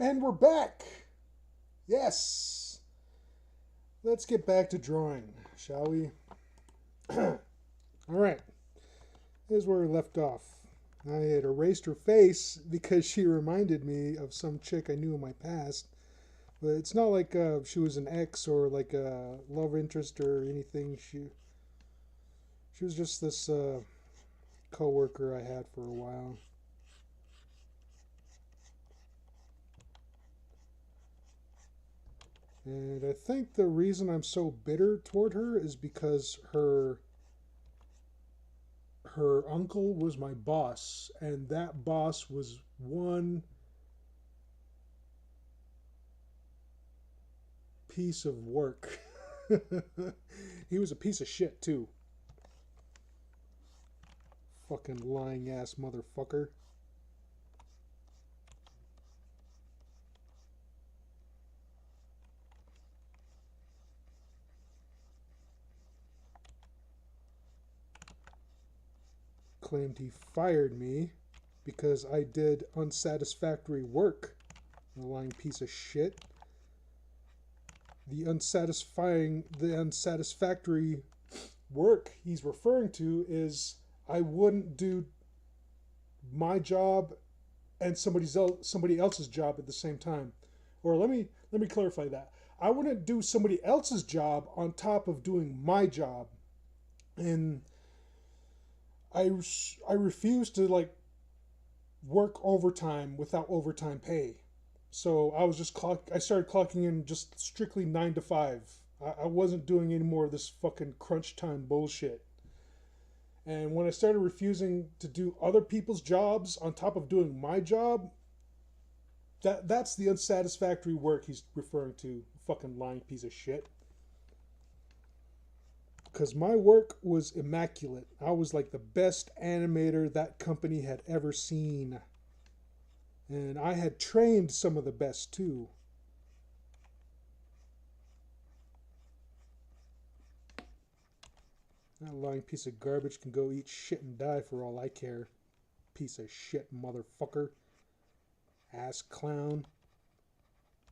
And we're back. Yes. Let's get back to drawing, shall we? All right. Here's where we left off. I had erased her face because she reminded me of some chick I knew in my past. But it's not like she was an ex or like a love interest or anything. She was just this coworker I had for a while. And I think the reason I'm so bitter toward her is because her uncle was my boss, and that boss was one piece of work. He was a piece of shit too. Fucking lying ass motherfucker. Claimed he fired me because I did unsatisfactory work. A lying piece of shit. The unsatisfactory work he's referring to is I wouldn't do my job and somebody else's job at the same time. Or let me clarify that. I wouldn't do somebody else's job on top of doing my job. And I refuse to like work overtime without overtime pay. So I started clocking in just strictly 9 to 5. I wasn't doing any more of this fucking crunch time bullshit. And when I started refusing to do other people's jobs on top of doing my job, that's the unsatisfactory work he's referring to. Fucking lying piece of shit. Because my work was immaculate. I was like the best animator that company had ever seen. And I had trained some of the best too. That lying piece of garbage can go eat shit and die for all I care. Piece of shit motherfucker. Ass clown.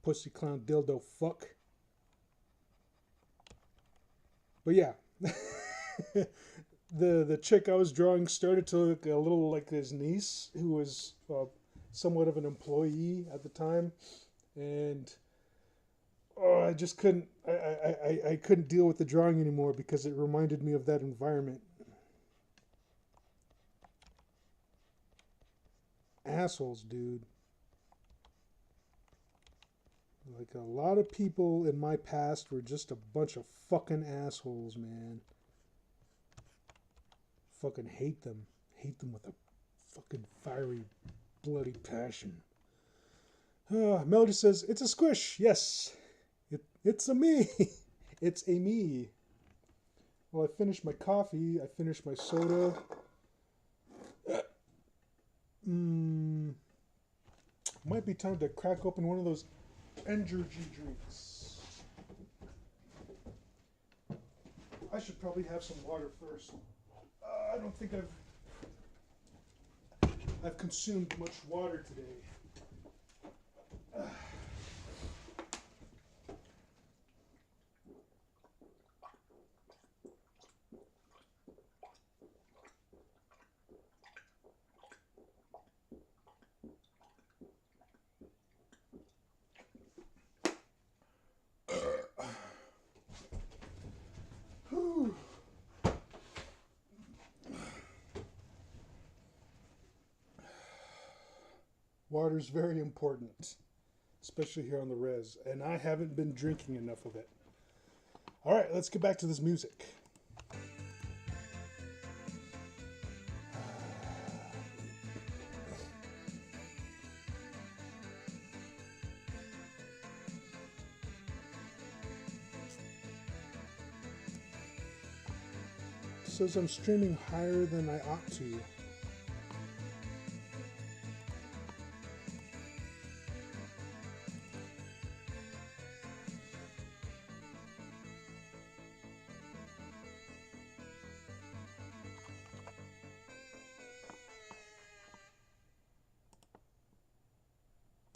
Pussy clown dildo fuck. But yeah. the chick I was drawing started to look a little like his niece, who was somewhat of an employee at the time, and I just couldn't. I couldn't deal with the drawing anymore because it reminded me of that environment. Assholes, dude. Like a lot of people in my past were just a bunch of fucking assholes, man. Fucking hate them. Hate them with a fucking fiery, bloody passion. Melody says, it's a squish. Yes. It's a me. It's a me. Well, I finished my coffee. I finished my soda. Might be time to crack open one of those energy drinks. I should probably have some water first. I don't think I've consumed much water today. Water's very important, especially here on the res, and I haven't been drinking enough of it. All right, let's get back to this music. It says I'm streaming higher than I ought to.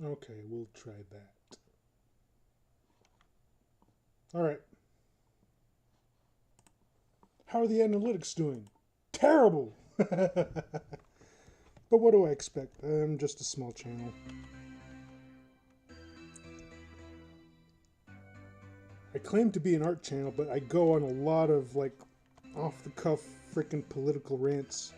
Okay, we'll try that. All right. How are the analytics doing? Terrible! But what do I expect? I'm just a small channel. I claim to be an art channel, but I go on a lot of, like, off-the-cuff freaking political rants.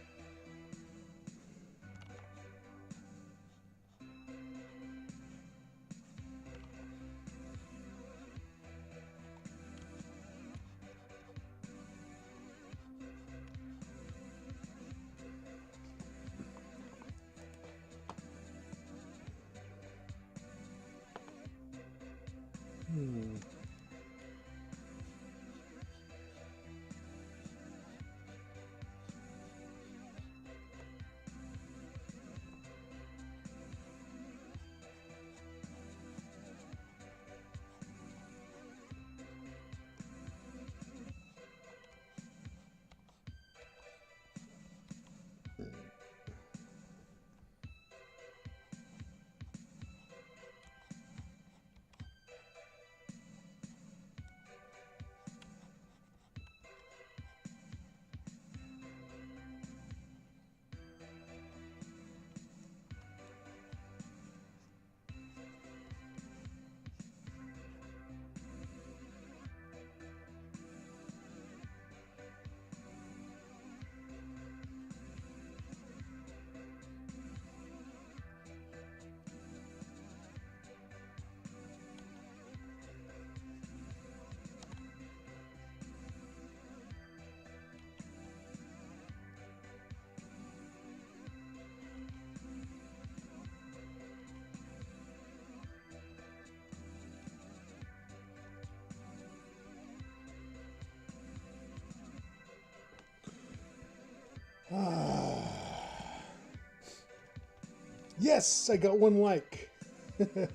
Yes, I got one like. But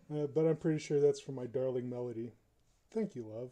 I'm pretty sure that's for my darling melody. Thank you, love.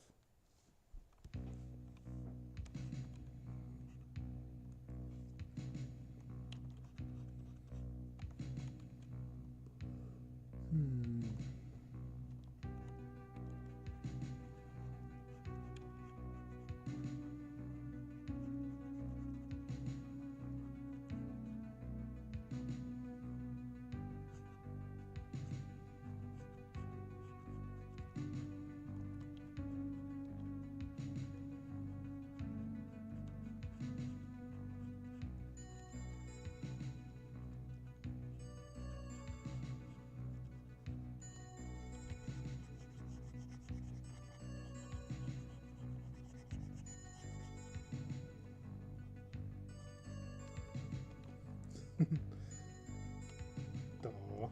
Aw.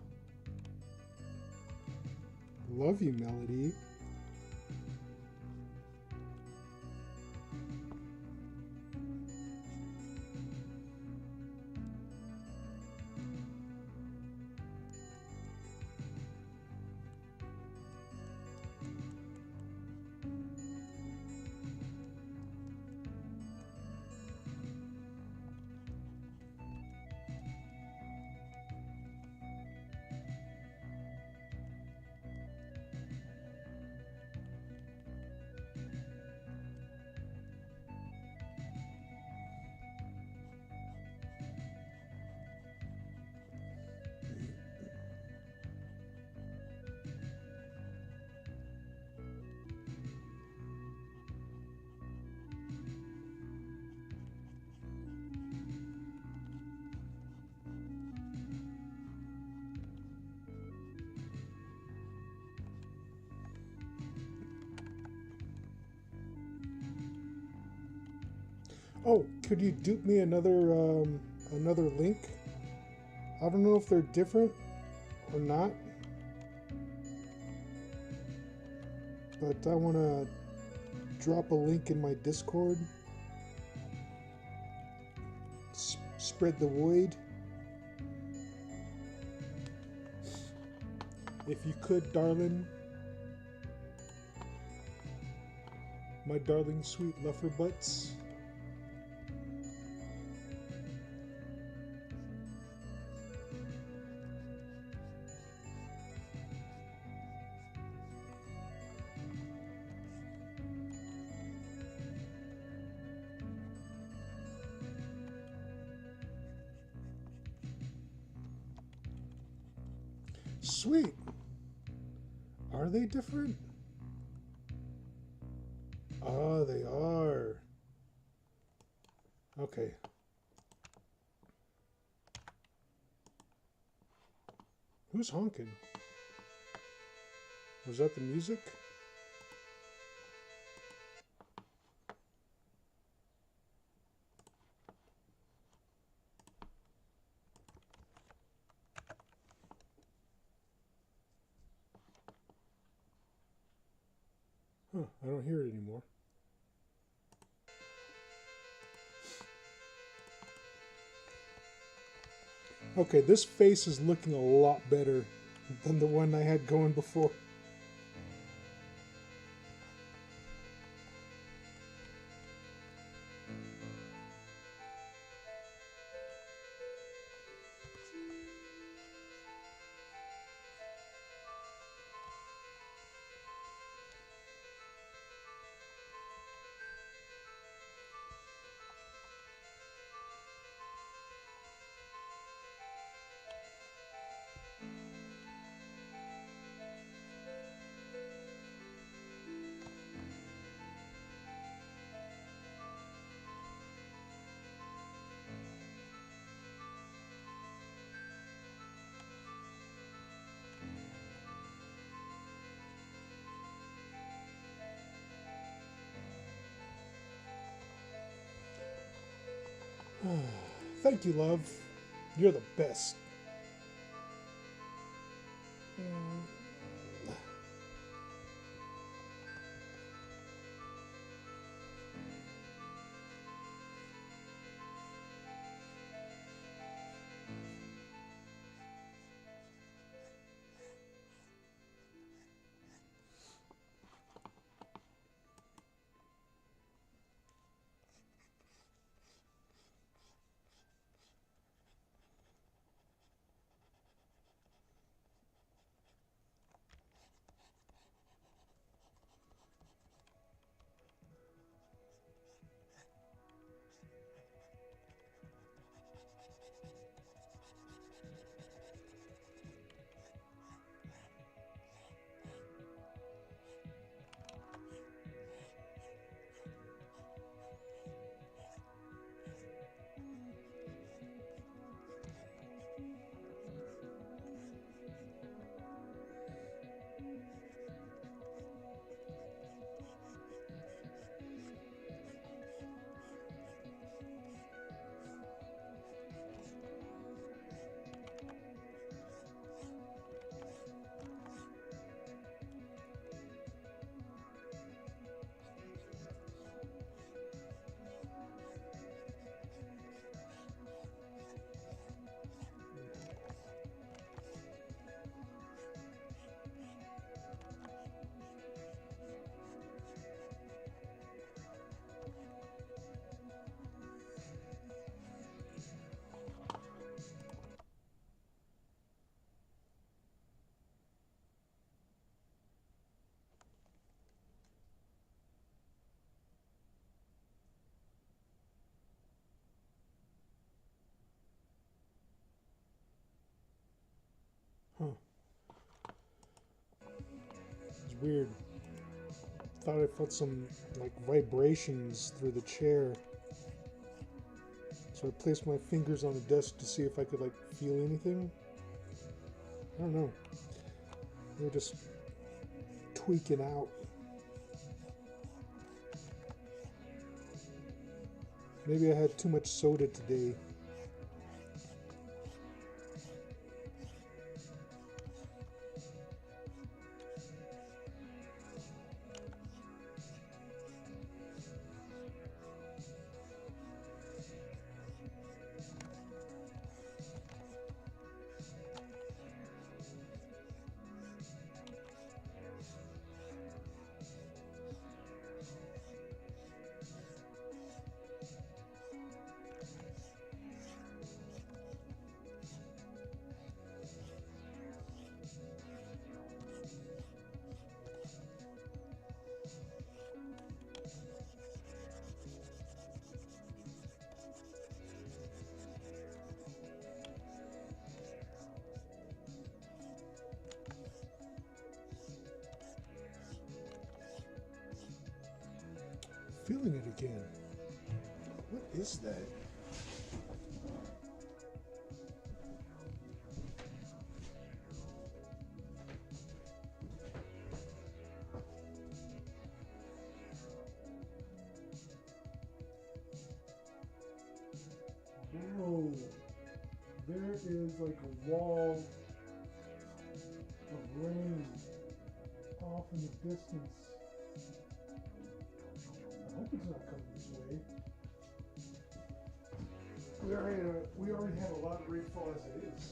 Love you, Melody. Oh, could you dupe me another link? I don't know if they're different or not, but I want to drop a link in my Discord. Spread the void. If you could, darling. My darling sweet luffer butts. Sweet. Are they different? Oh, they are. Okay. Who's honking? Was that the music? Huh, I don't hear it anymore. Okay, this face is looking a lot better than the one I had going before. Thank you, love. You're the best. Huh. It's weird. Thought I felt some like vibrations through the chair. So I placed my fingers on the desk to see if I could like feel anything. I don't know. They were just tweaking out. Maybe I had too much soda today. feeling it again. What is that? Whoa. There is like a wall of rain off in the distance. I hope it's not coming this way. We already have a lot of rainfall as it is.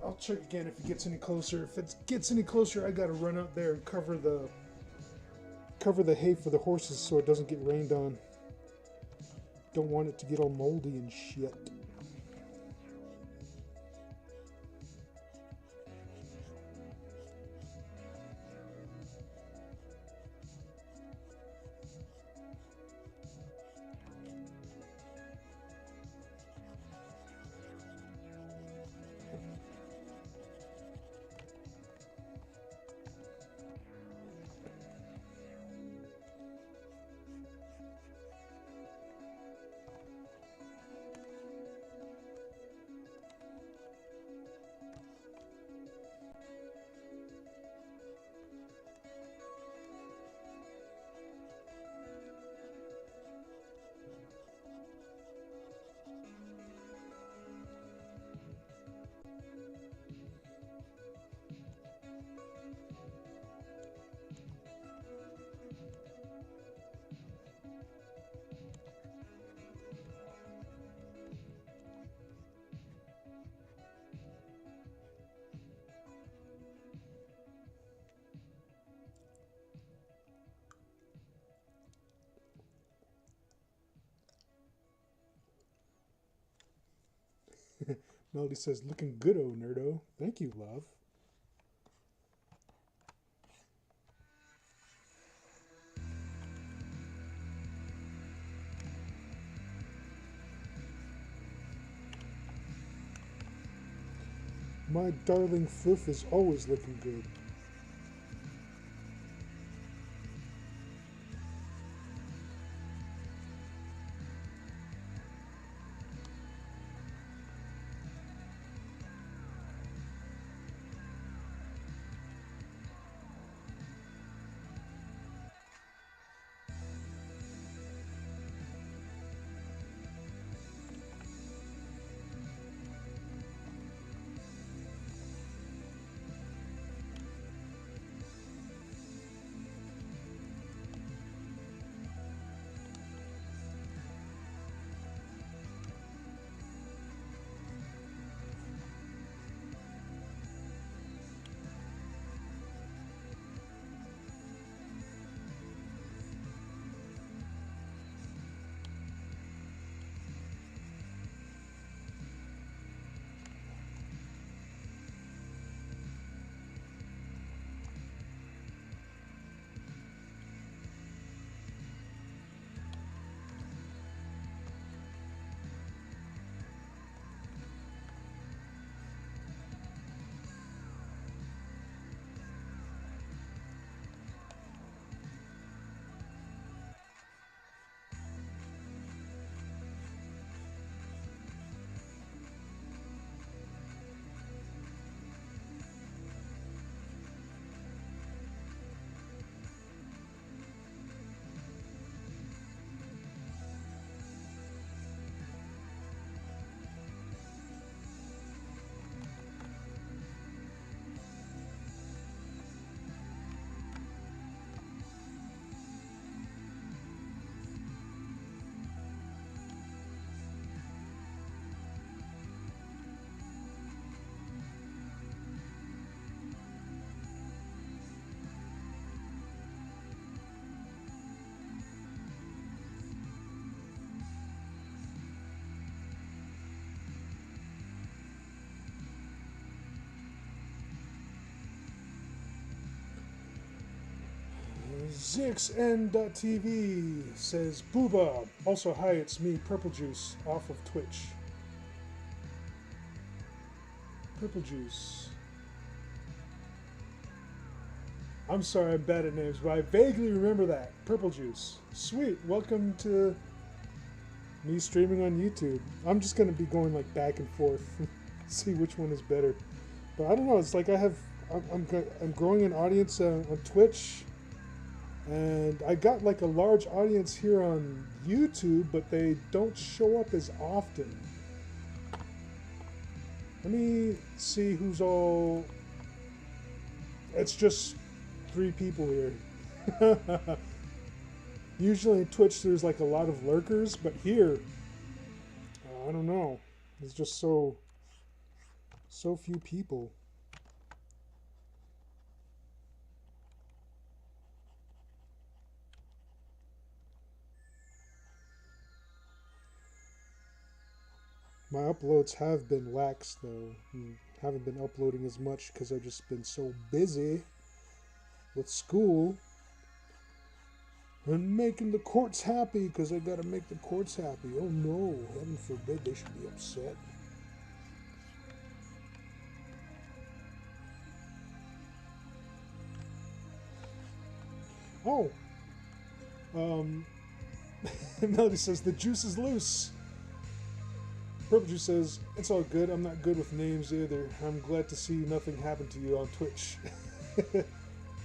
I'll check again if it gets any closer. If it gets any closer, I gotta run out there and cover the hay for the horses so it doesn't get rained on. Don't want it to get all moldy and shit. Melody says, looking good, oh nerdo. Thank you, love. My darling Fluff is always looking good. ZixN.TV says, Booba. Also, hi, it's me, Purple Juice, off of Twitch. Purple Juice. I'm sorry, I'm bad at names, but I vaguely remember that. Purple Juice. Sweet. Welcome to me streaming on YouTube. I'm just gonna be going like back and forth, see which one is better. But I don't know. It's like I'm growing an audience on Twitch, and I got like a large audience here on YouTube, but they don't show up as often. Let me see who's all. It's just 3 people here. Usually in Twitch there's like a lot of lurkers, but here, I don't know. There's just so few people. My uploads have been lax though. Haven't been uploading as much because I've just been so busy with school and making the courts happy, because I gotta make the courts happy. Oh no, heaven forbid they should be upset. Oh, Melody says the juice is loose. Purple Juice says it's all good. I'm not good with names either. I'm glad to see nothing happen to you on Twitch.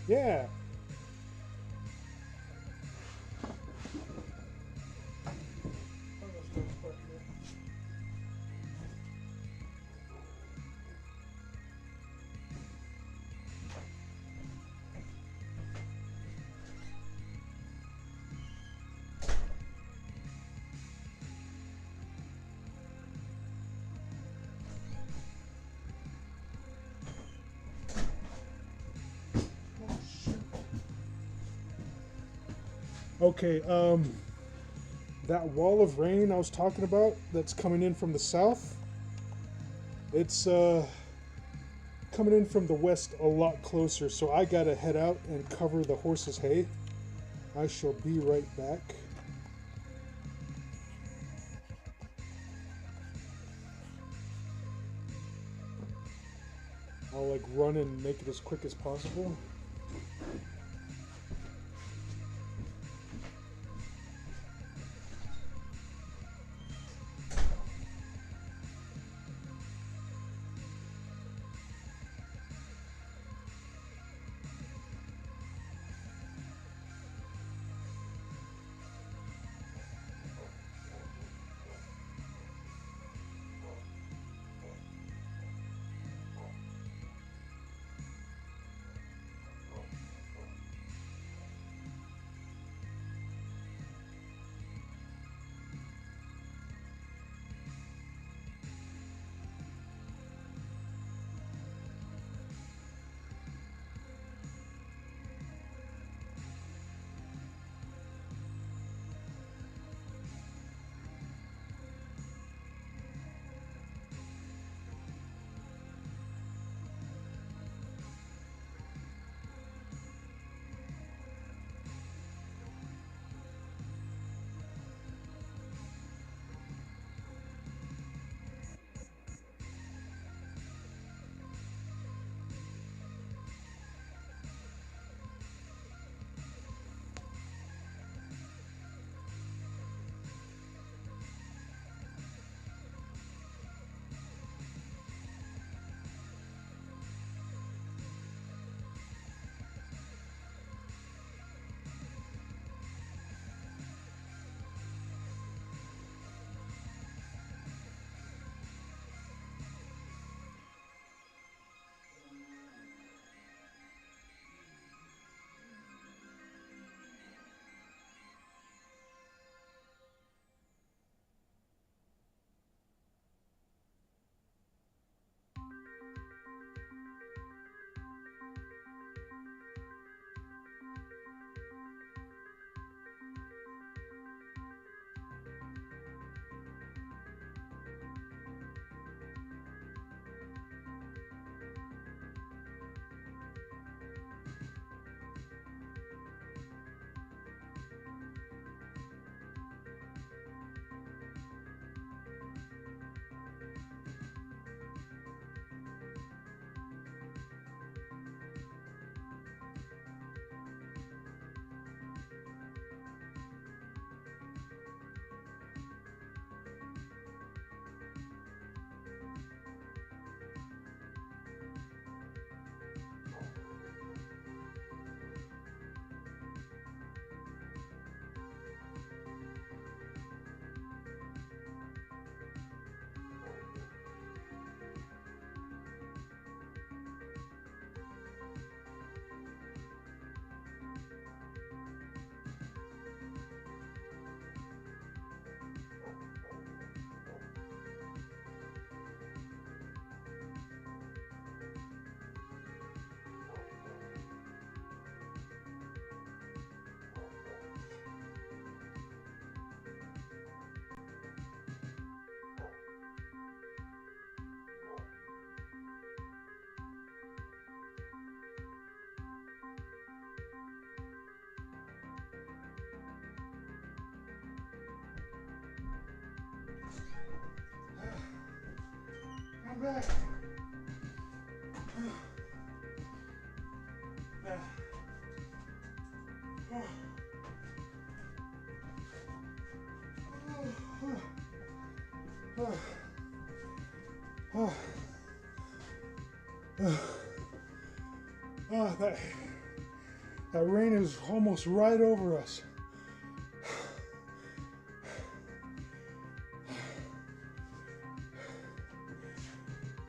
Yeah. Okay, that wall of rain I was talking about that's coming in from the south, it's coming in from the west a lot closer, so I gotta head out and cover the horse's hay. I shall be right back. I'll like run and make it as quick as possible. Welcome back. Oh, that rain is almost right over us.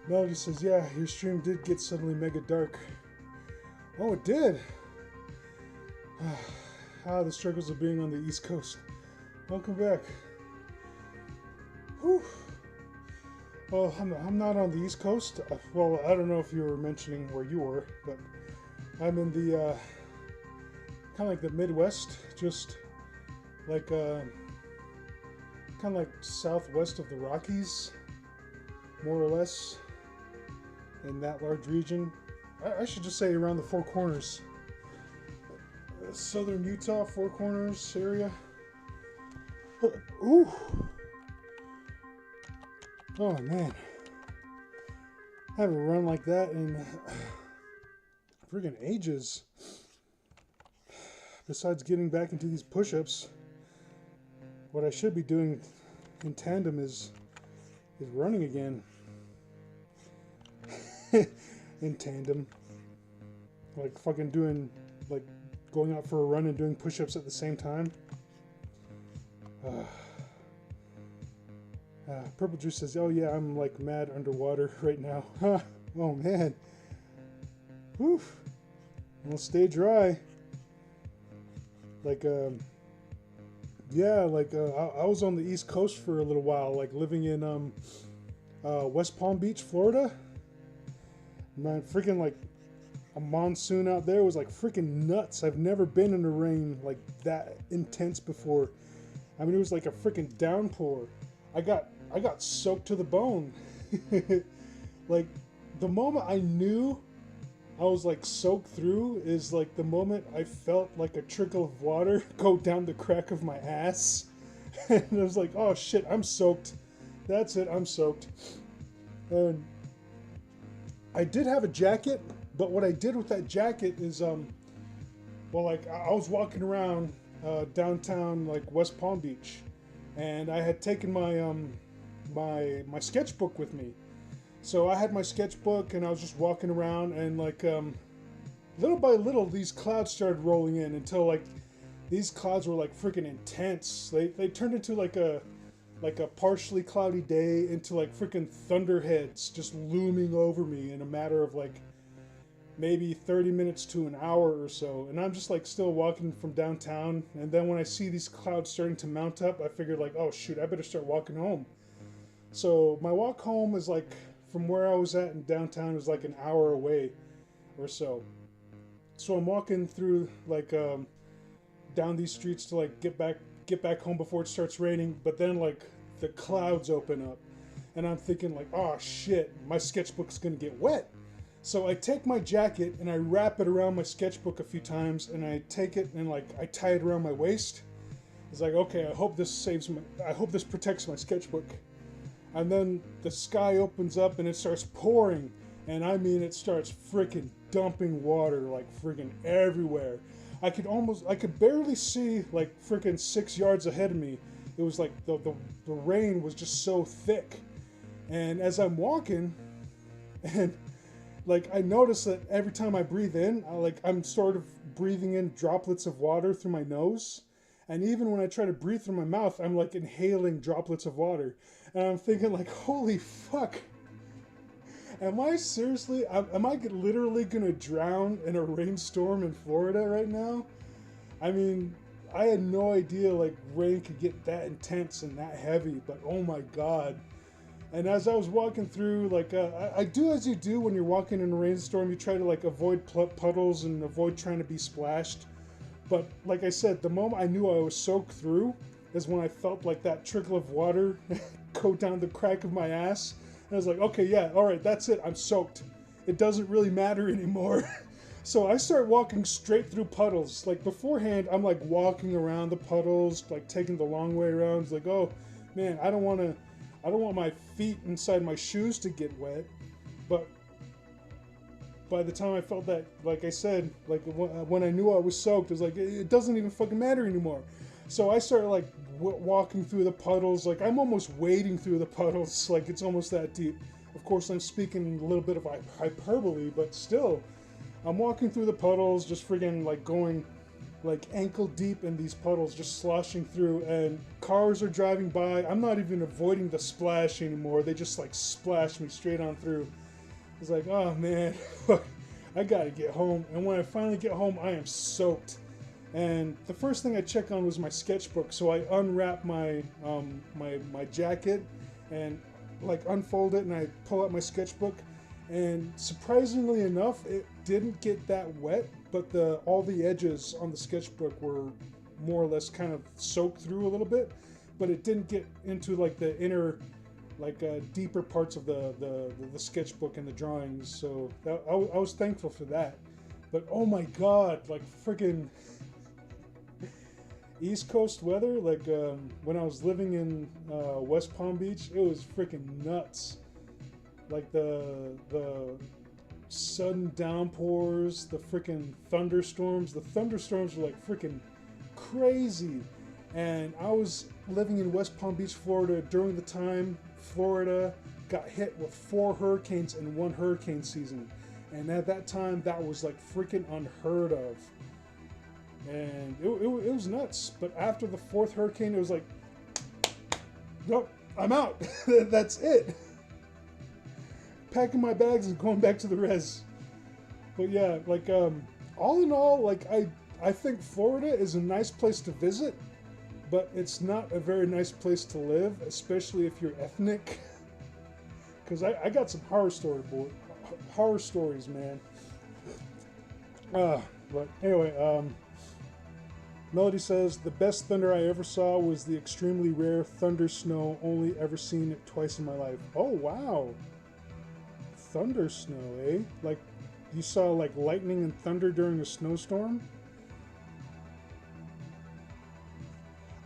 Melody says, yeah, your stream did get suddenly mega dark. Oh, it did. The struggles of being on the East Coast. Welcome back. Whew. Well, I'm not on the East Coast. Well, I don't know if you were mentioning where you were, but I'm in the kind of like the Midwest, just like kind of like southwest of the Rockies, more or less, in that large region. I should just say around the Four Corners, southern Utah, Four Corners area. Ooh. Oh man, I haven't run like that in friggin' ages. Besides getting back into these push-ups, what I should be doing in tandem is running again. In tandem, like fucking doing, like going out for a run and doing push-ups at the same time. Purple Juice says, oh yeah, I'm like mad underwater right now. Oh man. Whew. Well, stay dry. Like, yeah, like, I was on the East Coast for a little while, like living in, West Palm Beach, Florida. Man, freaking like a monsoon out there was like freaking nuts. I've never been in the rain like that intense before. I mean, it was like a freaking downpour. I got soaked to the bone. Like, the moment I knew I was like soaked through is like the moment I felt like a trickle of water go down the crack of my ass. And I was like, oh shit, I'm soaked. That's it, I'm soaked. And I did have a jacket, but what I did with that jacket is, well, like I was walking around downtown, like West Palm Beach, and I had taken my my sketchbook with me. So I had my sketchbook and I was just walking around, and like little by little these clouds started rolling in until like these clouds were like freaking intense. They turned into like a partially cloudy day into like freaking thunderheads just looming over me in a matter of like maybe 30 minutes to an hour or so. And I'm just like still walking from downtown, and then when I see these clouds starting to mount up, I figured like, oh shoot, I better start walking home. So my walk home is like, from where I was at in downtown, is like an hour away or so. So I'm walking through like down these streets to like get back home before it starts raining, but then like the clouds open up and I'm thinking like, oh shit, my sketchbook's gonna get wet. So I take my jacket and I wrap it around my sketchbook a few times, and I take it and like I tie it around my waist. It's like, okay, I hope this protects my sketchbook. And then the sky opens up and it starts pouring, and I mean it starts freaking dumping water like freaking everywhere. I could barely see like freaking 6 yards ahead of me. It was like the rain was just so thick. And as I'm walking, and like I notice that every time I breathe in, I'm sort of breathing in droplets of water through my nose. And even when I try to breathe through my mouth, I'm like inhaling droplets of water. And I'm thinking like, holy fuck. Am I literally gonna drown in a rainstorm in Florida right now? I mean, I had no idea like rain could get that intense and that heavy, but oh my god. And as I was walking through, like, I do as you do when you're walking in a rainstorm, you try to like avoid puddles and avoid trying to be splashed. But like I said, the moment I knew I was soaked through is when I felt like that trickle of water go down the crack of my ass. And I was like, okay, yeah, all right, that's it. I'm soaked. It doesn't really matter anymore. So I start walking straight through puddles. Like beforehand, I'm like walking around the puddles, like taking the long way around. It's like, oh man, I don't want I don't want my feet inside my shoes to get wet. But by the time I felt that, like I said, like when I knew I was soaked, it was like, it doesn't even fucking matter anymore. So I started like walking through the puddles. Like I'm almost wading through the puddles. Like it's almost that deep. Of course, I'm speaking a little bit of hyperbole, but still, I'm walking through the puddles, just friggin' like going like ankle deep in these puddles, just sloshing through, and cars are driving by. I'm not even avoiding the splash anymore. They just like splash me straight on through. It's like, oh man, I gotta get home. And when I finally get home, I am soaked. And the first thing I check on was my sketchbook. So I unwrap my my jacket and like unfold it, and I pull out my sketchbook. And surprisingly enough, it didn't get that wet, but all the edges on the sketchbook were more or less kind of soaked through a little bit, but it didn't get into like the inner, like deeper parts of the sketchbook and the drawings. So I was thankful for that. But oh my god, like freaking East Coast weather, like when I was living in West Palm Beach, it was freaking nuts. Like the sudden downpours, the freaking thunderstorms. The thunderstorms were like freaking crazy. And I was living in West Palm Beach, Florida during the time Florida got hit with 4 hurricanes in one hurricane season. And at that time, that was like freaking unheard of. And it was nuts. But after the 4th hurricane, it was like, nope, I'm out. That's it. Packing my bags and going back to the res. But yeah, like all in all, like I think Florida is a nice place to visit, but it's not a very nice place to live, especially if you're ethnic. Because I got some horror stories, man. But anyway, Melody says, the best thunder I ever saw was the extremely rare thunder snow, only ever seen it twice in my life. Oh, wow. Thunder snow, eh? Like, you saw like lightning and thunder during a snowstorm?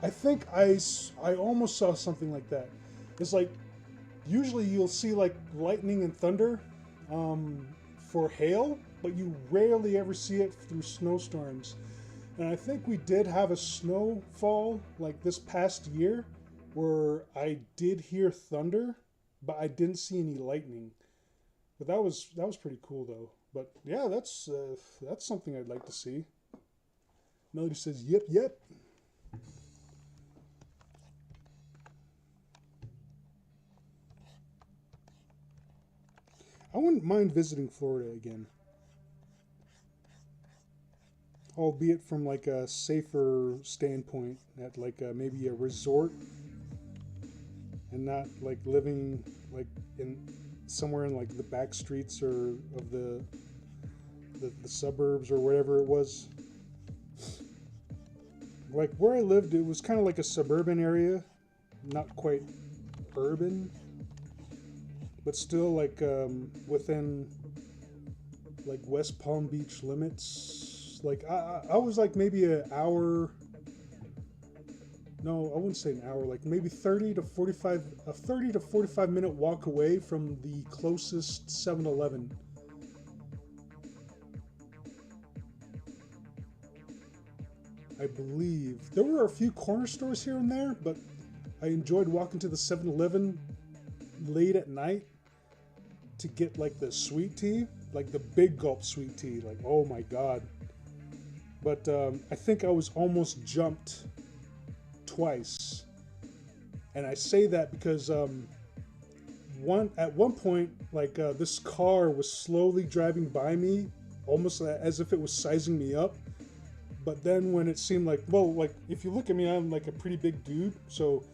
I think I almost saw something like that. It's like, usually you'll see like lightning and thunder for hail, but you rarely ever see it through snowstorms. And I think we did have a snowfall like this past year where I did hear thunder, but I didn't see any lightning. But that was pretty cool though. But yeah, that's something I'd like to see. Melody says, yep, yep. I wouldn't mind visiting Florida again. Albeit from like a safer standpoint, at like maybe a resort, and not like living like in somewhere in like the back streets or of the suburbs or whatever it was. Like where I lived, it was kind of like a suburban area, not quite urban, but still like within like West Palm Beach limits. Like I was like maybe an hour. No, I wouldn't say an hour. Like maybe 30 to 45 minute walk away from the closest 7-Eleven. I believe there were a few corner stores here and there, but I enjoyed walking to the 7-Eleven late at night to get like the sweet tea, like the big gulp sweet tea. Like, oh my god. But I think I was almost jumped twice. And I say that because at one point, like this car was slowly driving by me, almost as if it was sizing me up. But then when it seemed like, well, like if you look at me, I'm like a pretty big dude. So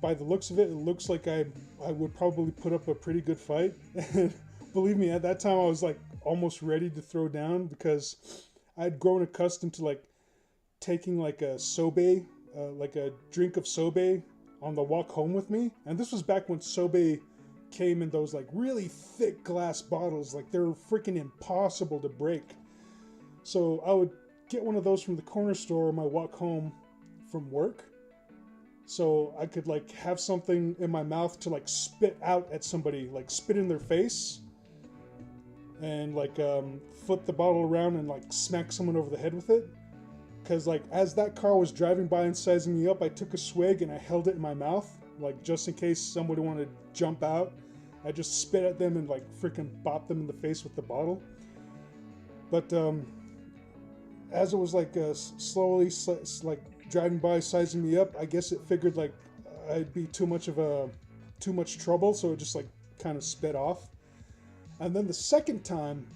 by the looks of it, it looks like I would probably put up a pretty good fight. And believe me, at that time I was like almost ready to throw down because I'd grown accustomed to like taking like a sobe, like a drink of sobe on the walk home with me. And this was back when sobe came in those like really thick glass bottles. Like they were freaking impossible to break. So I would get one of those from the corner store on my walk home from work. so I could like have something in my mouth to like spit out at somebody, like spit in their face, and like flip the bottle around and like smack someone over the head with it. Because like as that car was driving by and sizing me up, I took a swig and I held it in my mouth, like just in case somebody wanted to jump out. I just spit at them and like freaking bop them in the face with the bottle. But as it was like slowly like driving by, sizing me up, I guess it figured like I'd be too much trouble, so it just like kind of sped off. And then the second time,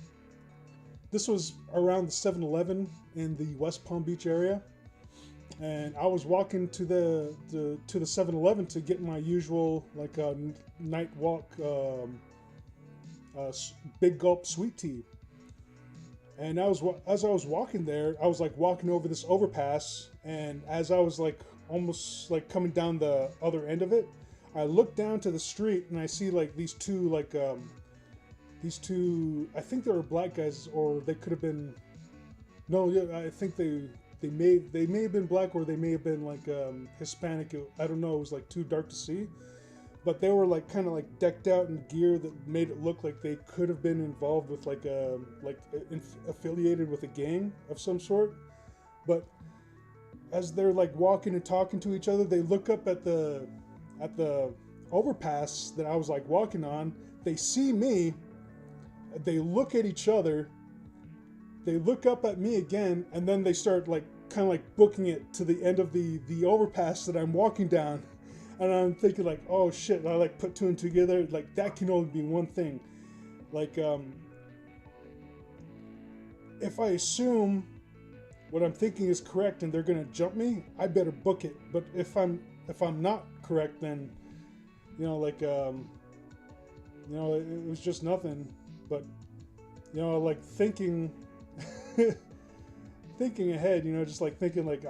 this was around the 7-Eleven in the West Palm Beach area, and I was walking to the 7-Eleven to get my usual like night walk big gulp sweet tea. And as I was walking there, I was like walking over this overpass, and as I was like almost like coming down the other end of it, I looked down to the street and I see like these two, I think they were black guys, or they could have been, no, yeah, I think they may have been black, or they may have been like Hispanic. I don't know. It was like too dark to see, but they were like kind of like decked out in gear that made it look like they could have been involved with like affiliated with a gang of some sort. But as they're like walking and talking to each other, they look up at the overpass that I was like walking on. They see me. They look at each other. They look up at me again, and then they start like kind of like booking it to the end of the overpass that I'm walking down. And I'm thinking like, oh shit, and I like put two and two together, like that can only be one thing. Like if I assume what I'm thinking is correct and they're gonna jump me, I better book it. But if I'm not correct, then like it was just nothing. But like thinking ahead, just like thinking like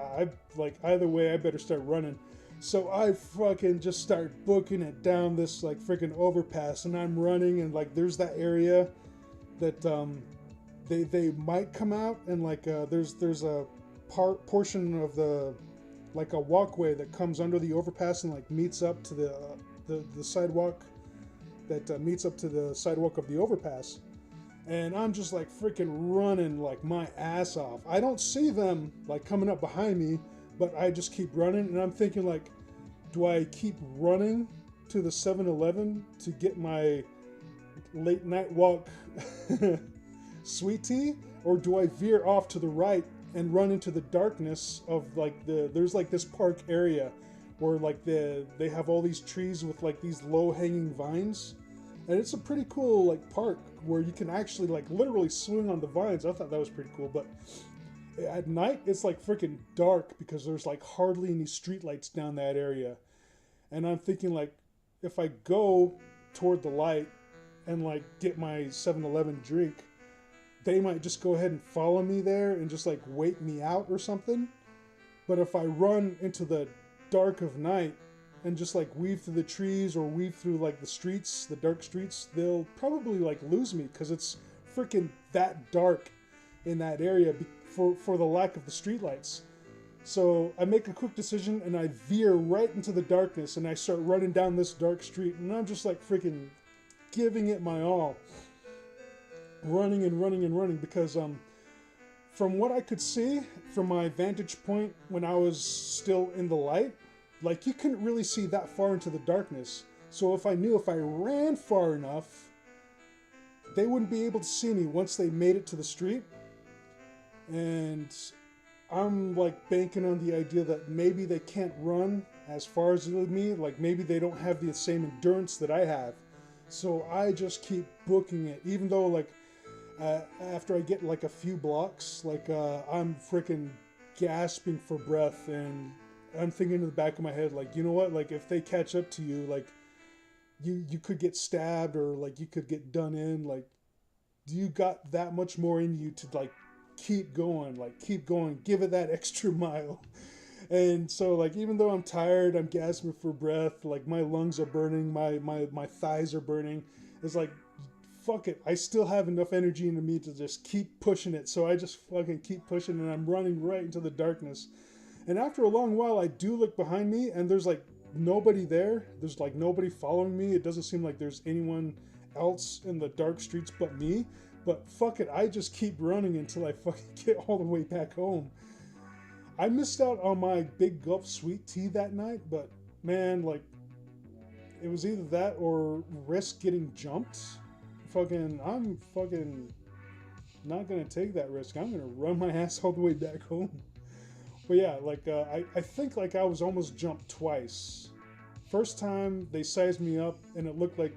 either way I better start running. So I fucking just start booking it down this like freaking overpass, and I'm running, and like there's that area that they might come out, and like there's a portion of the like a walkway that comes under the overpass and like meets up to the sidewalk that meets up to the sidewalk of the overpass. And I'm just like freaking running like my ass off. I don't see them like coming up behind me, but I just keep running, and I'm thinking like, do I keep running to the 7-Eleven to get my late night walk sweet tea, or do I veer off to the right and run into the darkness of like there's like this park area where like they have all these trees with like these low hanging vines, and it's a pretty cool like park where you can actually like literally swing on the vines. I thought that was pretty cool. But at night it's like freaking dark because there's like hardly any streetlights down that area. And I'm thinking like, if I go toward the light and like get my 7-Eleven drink, they might just go ahead and follow me there and just like wait me out or something. But if I run into the dark of night and just like weave through the trees or weave through like the streets, the dark streets, they'll probably like lose me because it's freaking that dark in that area for the lack of the streetlights. So I make a quick decision and I veer right into the darkness, and I start running down this dark street, and I'm just like freaking giving it my all. Running and running and running because from what I could see from my vantage point when I was still in the light, like you couldn't really see that far into the darkness. So if I knew if I ran far enough, they wouldn't be able to see me once they made it to the street. And I'm like banking on the idea that maybe they can't run as far as me, like maybe they don't have the same endurance that I have. So I just keep booking it, even though like after I get like a few blocks, like I'm freaking gasping for breath, and I'm thinking in the back of my head, like, you know what, like if they catch up to you, like you could get stabbed, or like you could get done in. Like, do you got that much more in you to like keep going, give it that extra mile? And so like, even though I'm tired, I'm gasping for breath, like my lungs are burning, my thighs are burning, it's like, fuck it, I still have enough energy in me to just keep pushing it. So I just fucking keep pushing, and I'm running right into the darkness. And after a long while, I do look behind me, and there's like nobody there. There's like nobody following me. It doesn't seem like there's anyone else in the dark streets but me. But fuck it, I just keep running until I fucking get all the way back home. I missed out on my big gulp sweet tea that night, but man, like, it was either that or risk getting jumped. I'm fucking not gonna take that risk. I'm gonna run my ass all the way back home. But yeah, like, I think like I was almost jumped twice. First time they sized me up and it looked like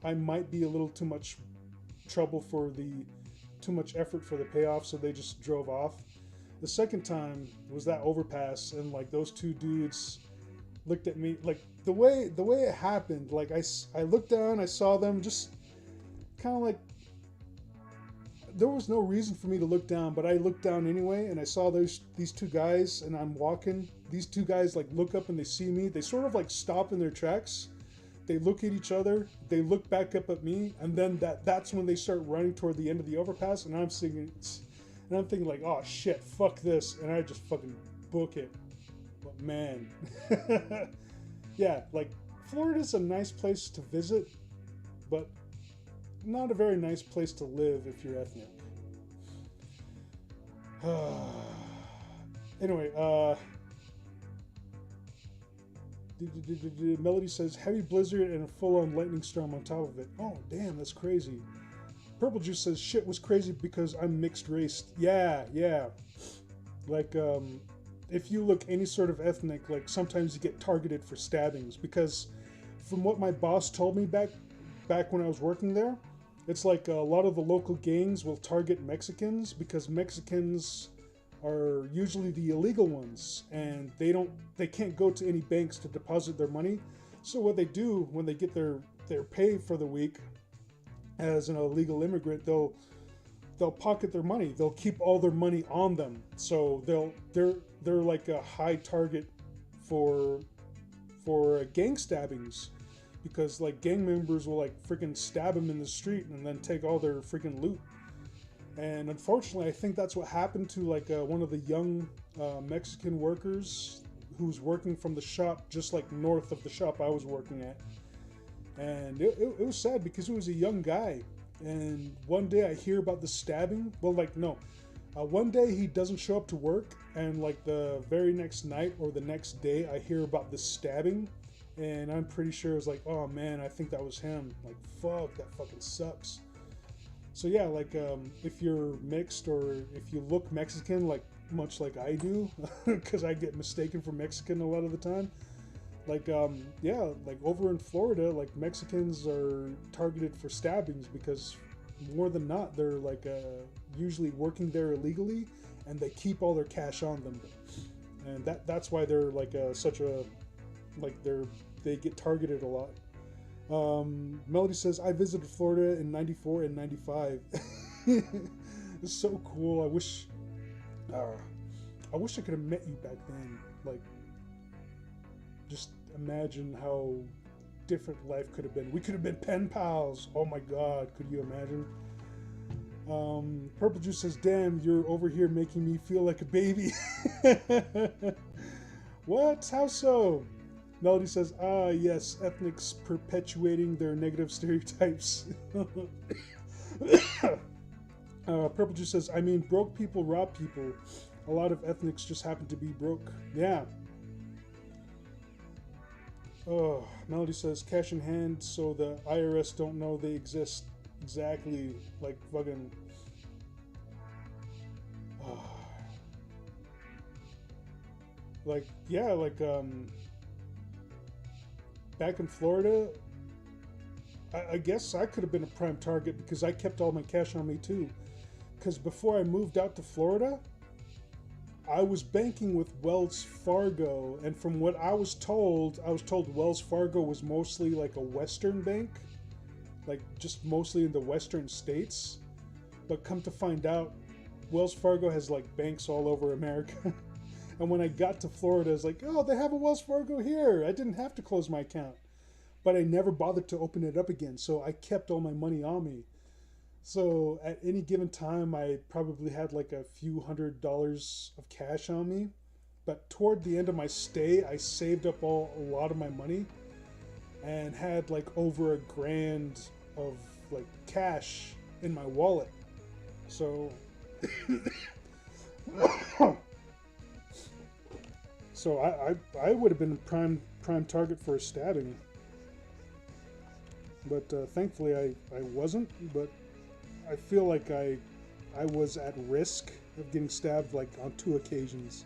I might be a little too much trouble for too much effort for the payoff, so they just drove off. The second time was that overpass, and like those two dudes looked at me like the way it happened. Like I looked down, I saw them just kind of like, there was no reason for me to look down, but I looked down anyway, and I saw these two guys, and I'm walking. These two guys like look up and they see me. They sort of like stop in their tracks. They look at each other. They look back up at me, and then that's when they start running toward the end of the overpass. And I'm thinking like, oh shit, fuck this, and I just fucking book it. But man, yeah, like Florida's a nice place to visit, but not a very nice place to live if you're ethnic. Anyway, Melody says heavy blizzard and a full-on lightning storm on top of it. Oh damn, that's crazy. Purple Juice says shit was crazy because I'm mixed race. Yeah. Like, if you look any sort of ethnic, like sometimes you get targeted for stabbings, because from what my boss told me back when I was working there, it's like a lot of the local gangs will target Mexicans because Mexicans are usually the illegal ones, and they can't go to any banks to deposit their money. So what they do when they get their pay for the week as an illegal immigrant, they'll pocket their money. They'll keep all their money on them. So they're like a high target for gang stabbings, because like gang members will like freaking stab them in the street and then take all their freaking loot. And unfortunately, I think that's what happened to like one of the young Mexican workers who's working from the shop just like north of the shop I was working at. And it was sad because he was a young guy. And one day I hear about the stabbing. Well, like, no. One day he doesn't show up to work. And like the very next night or the next day, I hear about the stabbing. And I'm pretty sure it was like, oh man, I think that was him. Like, fuck, that fucking sucks. So yeah, like, if you're mixed or if you look Mexican, like much like I do, because I get mistaken for Mexican a lot of the time. Like, yeah, like over in Florida, like Mexicans are targeted for stabbings because more than not, they're like usually working there illegally, and they keep all their cash on them, and that's why they're like such a, like they get targeted a lot. Melody says, I visited Florida in 94 and 95. It's so cool. I wish I could have met you back then. Like, just imagine how different life could have been. We could have been pen pals. Oh my god, could you imagine? Purple Juice says, damn, you're over here making me feel like a baby. What? How so? Melody says, ah, yes, ethnics perpetuating their negative stereotypes. Purple Juice says, I mean, broke people rob people. A lot of ethnics just happen to be broke. Yeah. Oh, Melody says, cash in hand so the IRS don't know they exist. Exactly. Like, fucking... Like, yeah, like, back in Florida, I guess I could have been a prime target because I kept all my cash on me too. Because before I moved out to Florida, I was banking with Wells Fargo, and from what I was told Wells Fargo was mostly like a Western bank, like just mostly in the Western states. But come to find out, Wells Fargo has like banks all over America. And when I got to Florida, I was like, oh, they have a Wells Fargo here. I didn't have to close my account. But I never bothered to open it up again, so I kept all my money on me. So at any given time, I probably had like a few $100s of cash on me. but toward the end of my stay, I saved up a lot of my money and had like over $1,000 of like cash in my wallet. So, so I would have been a prime target for a stabbing. But thankfully I wasn't. But I feel like I was at risk of getting stabbed like on 2 occasions.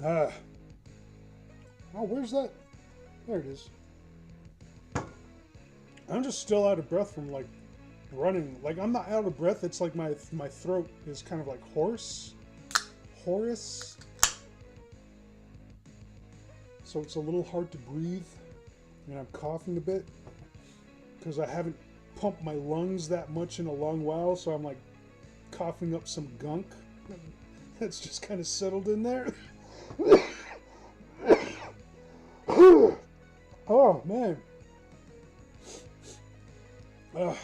Ah. Oh, where's that? There it is. I'm just still out of breath from like running. Like I'm not out of breath. It's like my throat is kind of like hoarse. So it's a little hard to breathe, and I'm coughing a bit because I haven't pumped my lungs that much in a long while. So I'm like coughing up some gunk that's just kind of settled in there. Oh man. Yeah,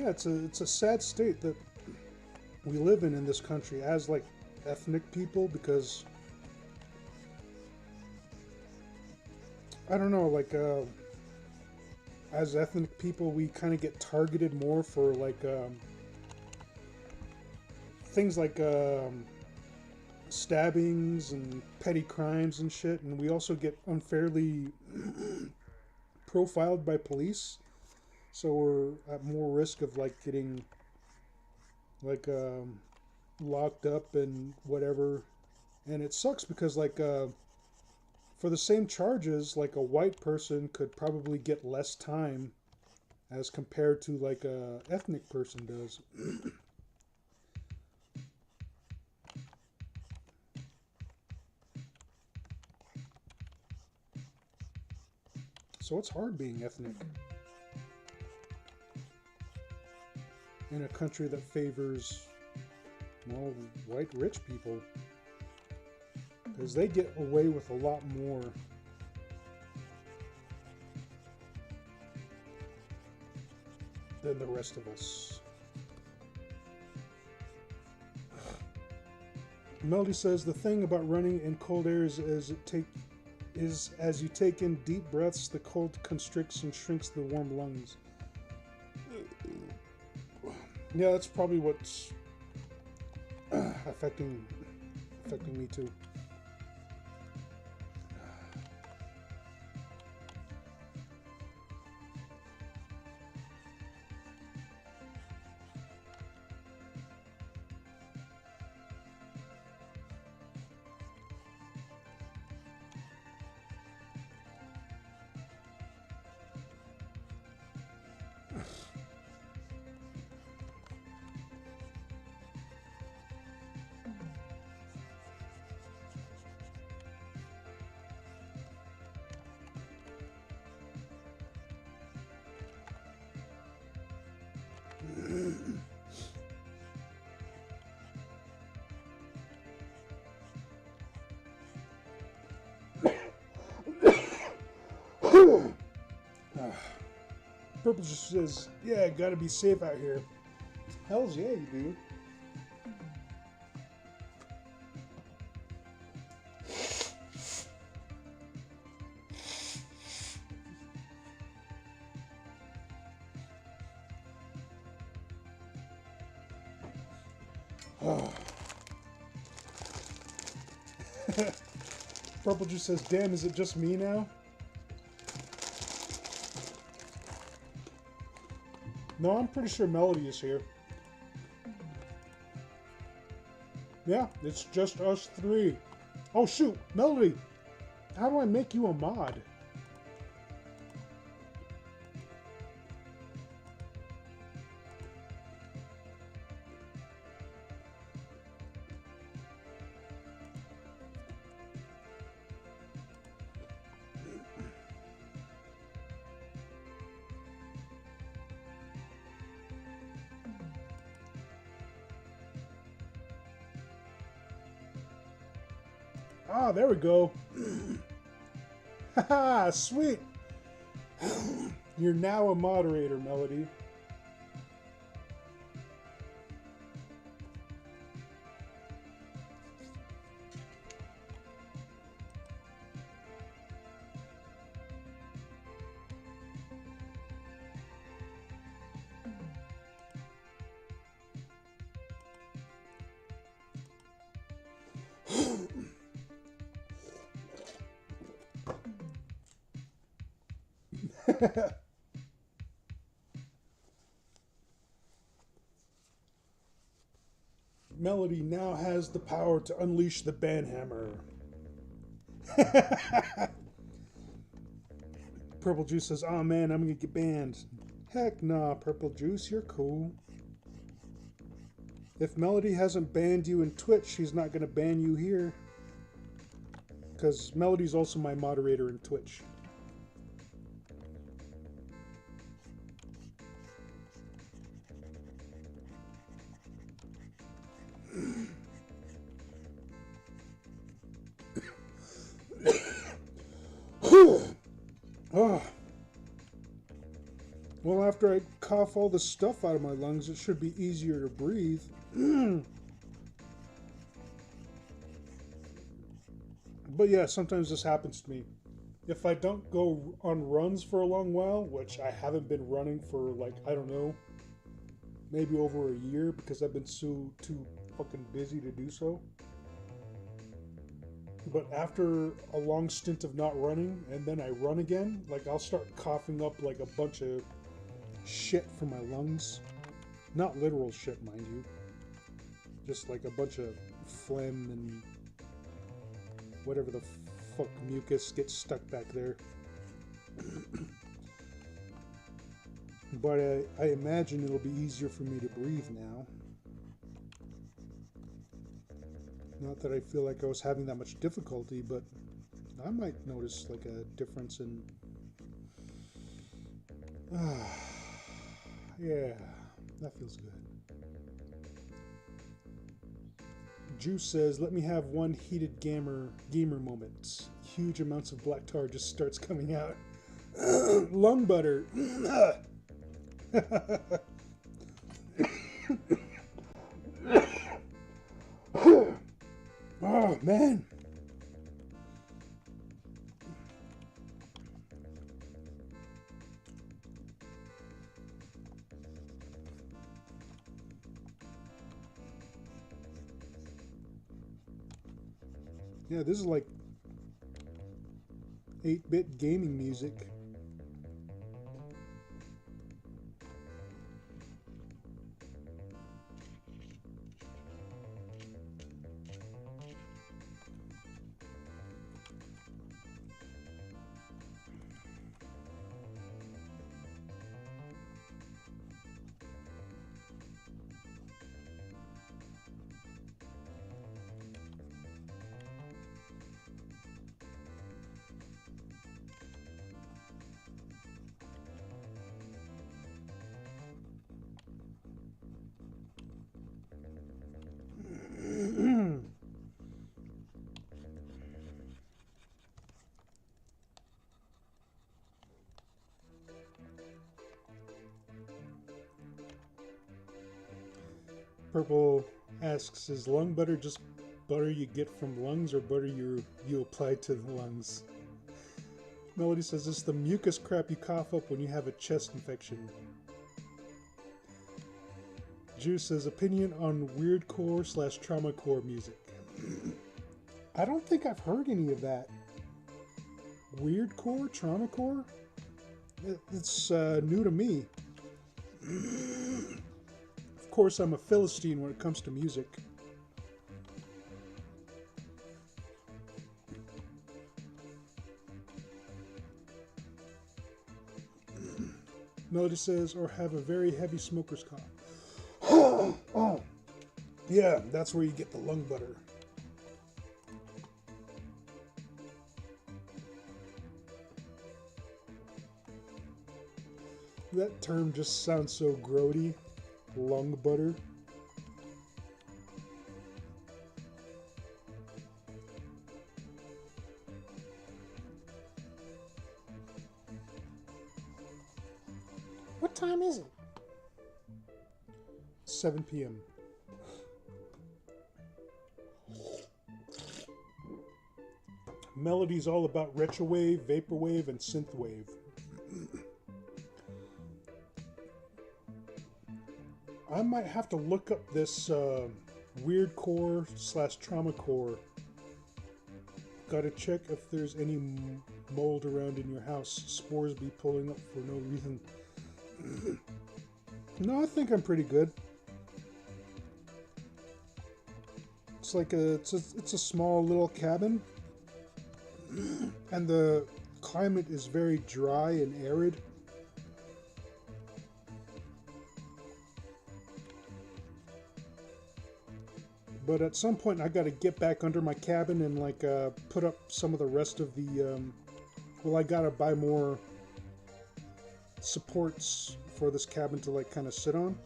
it's a sad state that we live in this country as like ethnic people, because I don't know, like as ethnic people we kind of get targeted more for like things like stabbings and petty crimes and shit, and we also get unfairly profiled by police, so we're at more risk of like getting like locked up and whatever. And it sucks because like for the same charges, like a white person could probably get less time as compared to like a ethnic person does. So it's hard being ethnic in a country that favors, well, white rich people, because they get away with a lot more than the rest of us. Melody says the thing about running in cold air is as you take in deep breaths, the cold constricts and shrinks the warm lungs. Yeah, that's probably what's affecting me too. Purple just says, yeah, gotta be safe out here. Hells yeah, you do. Purple just says, damn, is it just me now? No, I'm pretty sure Melody is here. Yeah, it's just us three. Oh shoot, Melody! How do I make you a mod? Ah, there we go. Haha, sweet. You're now a moderator, Melody. Melody now has the power to unleash the banhammer. Purple Juice says, "Oh man, I'm gonna get banned." Heck nah, Purple Juice, you're cool. If Melody hasn't banned you in Twitch, she's not gonna ban you here. Because Melody's also my moderator in Twitch. Oh. Well, after I cough all the stuff out of my lungs, it should be easier to breathe. But yeah, sometimes this happens to me. If I don't go on runs for a long while, which I haven't been running for like, I don't know, maybe over a year because I've been too fucking busy to do so. But after a long stint of not running, and then I run again, like I'll start coughing up like a bunch of shit from my lungs. Not literal shit, mind you. Just like a bunch of phlegm and whatever the fuck mucus gets stuck back there. But I imagine it'll be easier for me to breathe now. Not that I feel like I was having that much difficulty, but I might notice like a difference in... yeah, that feels good. Juice says, "Let me have one heated gamer moment. Huge amounts of black tar just starts coming out. Lung butter." Oh, man. Yeah, this is like 8-bit gaming music. Purple asks, "Is lung butter just butter you get from lungs or butter you apply to the lungs?" Melody says, "It's the mucus crap you cough up when you have a chest infection." Juice says, "Opinion on weirdcore/trauma core music." I don't think I've heard any of that. Weirdcore, trauma core? It's new to me. Of course, I'm a Philistine when it comes to music. Melody says, or have a very heavy smoker's cough. Oh, yeah, that's where you get the lung butter. That term just sounds so grody. Lung butter. What time is it? 7 p.m. Melody's all about retrowave, vaporwave, and synthwave. I might have to look up this weird core / trauma core. Gotta check if there's any mold around in your house. Spores be pulling up for no reason. No, I think I'm pretty good. It's like it's a small little cabin, and the climate is very dry and arid. But at some point, I got to get back under my cabin and like put up some of the rest of the. Well, I gotta buy more supports for this cabin to like kind of sit on.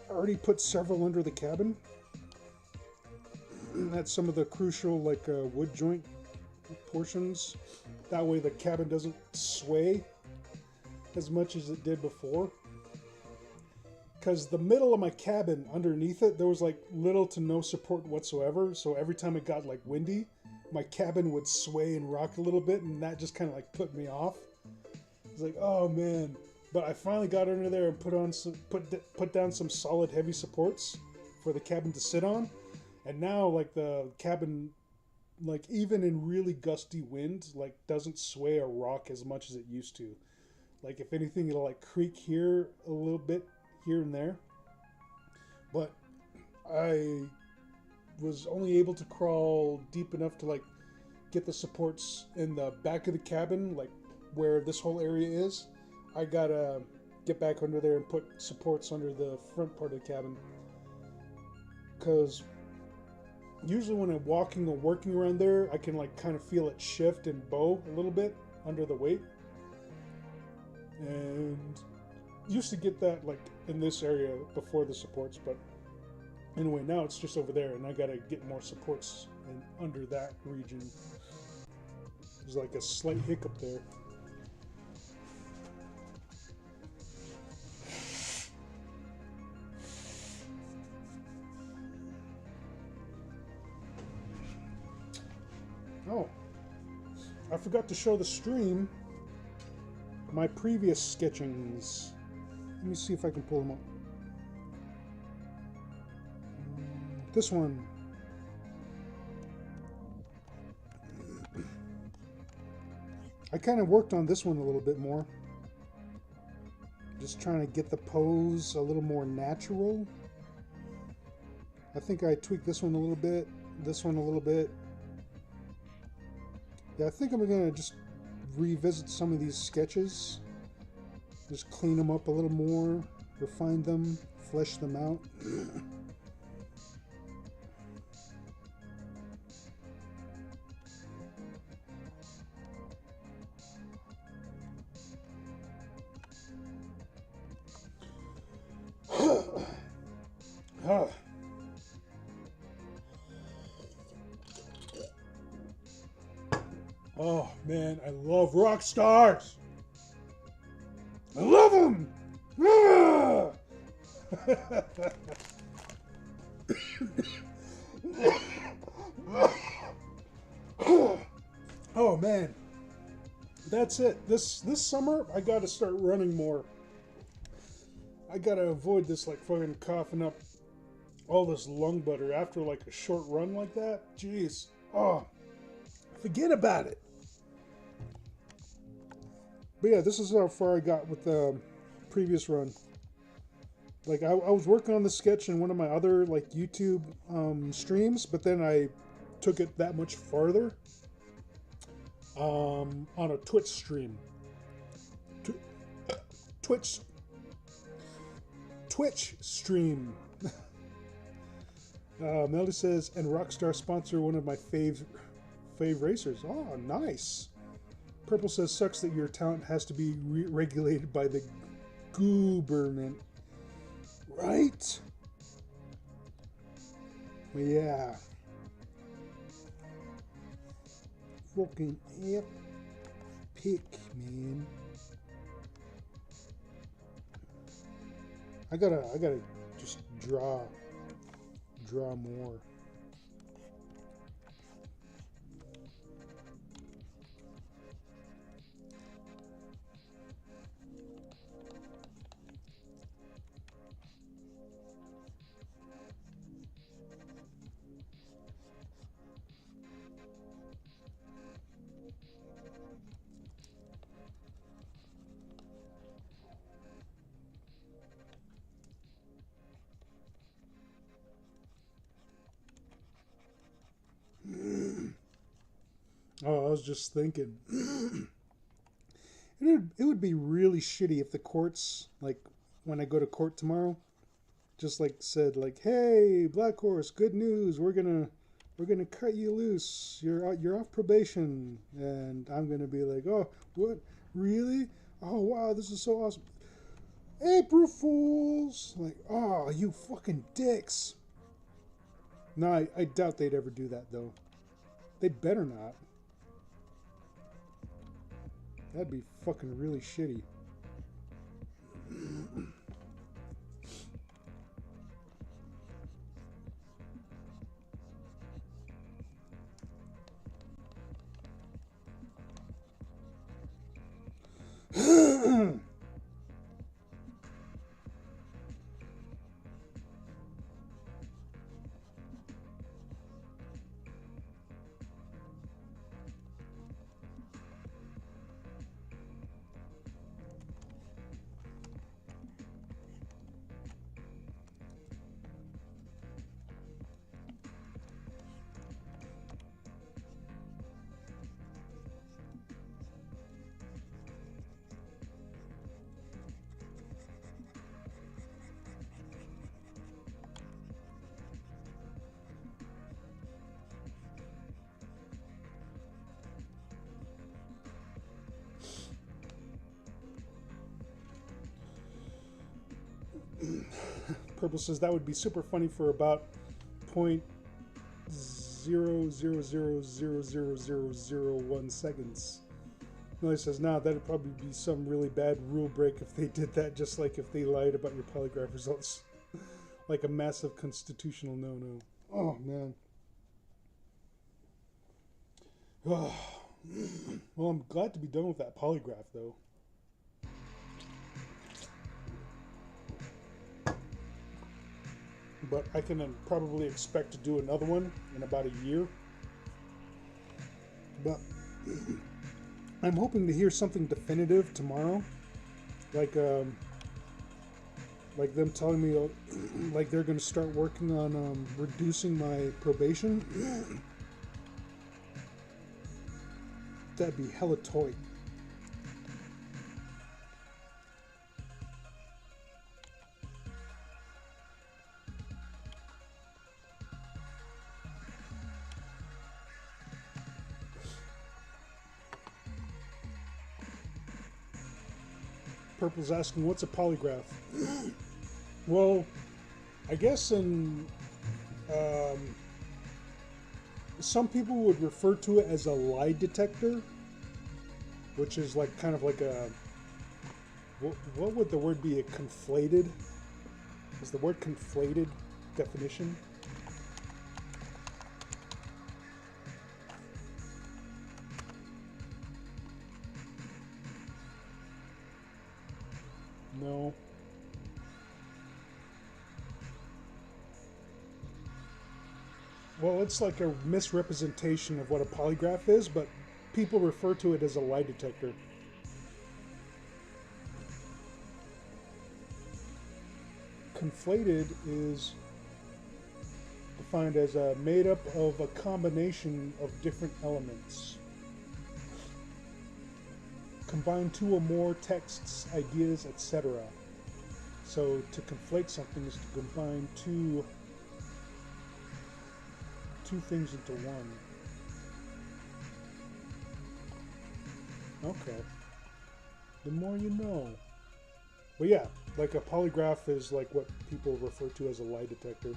I already put several under the cabin. That's some of the crucial like wood joint portions. That way the cabin doesn't sway as much as it did before. Because the middle of my cabin, underneath it, there was like little to no support whatsoever. So every time it got like windy, my cabin would sway and rock a little bit, and that just kind of like put me off. It's like, oh man. But I finally got under there and put down some solid heavy supports for the cabin to sit on. And now like the cabin, like even in really gusty wind, like doesn't sway or rock as much as it used to. Like if anything, it'll like creak here a little bit, here and there. But I was only able to crawl deep enough to like get the supports in the back of the cabin, like where this whole area is. I gotta get back under there and put supports under the front part of the cabin, because usually when I'm walking or working around there, I can like kind of feel it shift and bow a little bit under the weight. And used to get that like in this area before the supports, but anyway, now it's just over there, and I gotta get more supports in under that region. There's like a slight hiccup there. Oh, I forgot to show the stream my previous sketchings. Let me see if I can pull them up. This one. I kind of worked on this one a little bit more. Just trying to get the pose a little more natural. I think I tweaked this one a little bit, this one a little bit. Yeah, I think I'm gonna just revisit some of these sketches. Just clean them up a little more, refine them, flesh them out. Oh man, I love rock stars. I love them. Oh man, that's it. This summer I got to start running more. I gotta avoid this like fucking coughing up all this lung butter after like a short run like that. Jeez, oh, forget about it. But yeah, this is how far I got with the previous run. Like I was working on the sketch in one of my other like YouTube streams, but then I took it that much farther on a Twitch stream. Twitch stream. Melody says, and Rockstar sponsor one of my fave racers. Oh, nice. Purple says, sucks that your talent has to be regulated by the gooberment. Right? Yeah. Fucking epic, man. I gotta just draw more. Oh, I was just thinking. It would be really shitty if the courts, like, when I go to court tomorrow, just like said, like, hey, Blackhorse, good news, we're gonna cut you loose. You're off probation, and I'm gonna be like, oh, what? Really? Oh wow, this is so awesome. April Fools! Like, oh, you fucking dicks. No, I doubt they'd ever do that though. They better not. That'd be fucking really shitty. Purple says that would be super funny for about 0.0000001 seconds. Millie says, nah, that'd probably be some really bad rule break if they did that, just like if they lied about your polygraph results. Like a massive constitutional no-no. Oh, man. Oh. Well, I'm glad to be done with that polygraph, though. But I can probably expect to do another one in about a year. But I'm hoping to hear something definitive tomorrow, like them telling me like they're going to start working on reducing my probation. That'd be hella toy. Purple's asking, what's a polygraph? Well, I guess in some people would refer to it as a lie detector, which is like kind of like a, what would the word be? A conflated? Is the word conflated definition? No. Well, it's like a misrepresentation of what a polygraph is, but people refer to it as a lie detector. Conflated is defined as made up of a combination of different elements. combine two or more texts, ideas, etc. So to conflate something is to combine two things into one. Okay. The more you know. Well, yeah, like a polygraph is like what people refer to as a lie detector.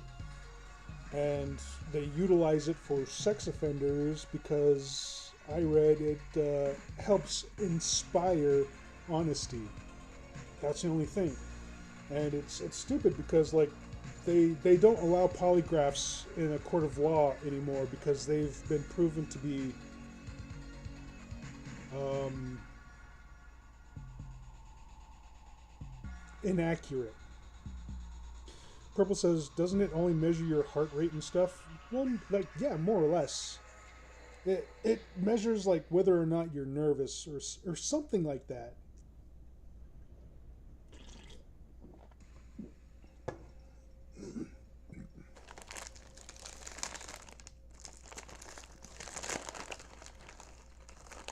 And they utilize it for sex offenders because I read it helps inspire honesty. That's the only thing. And it's stupid because like they don't allow polygraphs in a court of law anymore because they've been proven to be inaccurate. Purple says, doesn't it only measure your heart rate and stuff? Well, like, yeah, more or less. It measures like whether or not you're nervous or something like that.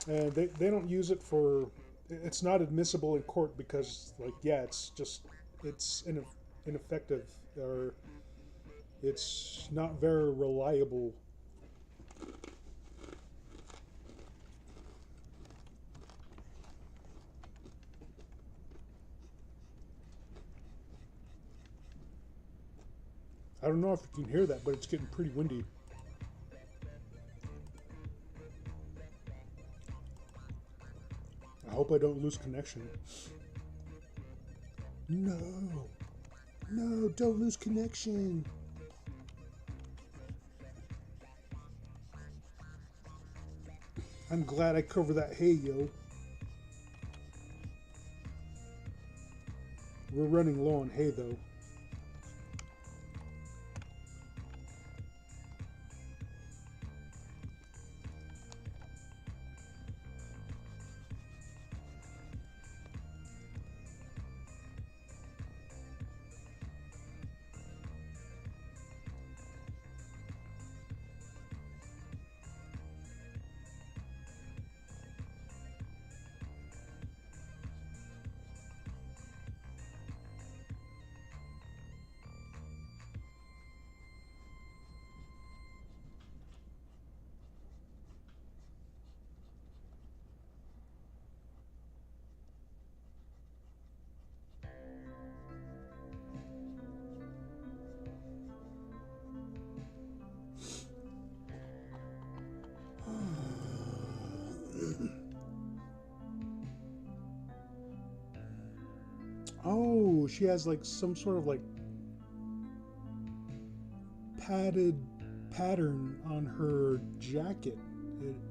And they don't use it for, it's not admissible in court because, like, yeah, it's ineffective, or it's not very reliable. I don't know if you can hear that, but it's getting pretty windy. I hope I don't lose connection. No, don't lose connection. I'm glad I covered that hay, yo. We're running low on hay, though. Oh, she has like some sort of like padded pattern on her jacket.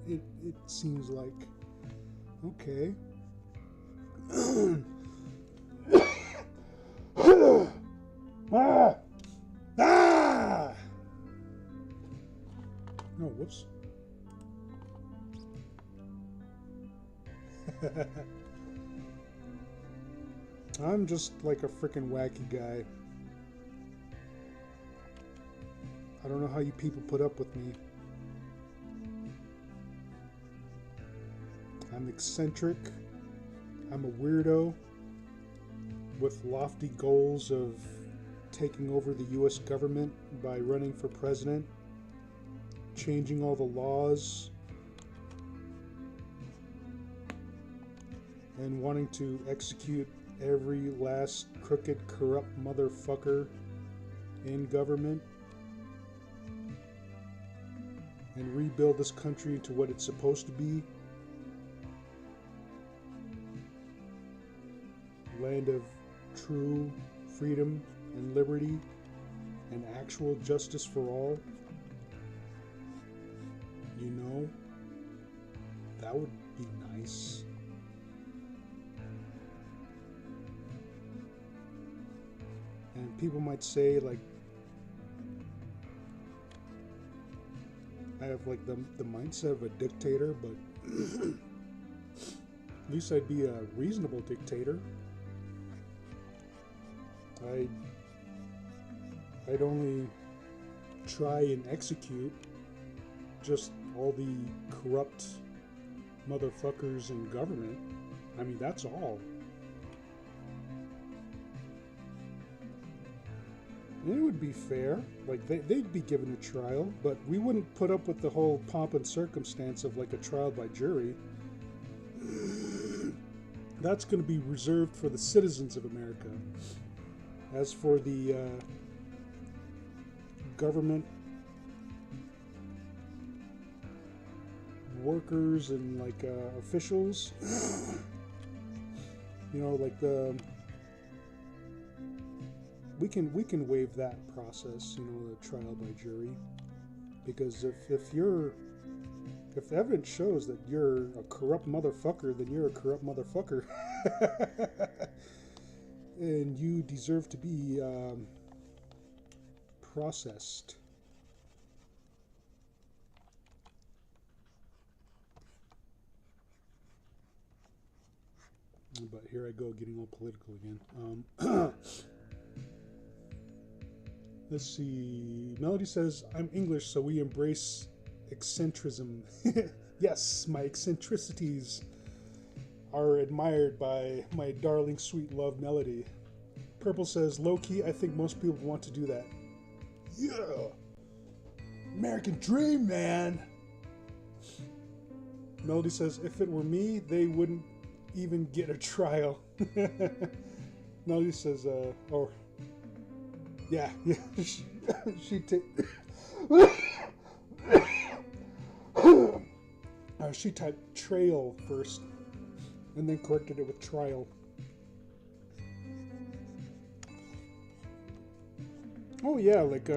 It seems like. Okay. Ah! Ah! No, whoops. I'm just like a freaking wacky guy. I don't know how you people put up with me. I'm eccentric. I'm a weirdo with lofty goals of taking over the US government by running for president, changing all the laws, and wanting to execute every last crooked, corrupt motherfucker in government and rebuild this country into what it's supposed to be. Land of true freedom and liberty and actual justice for all. You know, that would be nice. And people might say, like, I have like the mindset of a dictator, but at least I'd be a reasonable dictator. I'd only try and execute just all the corrupt motherfuckers in government I mean, that's all. And it would be fair. Like, they'd be given a trial, but we wouldn't put up with the whole pomp and circumstance of, like, a trial by jury. That's going to be reserved for the citizens of America. As for the government workers and, like, officials, you know, like the... We can waive that process, you know, the trial by jury, because if the evidence shows that you're a corrupt motherfucker, then you're a corrupt motherfucker, and you deserve to be processed. But here I go getting all political again. Let's see. Melody says, I'm English, so we embrace eccentricism. Yes, my eccentricities are admired by my darling, sweet love, Melody. Purple says, low-key, I think most people want to do that. Yeah! American dream, man! Melody says, if it were me, they wouldn't even get a trial. Melody says, oh... Yeah. She she typed trail first, and then corrected it with trial. Oh yeah, like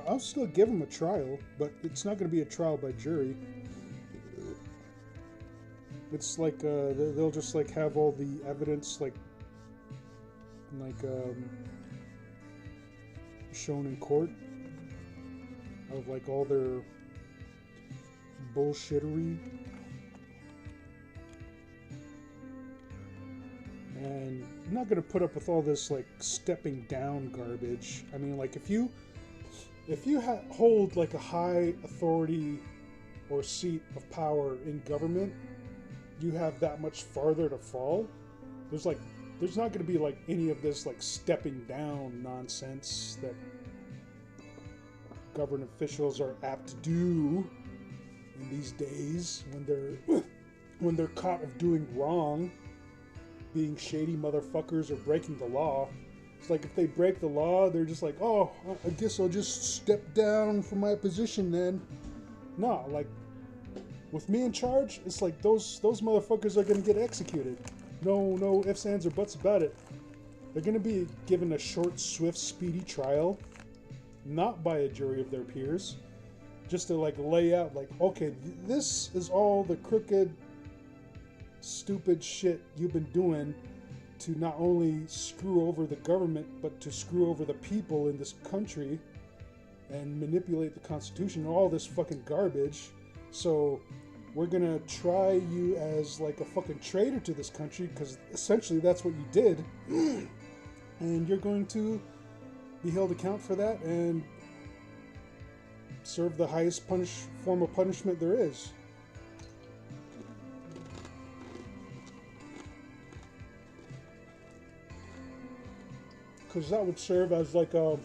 I'll still give them a trial, but it's not going to be a trial by jury. It's like they'll just like have all the evidence like shown in court of like all their bullshittery, and I'm not gonna put up with all this like stepping down garbage. I mean, like if you hold like a high authority or seat of power in government, you have that much farther to fall. There's not going to be like any of this like stepping down nonsense that government officials are apt to do in these days when they're caught of doing wrong, being shady motherfuckers or breaking the law. It's like if they break the law, they're just like, oh, I guess I'll just step down from my position then. No, like with me in charge, it's like those motherfuckers are going to get executed. No ifs, ands, or buts about it. They're going to be given a short, swift, speedy trial, not by a jury of their peers, just to like lay out like, okay, this is all the crooked, stupid shit you've been doing to not only screw over the government, but to screw over the people in this country and manipulate the Constitution and all this fucking garbage. So we're gonna try you as like a fucking traitor to this country, because essentially that's what you did, and you're going to be held account for that and serve the highest form of punishment there is. Because that would serve as like an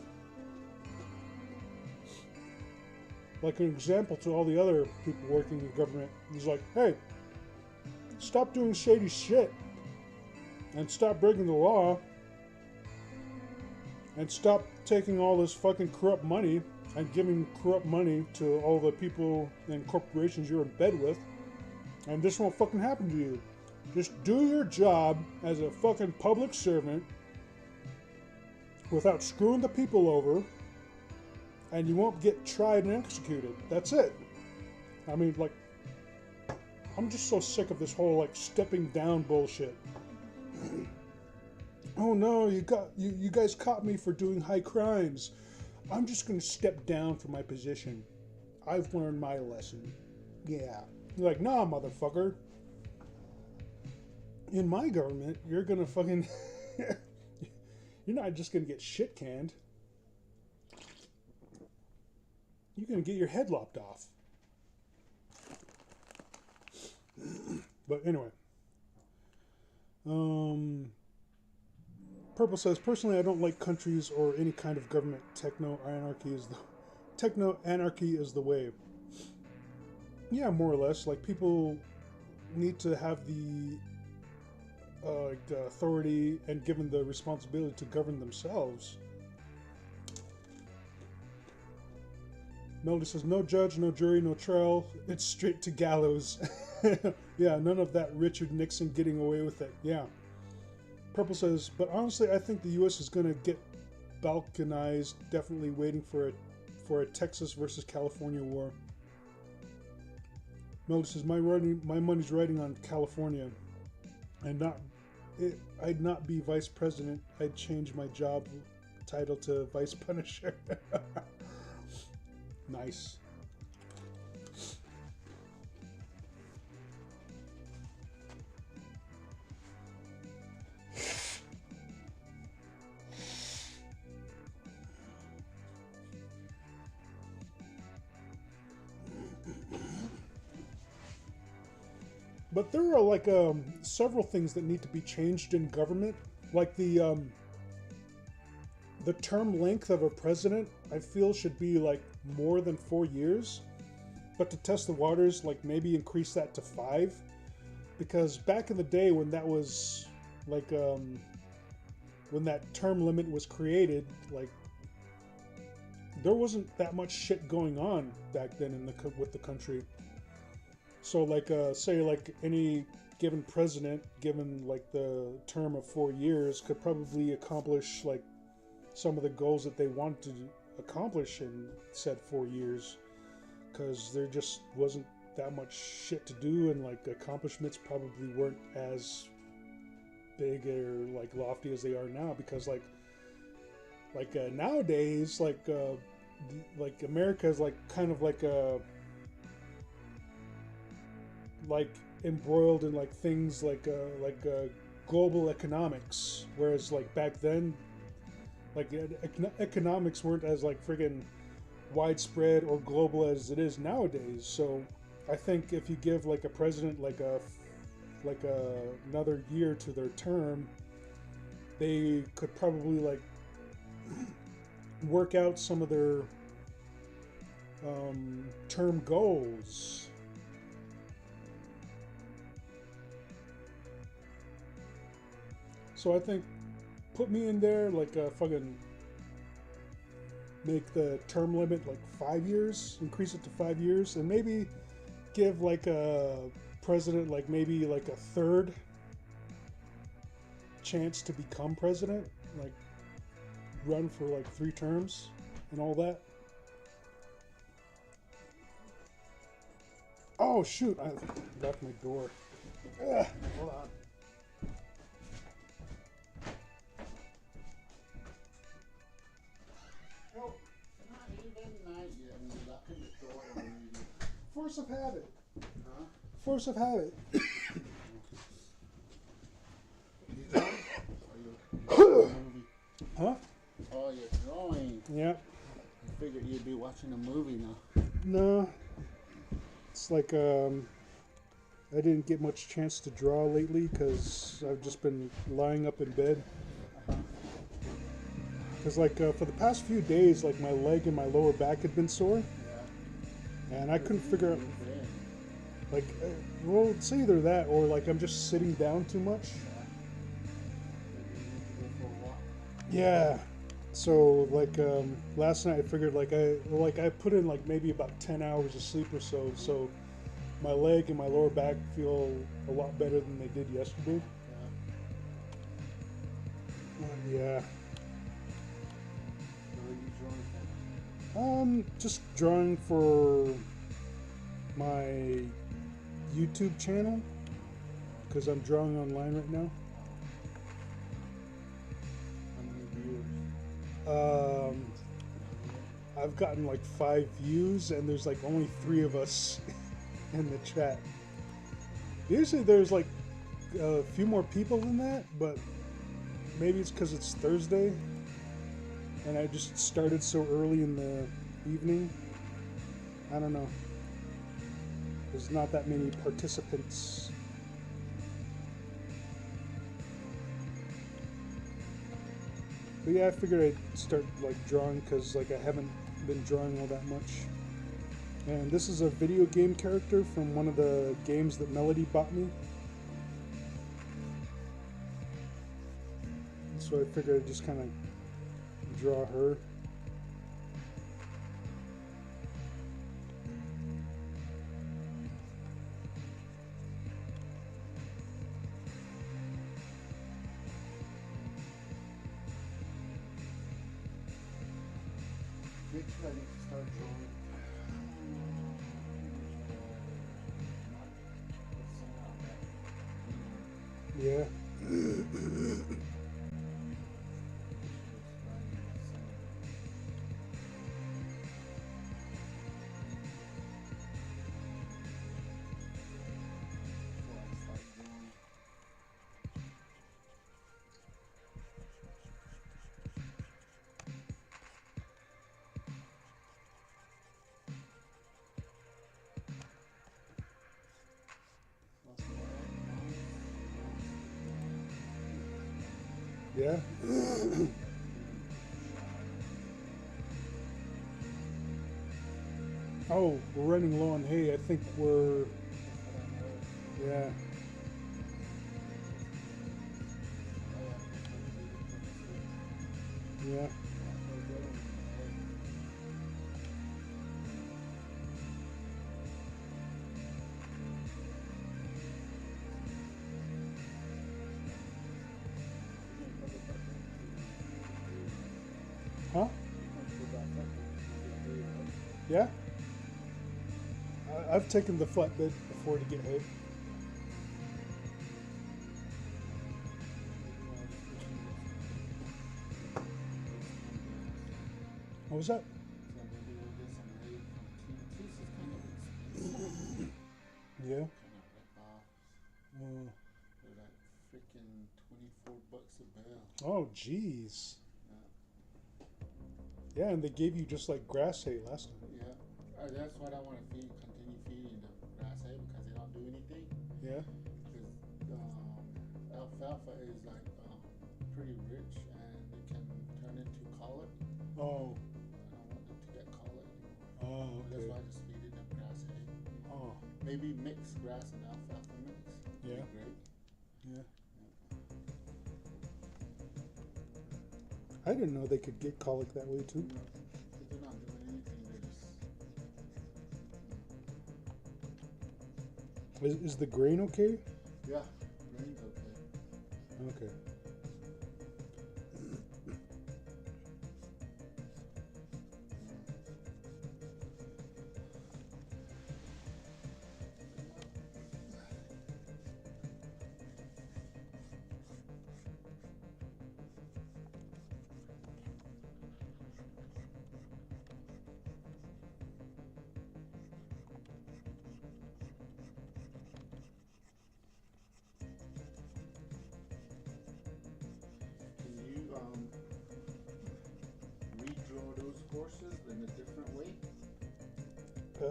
example to all the other people working in the government. He's like, hey, stop doing shady shit and stop breaking the law and stop taking all this fucking corrupt money and giving corrupt money to all the people and corporations you're in bed with, and this won't fucking happen to you. Just do your job as a fucking public servant without screwing the people over, and you won't get tried and executed. That's it. I mean, like, I'm just so sick of this whole, like, stepping down bullshit. Oh no, you guys caught me for doing high crimes. I'm just gonna step down from my position. I've learned my lesson. Yeah. You're like, nah, motherfucker. In my government, you're gonna fucking... You're not just gonna get shit canned. You're gonna get your head lopped off. But anyway, Um, Purple says, personally, I don't like countries or any kind of government. Techno anarchy is the way. Yeah, more or less. Like people need to have the authority and given the responsibility to govern themselves. Melody says, no judge, no jury, no trial. It's straight to gallows. Yeah, none of that Richard Nixon getting away with it. Yeah. Purple says, but honestly, I think the U.S. is going to get balkanized. Definitely waiting for a Texas versus California war. Melody says, my money's riding on California. I'd not be vice president. I'd change my job title to vice punisher. Nice. But there are like several things that need to be changed in government, like the term length of a president. I feel should be like more than 4 years, but to test the waters, like maybe increase that to 5, because back in the day when that was like when that term limit was created, like there wasn't that much shit going on back then with the country. So like say like any given president given like the term of 4 years could probably accomplish like some of the goals that they wanted to accomplish in said 4 years, because there just wasn't that much shit to do, and like accomplishments probably weren't as big or like lofty as they are now, because like nowadays like America is like kind of like embroiled in like things like global economics, whereas like back then like economics weren't as like friggin' widespread or global as it is nowadays. So I think if you give like a president like another year to their term, they could probably like work out some of their term goals. So I think put me in there, like fucking make the term limit like 5 years, increase it to 5 years, and maybe give like a president like maybe like a third chance to become president, like run for like 3 terms and all that. Oh shoot, I left my door. Ugh, hold on. Force of habit. Huh? Force of habit. Huh? Oh, you're drawing. Yeah. I figured you'd be watching a movie now. No. It's like I didn't get much chance to draw lately because I've just been lying up in bed. Because like for the past few days, like my leg and my lower back had been sore. And I couldn't figure out, like, well, it's either that or like I'm just sitting down too much. Yeah. So like last night I figured like I put in like maybe about 10 hours of sleep or so. So my leg and my lower back feel a lot better than they did yesterday. Yeah. Just drawing for my YouTube channel, because I'm drawing online right now. How many viewers? I've gotten like 5 views, and there's like only 3 of us in the chat. Usually there's like a few more people than that, but maybe it's because it's Thursday. And I just started so early in the evening. I don't know. There's not that many participants. But yeah, I figured I'd start like drawing because like I haven't been drawing all that much. And this is a video game character from one of the games that Melody bought me. So I figured I'd just kind of draw her. Which I need to start drawing. Yeah. Yeah. Oh, we're running low on hay. I think we're. Yeah. Yeah. Huh? Yeah. I've taken the flatbed before to get hay. What was that? Yeah. They're like freaking $24 a bale. Oh, jeez. Yeah, and they gave you just like grass hay last time. Yeah, that's what I want to continue feeding the grass hay because they don't do anything. Yeah. Because alfalfa is like pretty rich and it can turn into colic. Oh. I don't want them to get colic anymore. Oh, okay. That's why I just feed them grass hay. Oh. Maybe mix grass and alfalfa mix. Yeah. Great. Yeah. I didn't know they could get colic that way too. No, they're not doing anything. They're just. Is the grain okay? Yeah, grain's okay. Okay. Redraw those horses in a different way? Uh,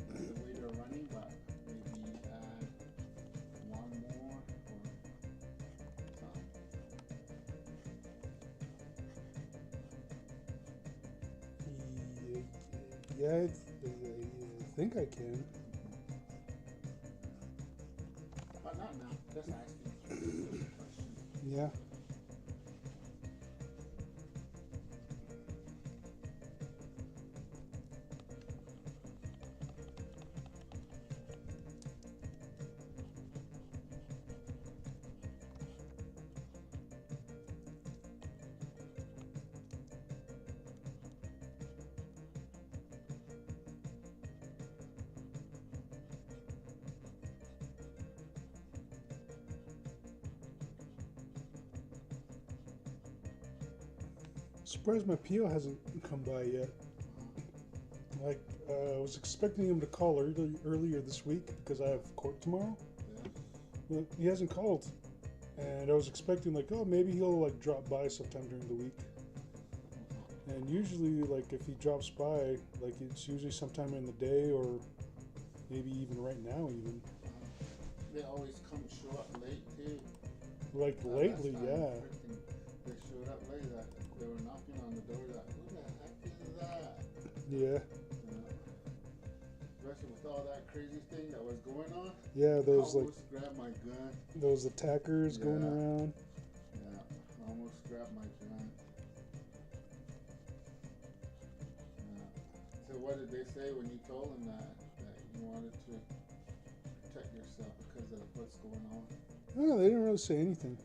The way they're running, but maybe add one more yeah, I think I can. but not now. Just asking a question. Yeah. Surprised my PO hasn't come by yet. Like, I was expecting him to call earlier this week because I have court tomorrow. Yeah. But he hasn't called. And I was expecting like, oh, maybe he'll like drop by sometime during the week. And usually like if he drops by, like it's usually sometime in the day or maybe even right now even. They always come show up late too. Like Last lately, time, yeah. freaking, they showed up late. That they were knocking on the door. Like, who the heck is that? Yeah. Especially with all that crazy thing that was going on. Yeah, I those like almost grabbed my gun. those attackers going Yeah. around. Yeah, I almost grabbed my gun. Yeah. So what did they say when you told them that you wanted to protect yourself because of what's going on? Oh, they didn't really say anything.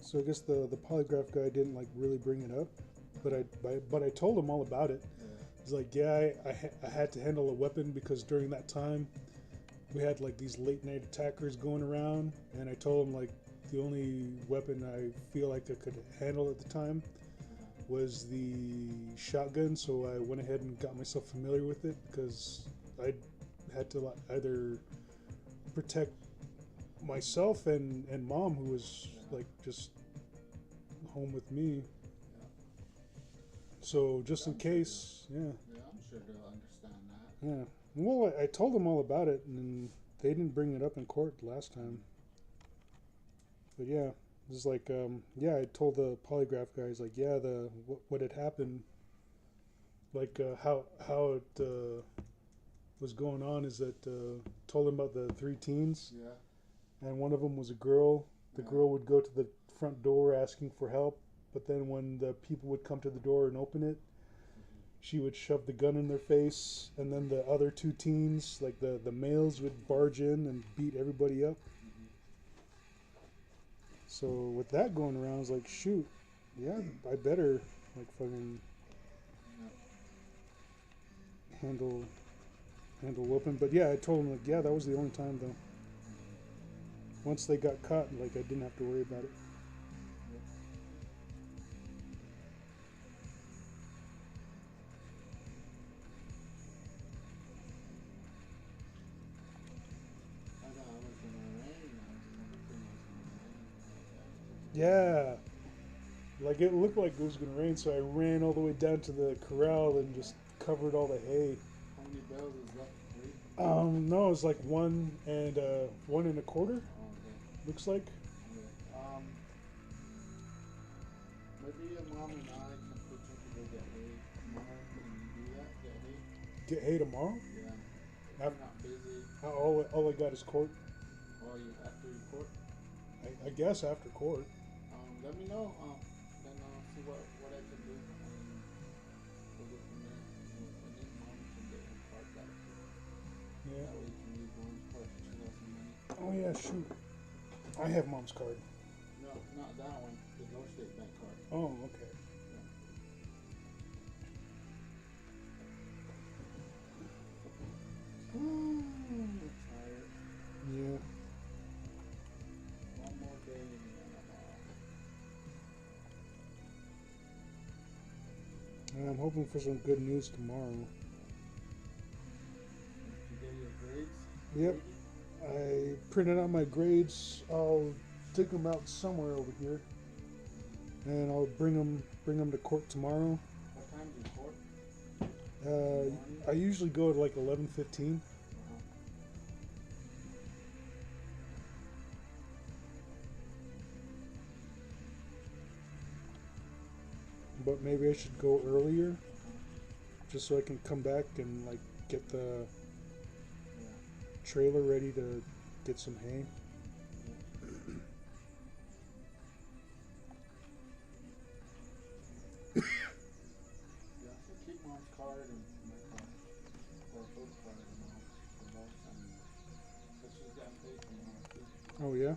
So I guess the polygraph guy didn't like really bring it up, but I told him all about it. Yeah. He's like, yeah, I had to handle a weapon because during that time we had like these late night attackers going around, and I told him like the only weapon I feel like I could handle at the time was the shotgun. So I went ahead and got myself familiar with it because I had to either protect myself and mom, who was like just home with me. So just in case, yeah. Yeah, I'm sure they'll understand that. Yeah. Well, I told them all about it, and they didn't bring it up in court last time. But yeah, it was like, yeah, I told the polygraph guys, like, yeah, what had happened, like how it was going on is that told them about the 3 teens, Yeah. and one of them was a girl. The Yeah. girl would go to the front door asking for help, but then when the people would come to the door and open it, she would shove the gun in their face, and then the other 2 teens, like the males, would barge in and beat everybody up. So with that going around, I was like, shoot, yeah, I better like fucking handle whooping. But yeah, I told him like, yeah, that was the only time though. Once they got caught, like I didn't have to worry about it. I thought it was gonna rain. Yeah, like it looked like it was gonna rain, so I ran all the way down to the corral and just covered all the hay. How many bells is left? 3? No, it was like 1 and 1 and a quarter. Oh, okay. Looks like. Okay. Maybe your mom and I can put you to go get hay tomorrow. Can you do that? Get hay? Get hay tomorrow? Yeah. If Yep. you're not busy. All I got is court. Or you after your court. I guess after court. Let me know. Then I'll see what I can do. We'll go from there. I think mom can get her card back. Yeah. That way you can use mom's card to chill out some money. Oh yeah, shoot. I have mom's card. No, not that one. The North State Bank card. Oh, okay. I'm tired. Yeah. One more day and then I'm off. I'm hoping for some good news tomorrow. Did you get your grades? Yep. I printed out my grades. I'll dig them out somewhere over here, and I'll bring them to court tomorrow. What time do you court? I usually go at like 11:15. But maybe I should go earlier, just so I can come back and like get the trailer ready to get some hay. Yeah, so keep mom's card and my card. Or both cards and mom's for both. But she's getting paid tomorrow too. Oh yeah? Yeah.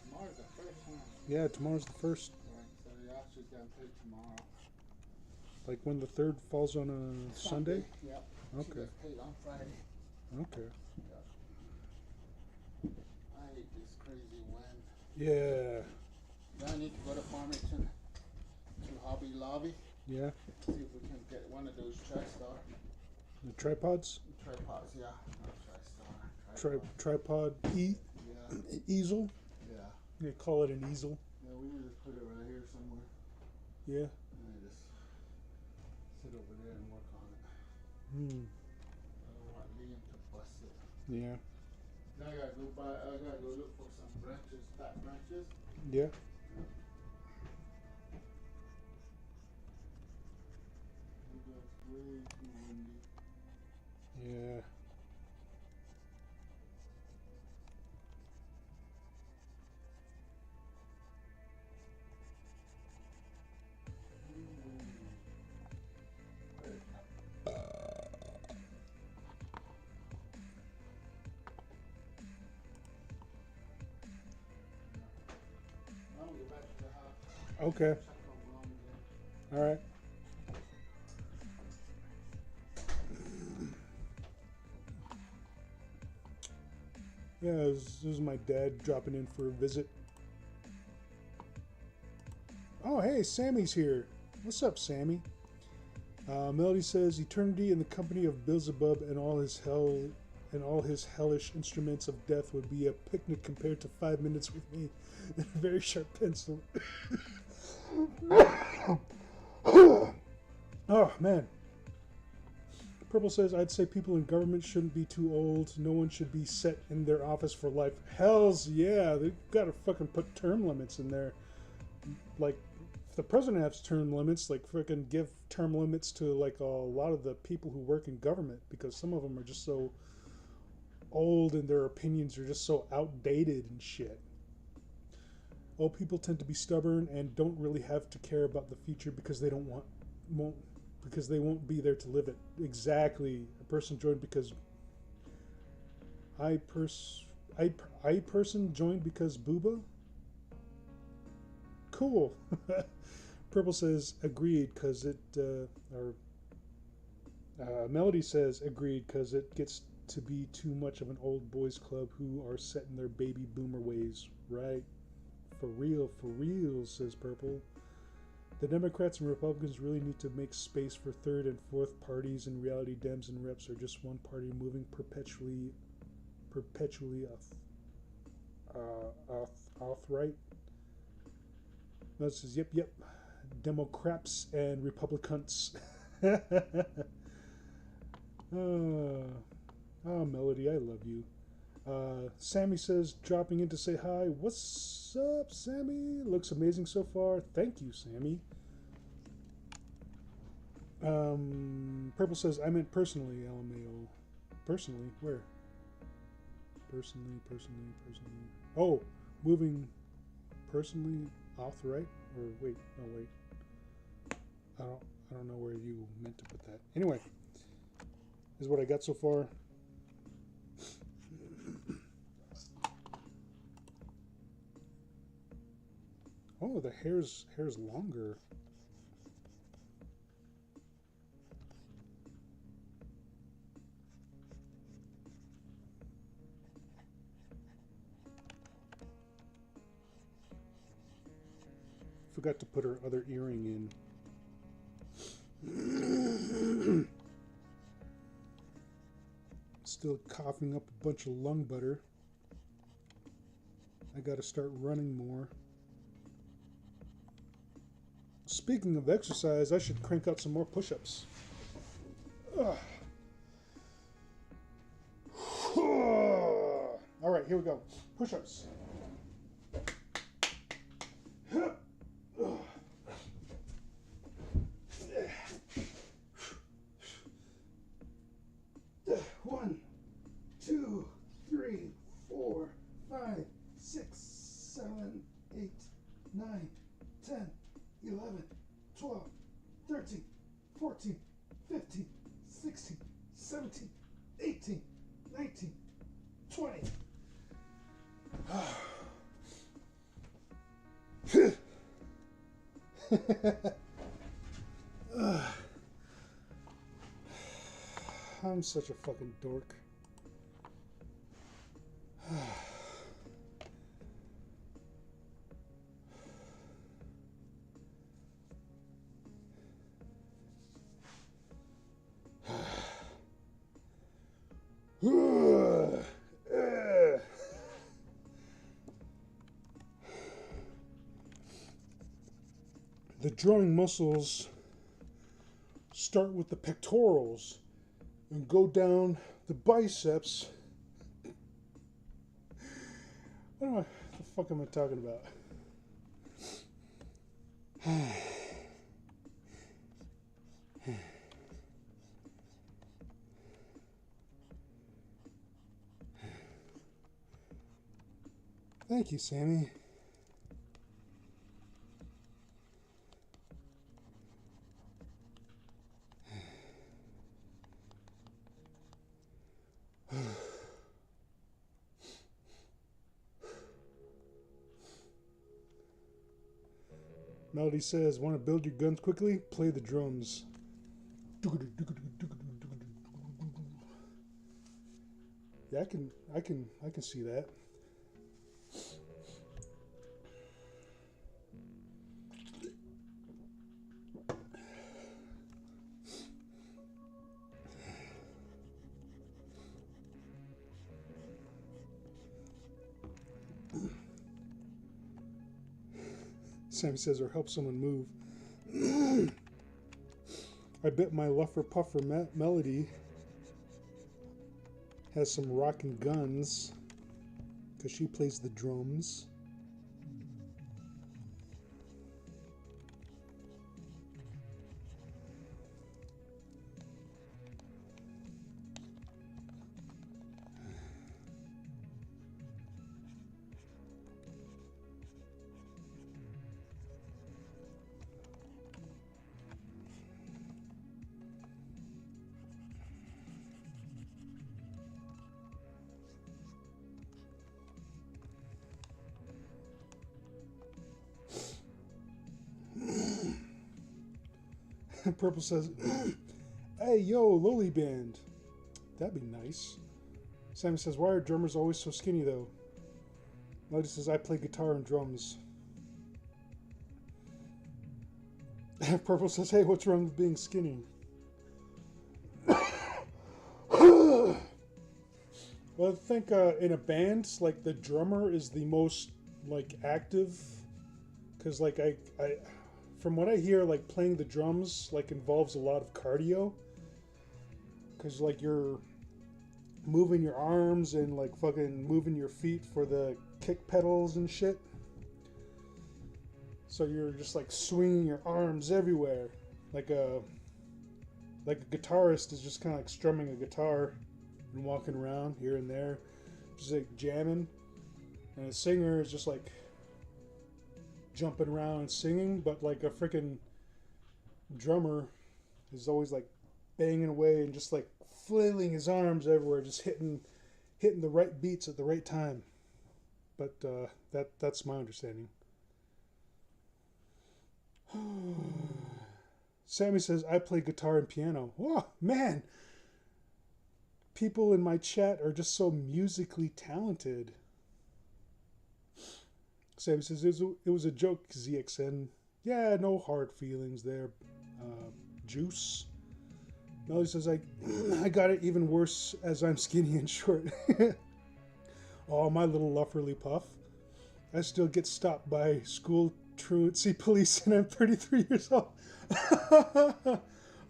Tomorrow's the first, huh? Yeah, tomorrow's the 1st. Right, so yeah, she's getting paid tomorrow. Like when the 3rd falls on a Sunday? Yep. She Okay. gets paid on Friday. Okay. I hate this crazy wind. Yeah. Now I need to go to Farmington to Hobby Lobby. Yeah. See if we can get one of those TriStar The tripods? tripods. Yeah, not TriStar. Tripod Yeah, easel? yeah. They call it an easel. Yeah, we can just put it right here somewhere. Yeah. And I just sit over there and work on it. Hmm. I don't want Liam to bust it. Yeah. Now I gotta go buy. I gotta go look for some branches, fat branches. Yeah. It's way too windy. Yeah. I'm gonna go back to the house. Okay. Check on mom again. All right. Yeah, this is my dad dropping in for a visit. Oh, hey, Sammy's here. What's up, Sammy? Melody says eternity in the company of Beelzebub and all his hellish instruments of death would be a picnic compared to 5 minutes with me and a very sharp pencil. Oh man. Purple says I'd say people in government shouldn't be too old. No one should be set in their office for life. Hells yeah, they've got to fucking put term limits in there. Like, if the president has term limits, like freaking give term limits to like a lot of the people who work in government, because some of them are just so old and their opinions are just so outdated and shit. Old people tend to be stubborn and don't really have to care about the future because they because they won't be there to live it. Exactly. A person joined because I person joined because booba. Cool. Purple says agreed because it Melody says agreed because it gets to be too much of an old boys club who are set in their baby boomer ways. Right. For real, says Purple. The Democrats and Republicans really need to make space for third and fourth parties. In reality, Dems and Reps are just one party moving perpetually off right. That says, yep. Democrats and Republicans. Oh, Melody, I love you. Sammy says, dropping in to say hi. What's up, Sammy? Looks amazing so far. Thank you, Sammy. Purple says, I meant personally, LMAO. Personally? Where? Personally. Oh, moving personally off right? Or wait, no, wait. I don't know where you meant to put that. Anyway, this is what I got so far. Oh, the hair's longer. Forgot to put her other earring in. Still coughing up a bunch of lung butter. I gotta start running more. Speaking of exercise, I should crank out some more push-ups. All right, here we go. Push-ups. One, two, three, 4, 5, 6, 7, 8, 9, 10, 11, 12, 13, 14, 15, 16, 17, 18, 19, 20. I'm such a fucking dork. The drawing muscles start with the pectorals and go down the biceps What the fuck am I talking about? Thank you, Sammy. Melody says, want to build your guns quickly? Play the drums. Yeah, I can see that. Sammy says, or help someone move. I bet my Luffer Puffer Melody has some rockin' guns because she plays the drums. Purple says, hey, yo, Lowly Band. That'd be nice. Sammy says, why are drummers always so skinny, though? Melody says, I play guitar and drums. Purple says, hey, what's wrong with being skinny? Well, I think in a band, like, the drummer is the most, like, active. Because, like, I from what I hear, like, playing the drums, like, involves a lot of cardio. Because, like, you're moving your arms and, like, fucking moving your feet for the kick pedals and shit. So you're just, like, swinging your arms everywhere. Like a guitarist is just kind of like strumming a guitar and walking around here and there. Just, like, jamming. And a singer is just, like, jumping around and singing, but like a freaking drummer is always like banging away and just like flailing his arms everywhere, just hitting the right beats at the right time. But that's my understanding. Sammy says, I play guitar and piano. Oh man, people in my chat are just so musically talented. Sammy says, it was a joke, ZXN. Yeah, no hard feelings there. Juice. Melody says, I got it even worse as I'm skinny and short. Oh, my little Lufferly Puff. I still get stopped by school truancy police and I'm 33 years old.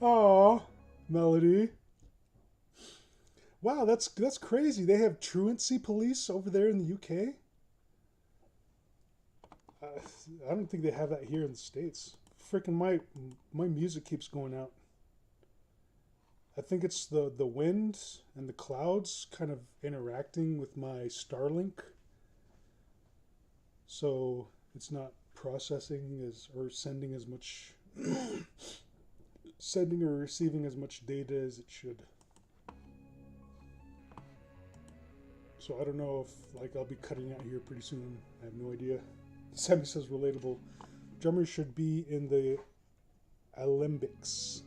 Aw, Melody. Wow, that's crazy. They have truancy police over there in the UK? I don't think they have that here in the States. Freaking my music keeps going out. I think it's the wind and the clouds kind of interacting with my Starlink. So it's not processing or sending as much sending or receiving as much data as it should. So I don't know if, like, I'll be cutting out here pretty soon. I have no idea. Sammy says relatable. Drummers should be in the Olympics.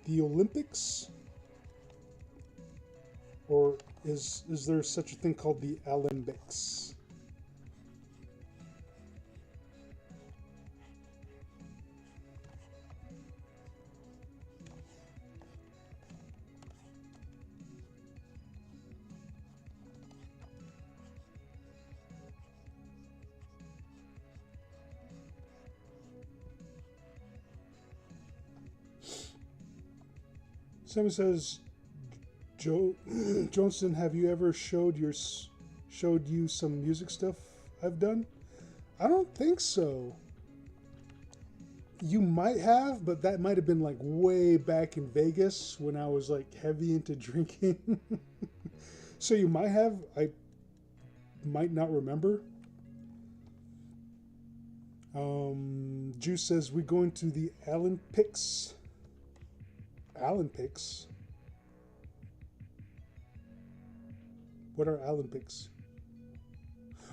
The Olympics? Or is there such a thing called the Olympics? Someone says, Joe Johnston, have you ever showed you some music stuff I've done? I don't think so. You might have, but that might have been like way back in Vegas when I was like heavy into drinking. So you might have. I might not remember. Juice says we're going to the Olympics. Olympics. What are Olympics?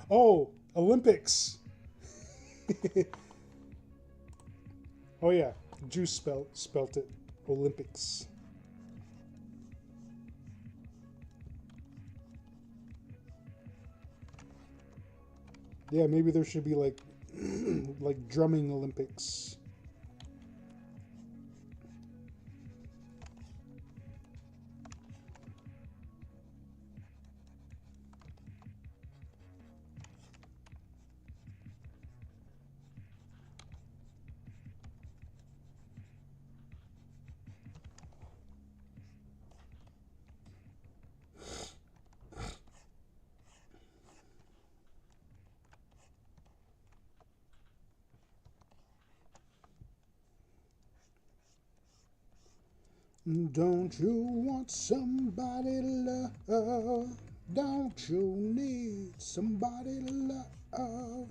Oh, Olympics. Oh yeah, Juice spelt it. Olympics. Yeah, maybe there should be like like drumming Olympics. Don't you want somebody to love? Don't you need somebody to love?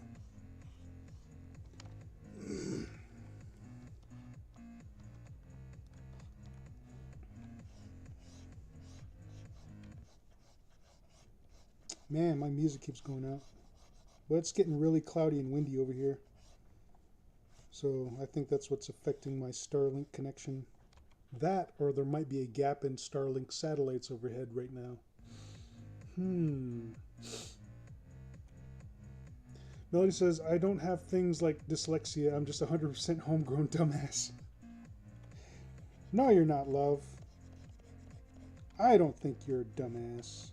Man, my music keeps going out. But it's getting really cloudy and windy over here. So I think that's what's affecting my Starlink connection. That, or there might be a gap in Starlink satellites overhead right now. Melody says, I don't have things like dyslexia. I'm just 100% homegrown dumbass. No, you're not, love. I don't think you're a dumbass.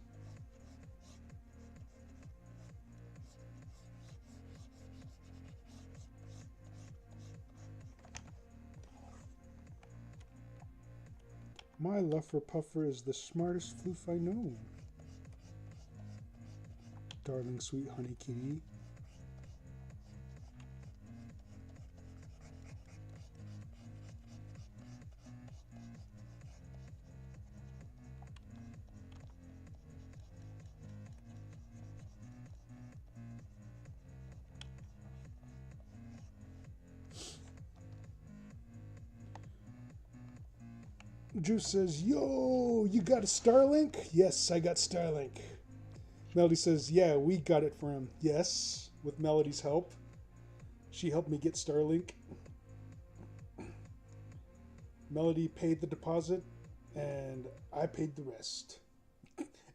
My Luffer Puffer is the smartest floof I know. Darling sweet honey kitty. Juice says, yo, you got a Starlink? Yes, I got Starlink. Melody says, yeah, we got it for him. Yes, with Melody's help. She helped me get Starlink. Melody paid the deposit, and I paid the rest.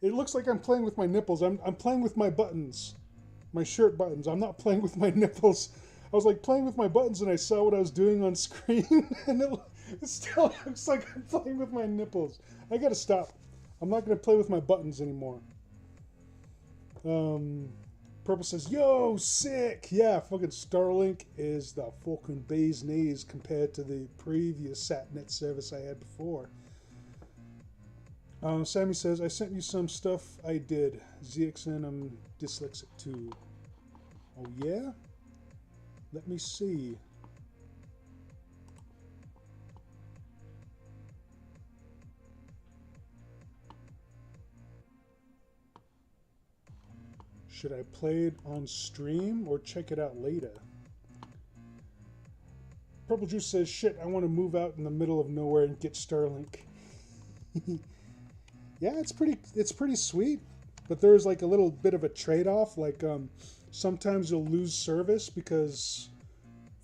It looks like I'm playing with my nipples. I'm playing with my buttons. My shirt buttons. I'm not playing with my nipples. I was like playing with my buttons, and I saw what I was doing on screen, and it still looks like I'm playing with my nipples. I gotta stop. I'm not gonna play with my buttons anymore. Purple says, yo, sick! Yeah, fucking Starlink is the fucking bee's knees compared to the previous SatNet service I had before. Sammy says, I sent you some stuff I did. ZXN, I'm dyslexic too. Oh yeah? Let me see. Should I play it on stream or check it out later? Purple Juice says, shit, I want to move out in the middle of nowhere and get Starlink. Yeah, it's pretty sweet, but there's like a little bit of a trade-off. Like sometimes you'll lose service because,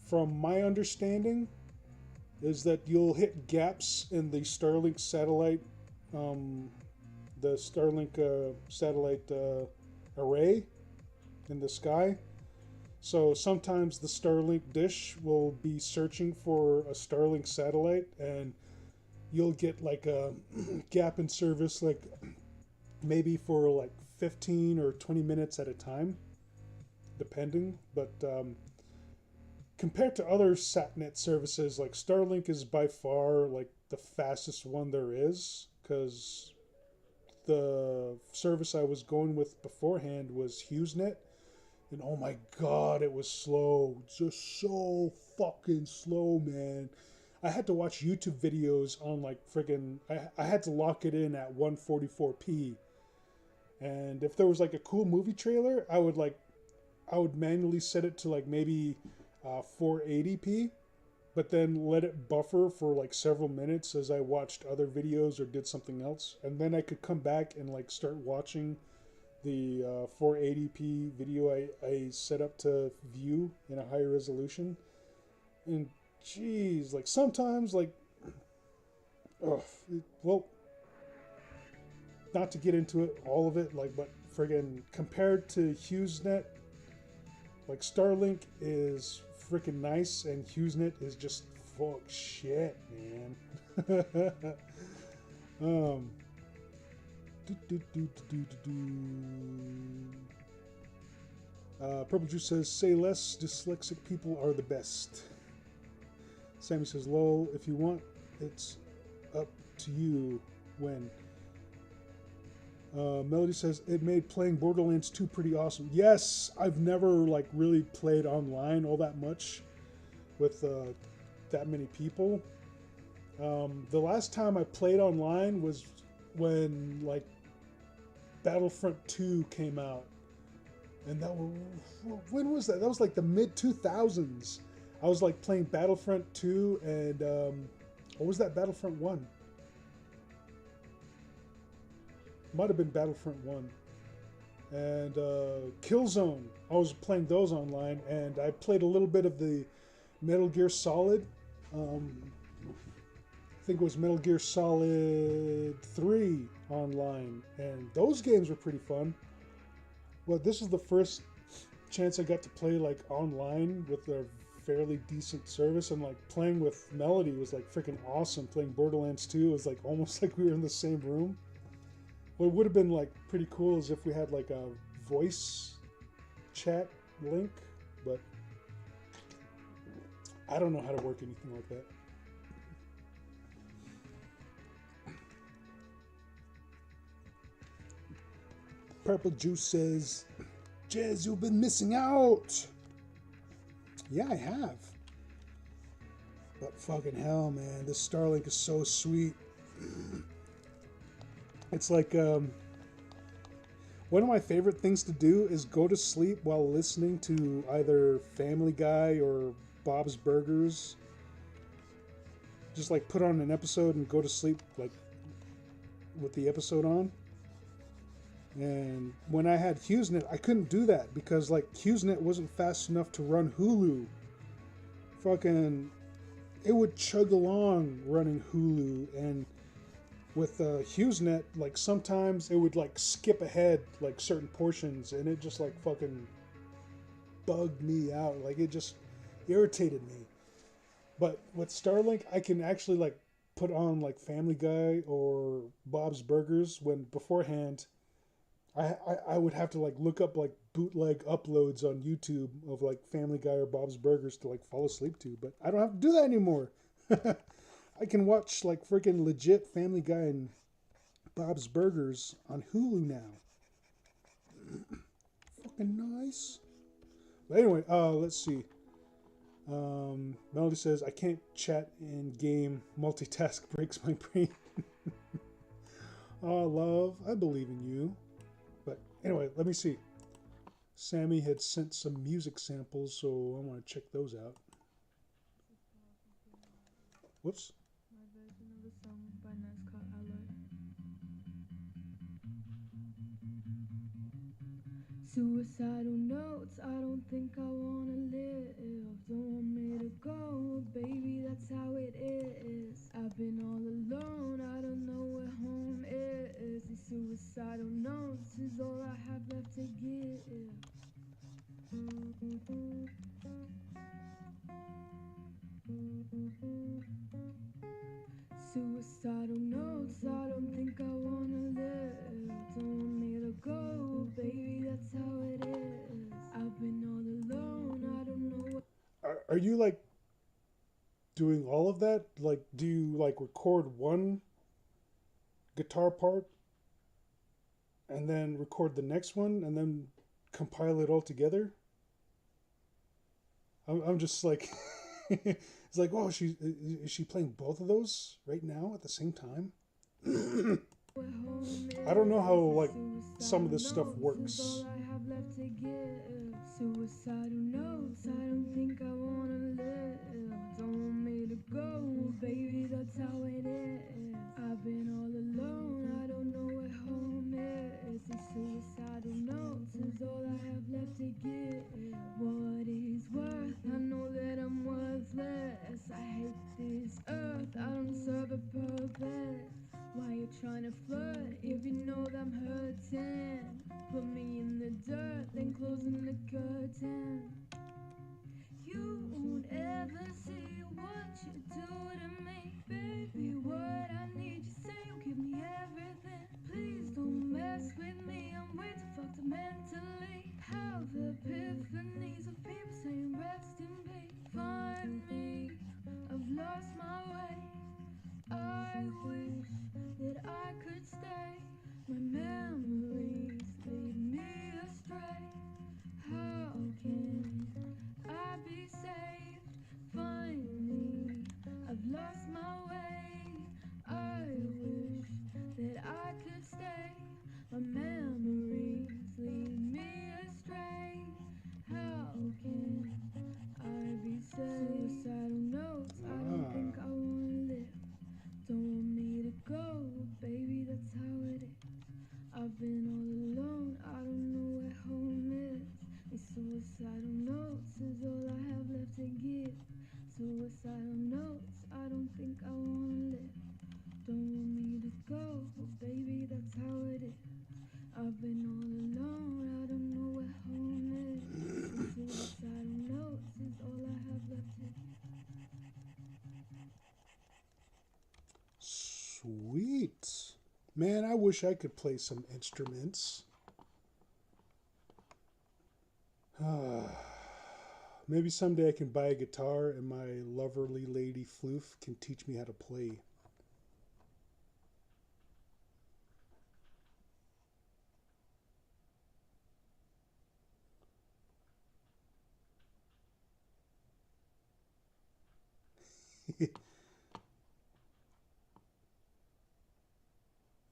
from my understanding, is that you'll hit gaps in the Starlink satellite, satellite array in the sky. So sometimes the Starlink dish will be searching for a Starlink satellite, and you'll get like a gap in service, like maybe for like 15 or 20 minutes at a time, depending. But compared to other SatNet services, like Starlink is by far like the fastest one there is, because the service I was going with beforehand was HughesNet, and oh my god, it was slow, just so fucking slow, man. I had to watch YouTube videos on like friggin' I had to lock it in at 144p, and if there was like a cool movie trailer, I would manually set it to like maybe 480p, but then let it buffer for like several minutes as I watched other videos or did something else, and then I could come back and like start watching the 480p video I set up to view in a higher resolution. And jeez, like sometimes like, ugh, well, not to get into it, all of it, like, but friggin' compared to HughesNet, like Starlink is freaking nice, and HughesNet is just fuck shit, man. Purple Juice says, say less, dyslexic people are the best. Sammy says, lol, if you want, it's up to you when. Melody says, it made playing Borderlands 2 pretty awesome. Yes, I've never like really played online all that much with that many people. The last time I played online was when like Battlefront 2 came out. And that was, when was that? That was like the mid 2000s. I was like playing Battlefront 2 and what was that, Battlefront 1? Might have been Battlefront 1. And Killzone. I was playing those online, and I played a little bit of the Metal Gear Solid. I think it was Metal Gear Solid 3 online, and those games were pretty fun. Well, this is the first chance I got to play like online with a fairly decent service, and like playing with Melody was like freaking awesome. Playing Borderlands 2 was like almost like we were in the same room. What would have been like pretty cool is if we had like a voice chat link, but I don't know how to work anything like that. Purple Juice says, Jez, you've been missing out. Yeah, I have. But fucking hell, man, this Starlink is so sweet. It's like one of my favorite things to do is go to sleep while listening to either Family Guy or Bob's Burgers. Just like put on an episode and go to sleep like with the episode on. And when I had HughesNet, I couldn't do that because like HughesNet wasn't fast enough to run Hulu. Fucking, it would chug along running Hulu, and with HughesNet, like sometimes it would like skip ahead like certain portions, and it just like fucking bugged me out. Like it just irritated me. But with Starlink, I can actually like put on like Family Guy or Bob's Burgers when beforehand I would have to like look up like bootleg uploads on YouTube of like Family Guy or Bob's Burgers to like fall asleep to, but I don't have to do that anymore. I can watch like freaking legit Family Guy and Bob's Burgers on Hulu now. Fucking nice. But anyway, let's see. Melody says, I can't chat and game. Multitask breaks my brain. Oh, love, I believe in you. But anyway, let me see. Sammy had sent some music samples, so I want to check those out. Whoops. My version of the song by NASCAR Alloy. Suicidal notes, I don't think I wanna live. Don't want me to go, baby, that's how it is. I've been all alone, I don't know where home is. These suicidal notes is all I have left to give. Suicidal notes, I don't think I wanna live. Don't want me to go, baby, that's how it is. I've been all alone, I don't know what. Are you like doing all of that? Like, do you like record one guitar part and then record the next one and then compile it all together. I'm just like, it's like, oh, is she playing both of those right now at the same time? I don't know how like some of this stuff works. Suicidal notes, I don't think I wanna live. Don't want me to go, baby, that's how it is. I've been all alone, I don't know where home is. These suicidal notes is all I have left to give. What is worth? I know that I'm worthless. I hate this earth, I don't serve a purpose. Why you trying to flirt if you know that I'm hurting? Put me in the dirt, then closing the curtain. You won't ever see what you do to me. Baby, what I need you say, you give me everything. Please don't mess with me, I'm way too fucked up mentally. Have epiphanies of people saying rest in peace. Find me, I've lost my way. I wish that I could stay. My memories lead me astray. How can I be saved? Find me, I've lost my way. I wish that I could stay. My memories lead me astray. How can I be saved? Suicidal notes, I don't think I wanna live. Don't want me to go, baby, that's how it is. I've been all alone, I don't know where home is. These suicidal notes is all I have left to give. Suicidal notes, I don't think I wanna live. Don't want me to go, baby, that's how it is. I've been all alone, I don't know where home is. These suicidal notes is all I have left to give. Sweet. Man, I wish I could play some instruments. Maybe someday I can buy a guitar and my loverly lady Floof can teach me how to play.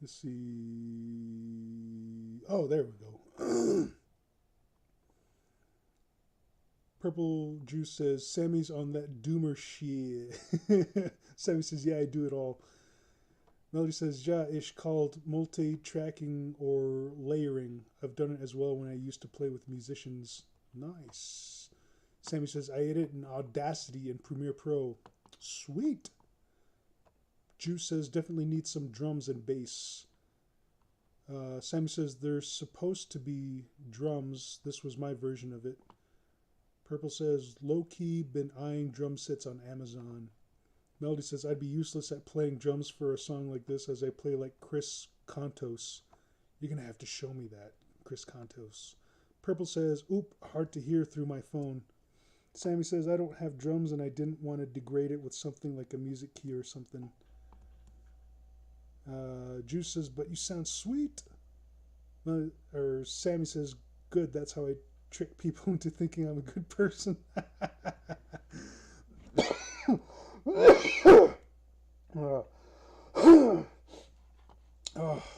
Let's see. Oh, there we go. Purple Juice says, Sammy's on that doomer shit. Sammy says, yeah, I do it all. Melody says, ja, ish called multi-tracking or layering. I've done it as well when I used to play with musicians. Nice. Sammy says, I edit in Audacity and Premiere Pro. Sweet. Juice says, definitely need some drums and bass. Sammy says, there's supposed to be drums. This was my version of it. Purple says, low-key been eyeing drum sets on Amazon. Melody says, I'd be useless at playing drums for a song like this as I play like Chris Contos. You're going to have to show me that, Chris Contos. Purple says, oop, hard to hear through my phone. Sammy says, I don't have drums and I didn't want to degrade it with something like a music key or something. Juice says, but you sound sweet. Or Sammy says, good, that's how I trick people into thinking I'm a good person.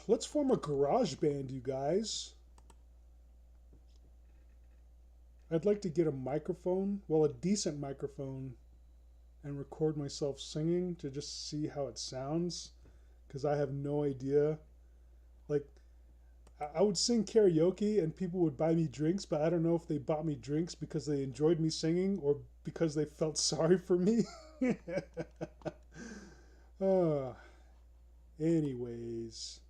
Let's form a garage band, you guys. I'd like to get a microphone, well, a decent microphone, and record myself singing to just see how it sounds, because I have no idea. Like, I would sing karaoke and people would buy me drinks, but I don't know if they bought me drinks because they enjoyed me singing or because they felt sorry for me. Anyways,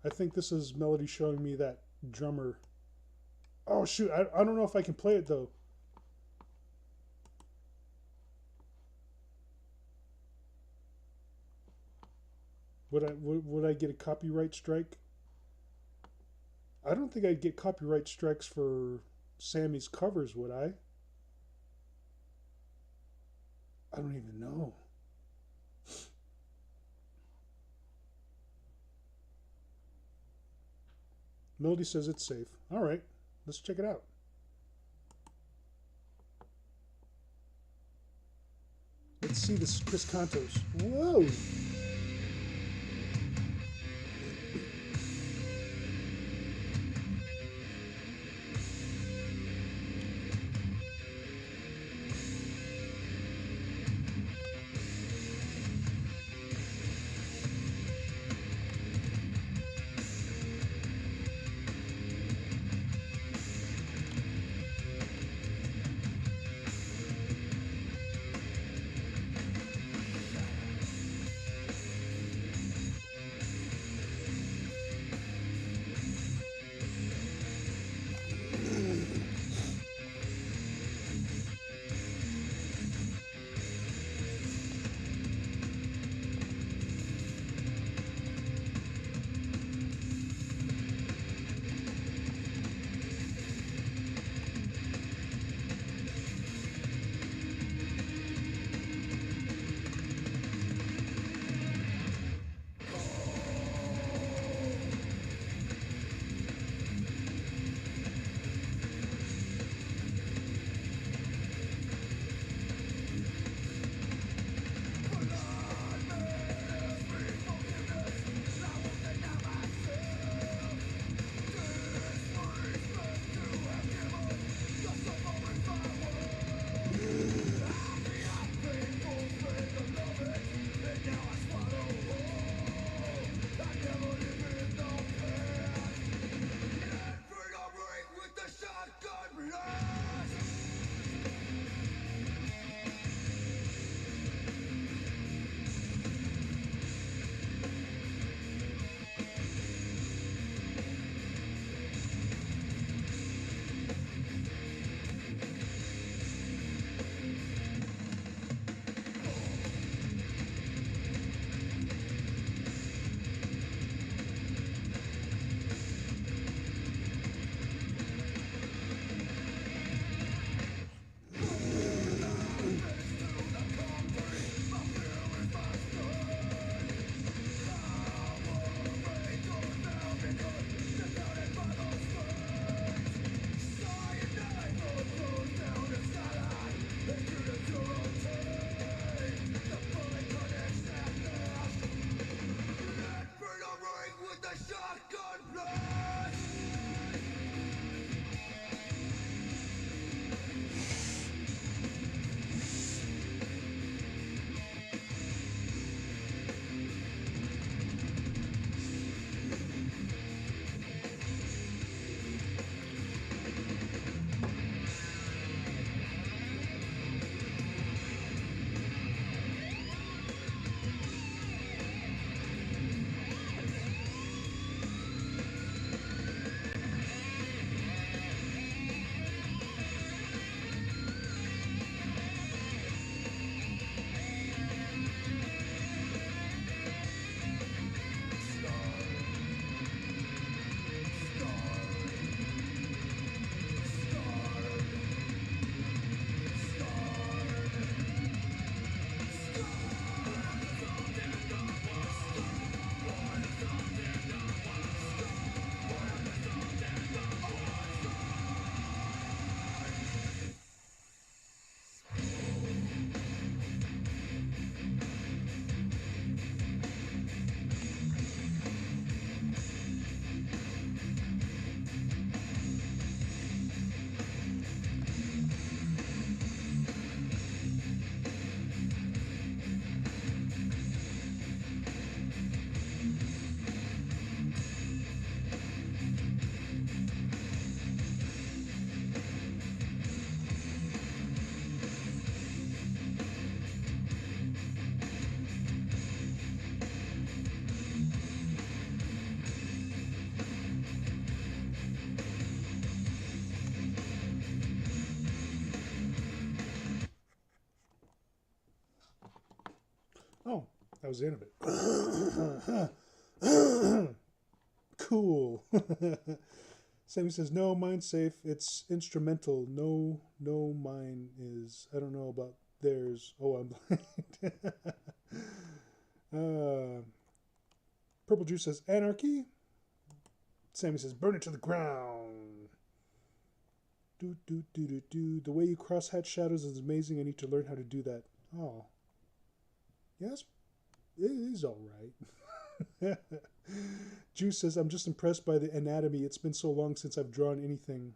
I think this is Melody showing me that drummer. Oh shoot, I don't know if I can play it though. Would I get a copyright strike? I don't think I'd get copyright strikes for Sammy's covers, would I? I don't even know. Melody says it's safe. All right, let's check it out. Let's see this Chris Contos. Whoa! Oh, that was the end of it. Cool. Sammy says, no, mine's safe. It's instrumental. No, mine is. I don't know about theirs. Oh, I'm blind. Purple Juice says, anarchy. Sammy says, burn it to the ground. Do, do, do, do, do. The way you crosshatch shadows is amazing. I need to learn how to do that. Oh. Yes, it is all right. Juice says, I'm just impressed by the anatomy. It's been so long since I've drawn anything.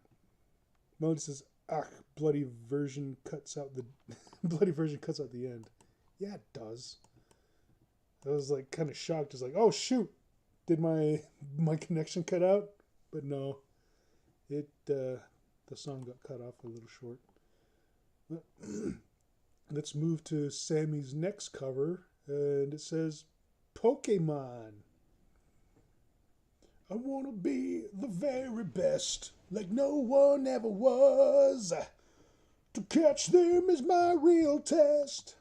Melody says, bloody version cuts out the bloody version cuts out the end. Yeah, it does. I was like kind of shocked. It's like, oh shoot, did my connection cut out? But no, it the song got cut off a little short. Let's move to Sammy's next cover, and it says, Pokemon. I want to be the very best, like no one ever was. To catch them is my real test.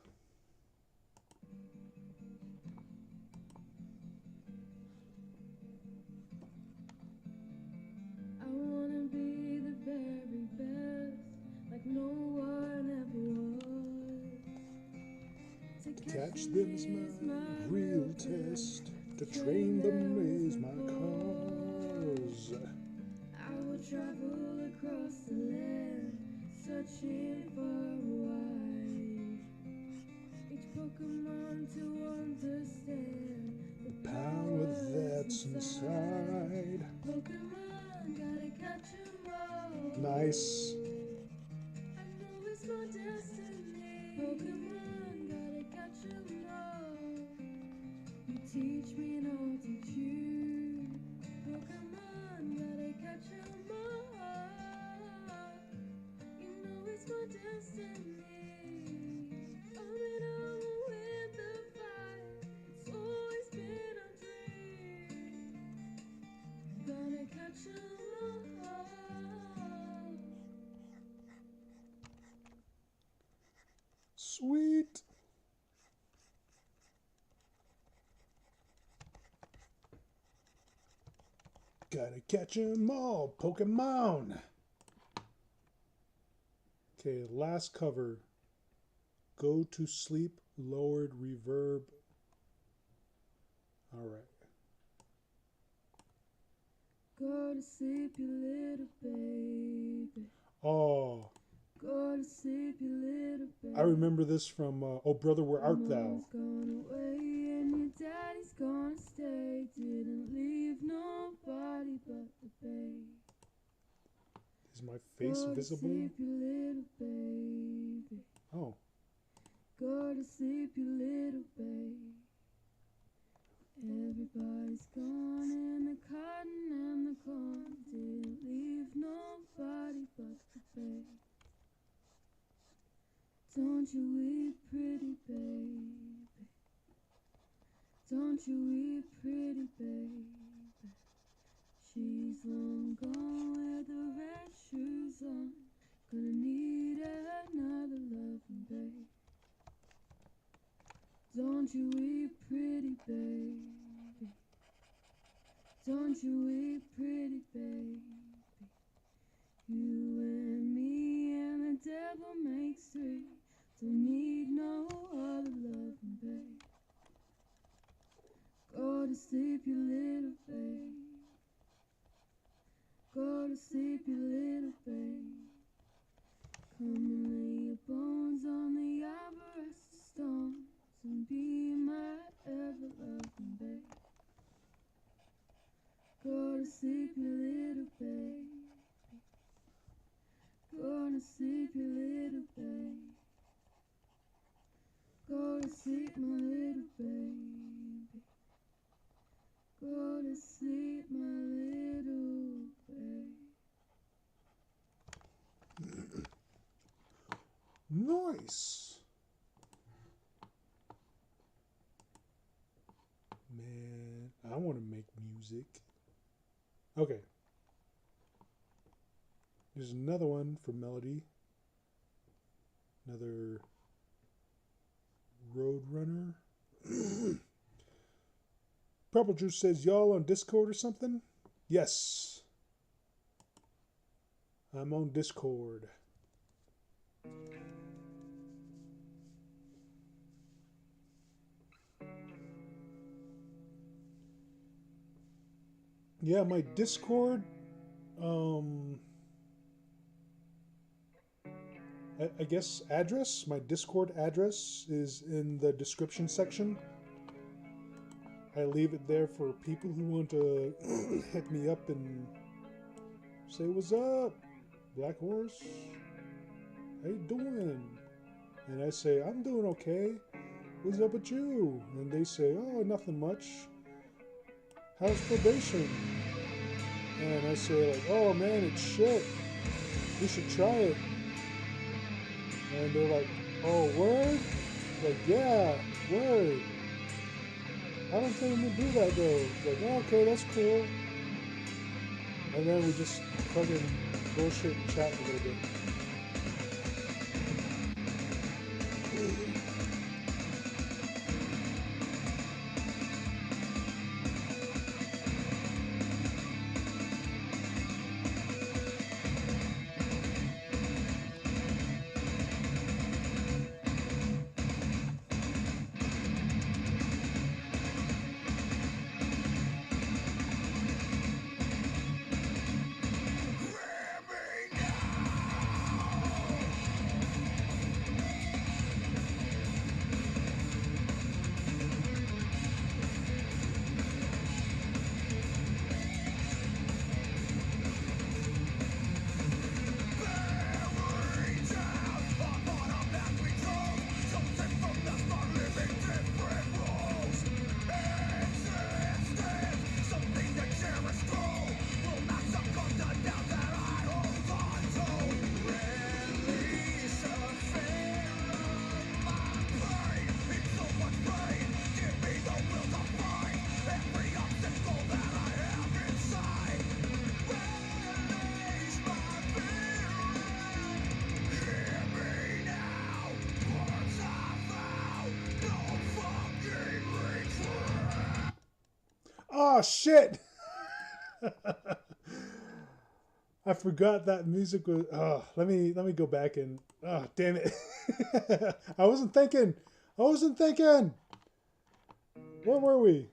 I wanna be the very best, like no one ever was. To Catch them is my real test. To train them is my cause. I will travel across the land, searching for a wife. Each Pokemon to understand The power that's inside. Pokemon, gotta catch 'em all. Nice. I know it's my destiny. Pokemon, gotta catch 'em all. You teach me and I'll teach you. Pokemon, gotta catch 'em all. You know it's my destiny. I'm in over with the fight. It's always been a dream. Gonna catch 'em all. Sweet. Gotta catch 'em all, Pokemon. Okay, last cover. Go to sleep, lowered reverb. All right. Go to sleep, you little baby. Oh, Go to sleep, you little baby. I remember this from Oh Brother, Where Art Thou? Mama's gone away and your daddy's gonna stay. Didn't leave nobody but the babe. Is my face Go to visible? sleep, you little baby. Oh, Go to sleep, you little babe. Everybody's gone in the cotton and the corn. Didn't leave nobody but the babe. Don't you weep, pretty baby. Don't you weep, pretty baby. She's long gone with the red shoes on. Gonna need another loving babe. Don't you weep, pretty baby. Don't you weep, pretty baby. You and me and the devil makes three. Don't need no other loving babe. Go to sleep, you little babe. Go to sleep, you little babe. Come and lay your bones on the Everest stones and be my ever-loving babe. Go to sleep, you little babe. Go to sleep, you little babe. Go to sleep, my little baby. Go to sleep, my little babe. nice. Man, I want to make music. Okay. There's another one for Melody. Another Roadrunner. Purple Juice says, y'all on Discord or something? Yes. I'm on Discord. Yeah, my Discord, I guess address, my Discord address is in the description section. I leave it there for people who want to hit me up and say, what's up, Blackhorse? How you doing? And I say, I'm doing okay. What's up with you? And they say, oh, nothing much. How's probation? And I say, like, oh man, it's shit. You should try it. And they're like, oh, word? Like, yeah, word. I don't think I'm gonna do that though. Like, oh, okay, that's cool. And then we just fucking bullshit and chat a little bit. Oh shit! I forgot that music was. Oh, let me go back and. Oh, damn it! I wasn't thinking. Where were we?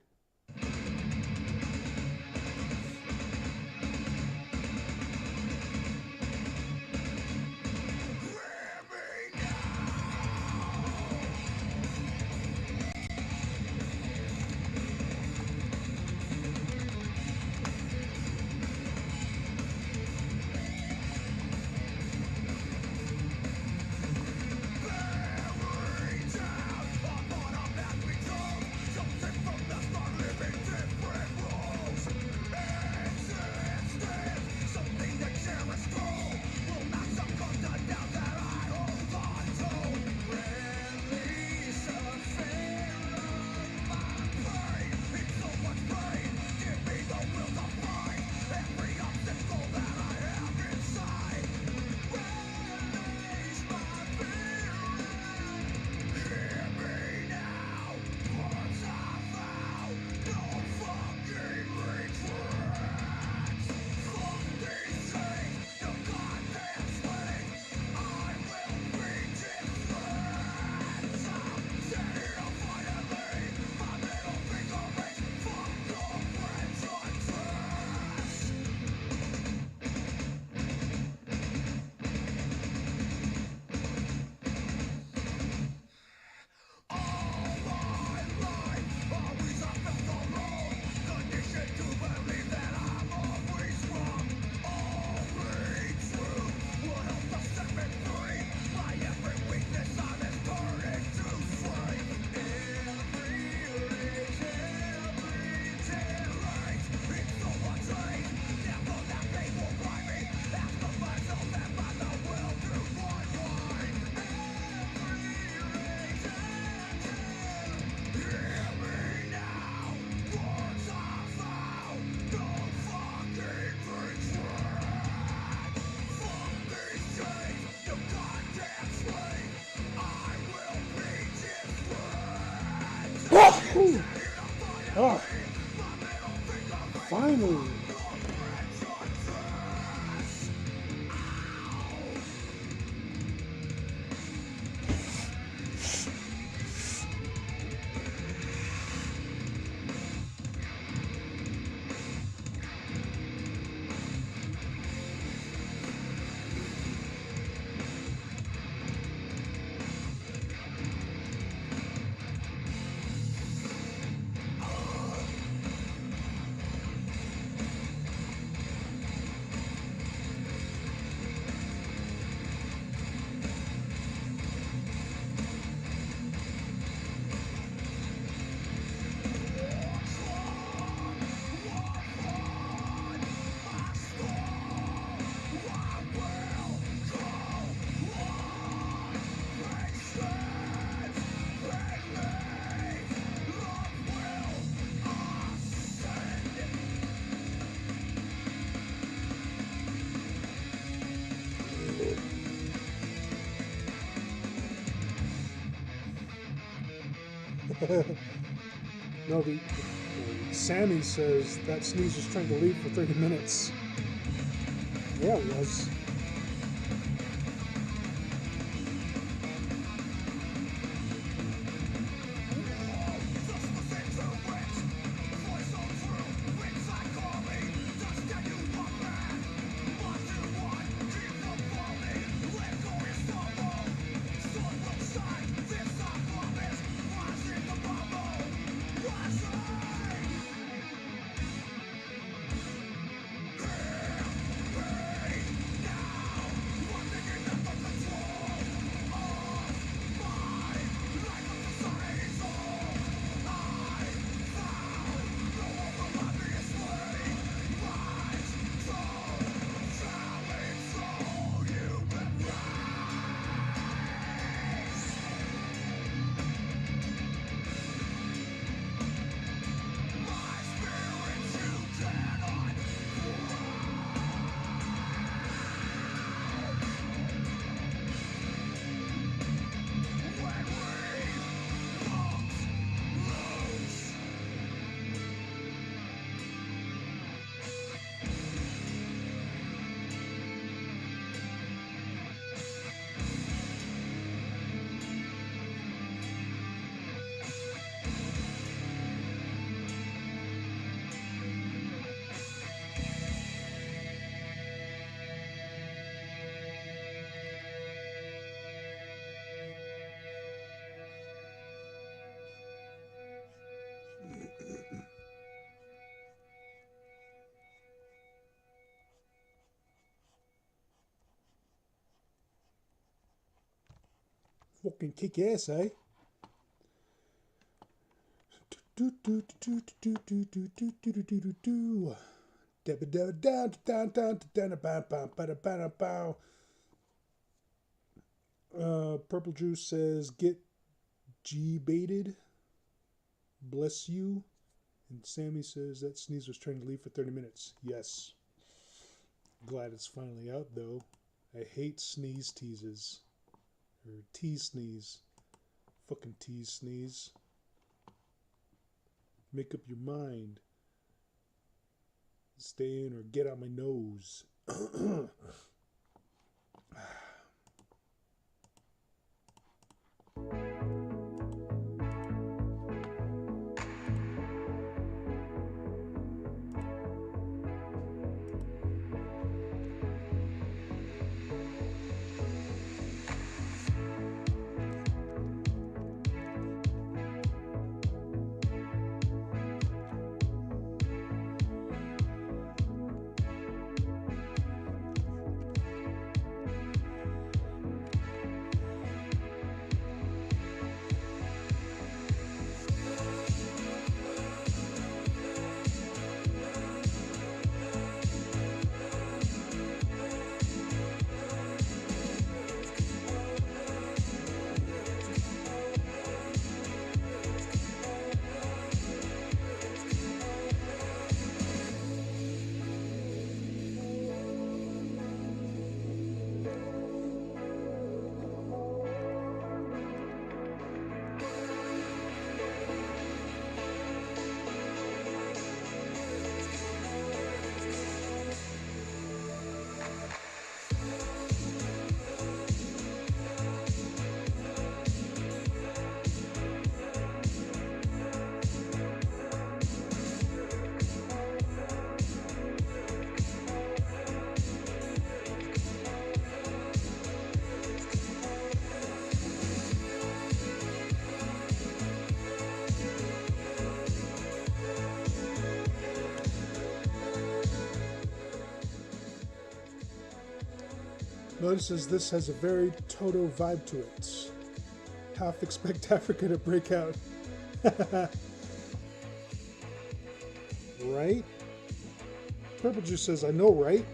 No, Sammy says that sneeze was trying to leave for 30 minutes. Yeah, it was. Fucking kick ass, eh? Purple Juice says, get G baited. Bless you. And Sammy says that sneeze was trying to leave for 30 minutes. Yes. Glad it's finally out, though. I hate sneeze teases. Or tease sneeze. Fucking tease sneeze. Make up your mind. Stay in or get out my nose. Notices this has a very Toto vibe to it. Half expect Africa to break out. Right? Purple Juice says, I know, right?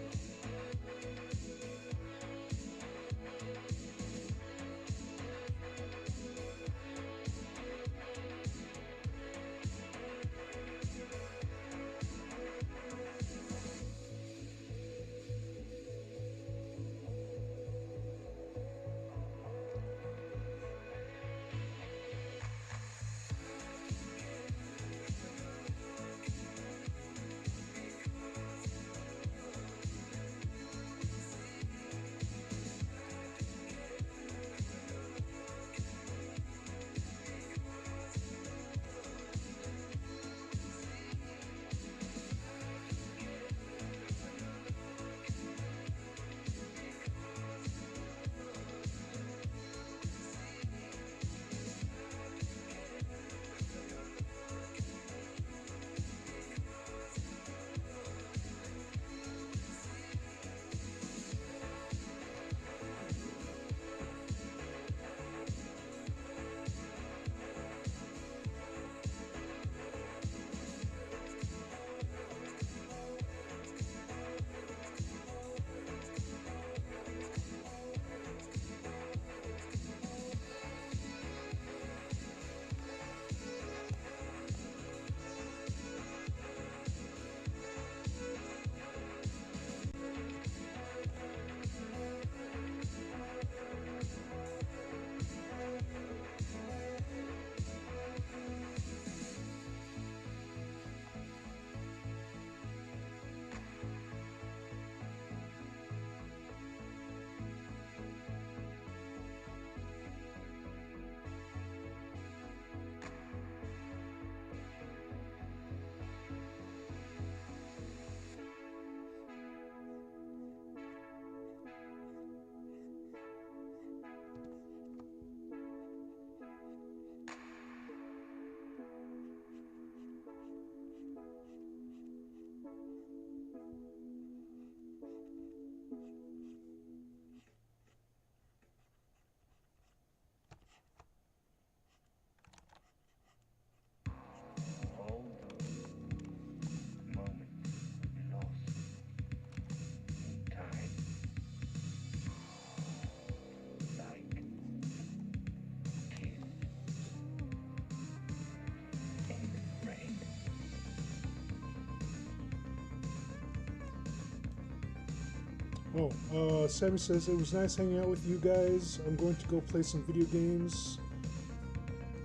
Sammy says, it was nice hanging out with you guys. I'm going to go play some video games.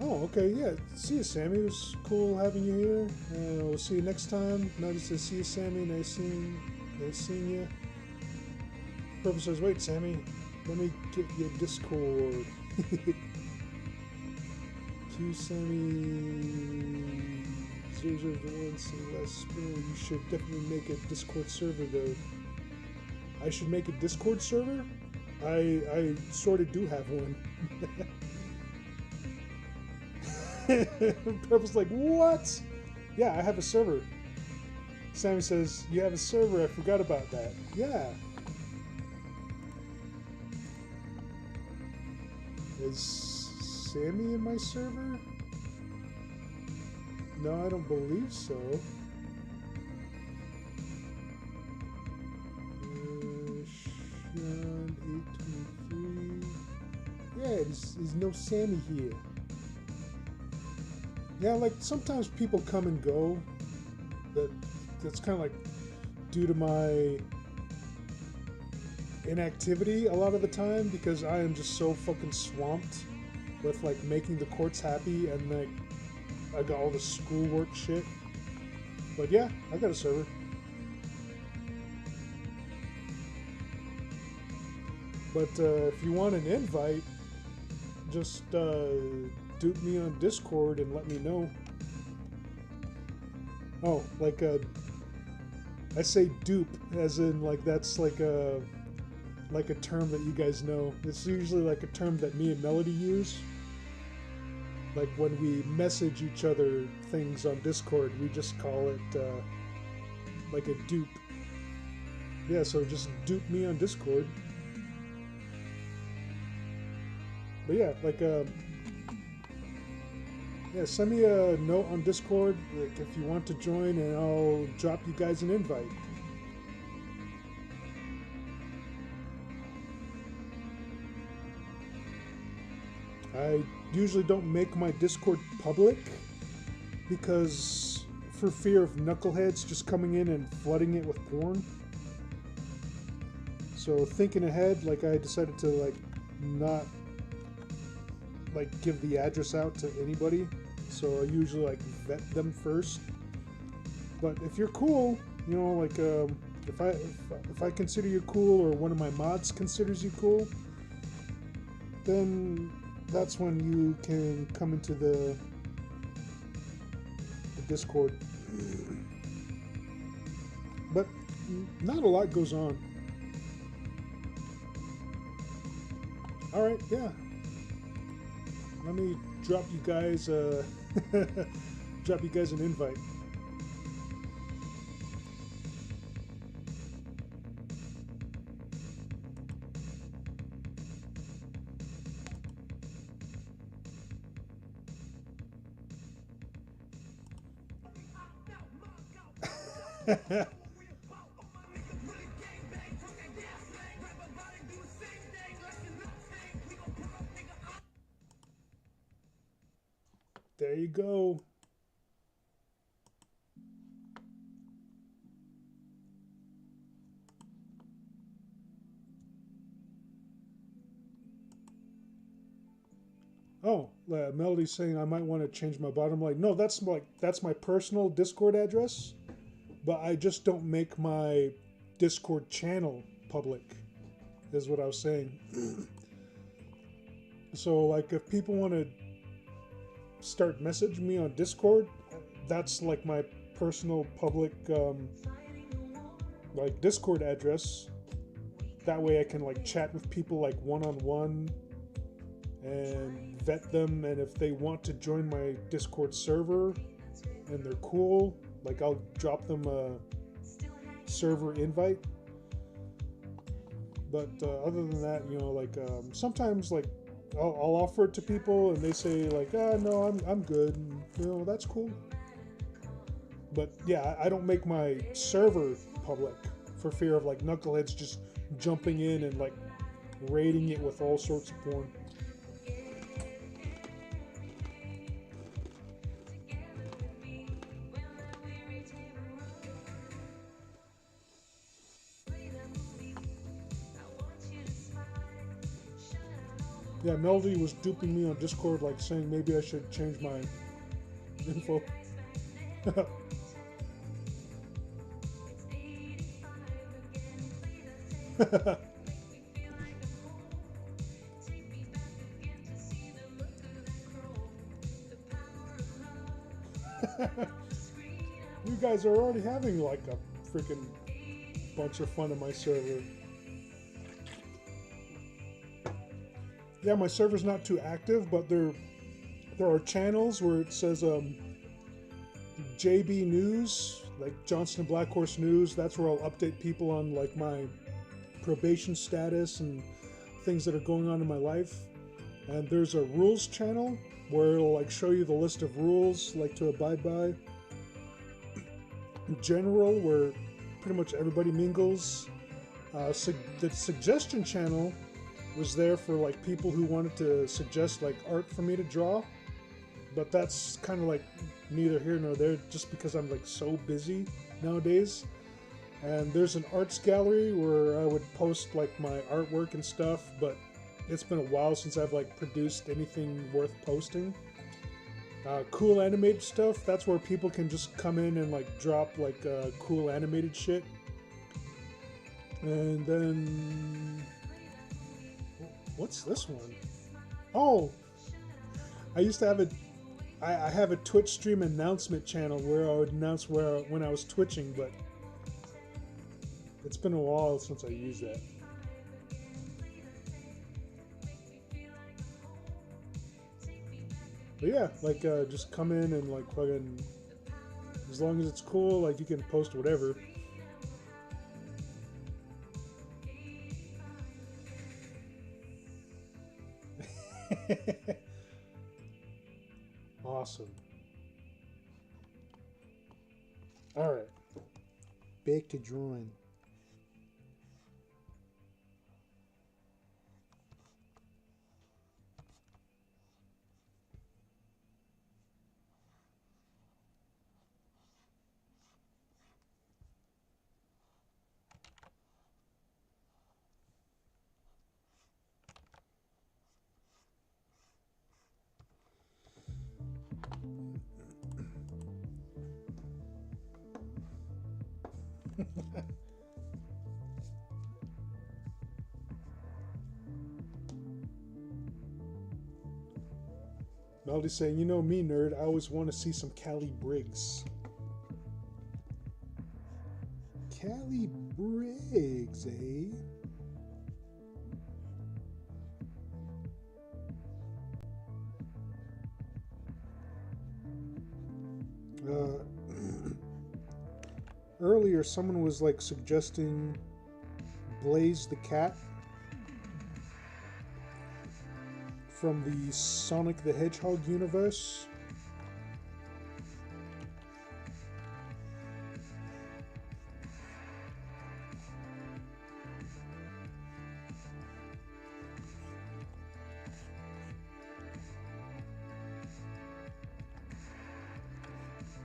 Oh, okay, yeah. See you, Sammy. It was cool having you here. We'll see you next time. Nugget says, see you, Sammy. Nice seeing you. Purple says, wait, Sammy. Let me get your Discord. Q Sammy 0001 Celeste. You should definitely make a Discord server, though. I should make a Discord server? I sort of do have one. Purple's like, what? Yeah, I have a server. Sammy says, you have a server? I forgot about that. Yeah. Is Sammy in my server? No, I don't believe so. Sean 823. Yeah, there's no Sammy here. Yeah, like sometimes people come and go. That's kind of like due to my inactivity a lot of the time, because I am just so fucking swamped with like making the courts happy, and like I got all the schoolwork shit. But yeah, I got a server. But if you want an invite, just dupe me on Discord and let me know. Oh, like I say dupe as in like that's like a term that you guys know. It's usually like a term that me and Melody use. Like when we message each other things on Discord, we just call it like a dupe. Yeah, so just dupe me on Discord. But yeah, like yeah, send me a note on Discord like if you want to join, and I'll drop you guys an invite. I usually don't make my Discord public because for fear of knuckleheads just coming in and flooding it with porn. So thinking ahead, like I decided to like not like give the address out to anybody. So I usually like vet them first. But if you're cool, you know, like if I consider you cool, or one of my mods considers you cool, then that's when you can come into the Discord. But not a lot goes on. Alright, yeah. Let me drop you guys drop you guys an invite. There you go. Oh, Melody's saying I might want to change my bottom line. No, that's my personal Discord address, but I just don't make my Discord channel public, is what I was saying. So like if people want to start messaging me on Discord, that's like my personal public like Discord address. That way I can like chat with people like one-on-one and vet them, and if they want to join my Discord server and they're cool, like I'll drop them a server invite. But other than that, you know, like sometimes like I'll offer it to people and they say like, no, I'm good, and, you know, that's cool. But yeah, I don't make my server public for fear of like knuckleheads just jumping in and like raiding it with all sorts of porn. Yeah, Melody was duping me on Discord, like saying maybe I should change my info. You guys are already having like a freaking bunch of fun on my server. Yeah, my server's not too active, but there are channels where it says JB News, like Johnston Blackhorse News. That's where I'll update people on like my probation status and things that are going on in my life. And there's a rules channel where it'll like show you the list of rules like to abide by. General, where pretty much everybody mingles. The suggestion channel was there for like people who wanted to suggest like art for me to draw, but that's kind of like neither here nor there, just because I'm like so busy nowadays. And there's an arts gallery where I would post like my artwork and stuff, but it's been a while since I've like produced anything worth posting. Cool animated stuff, that's where people can just come in and like drop like cool animated shit. And then what's this one? Oh, I used to have I have a Twitch stream announcement channel where I would announce when I was twitching, but it's been a while since I used that. But yeah, like just come in and like fucking, as long as it's cool, like you can post whatever. Awesome. All right, back to drawing. Melody's saying, you know me, nerd, I always want to see some Callie Briggs. Callie Briggs, eh? Earlier, someone was like suggesting Blaze the Cat from the Sonic the Hedgehog universe.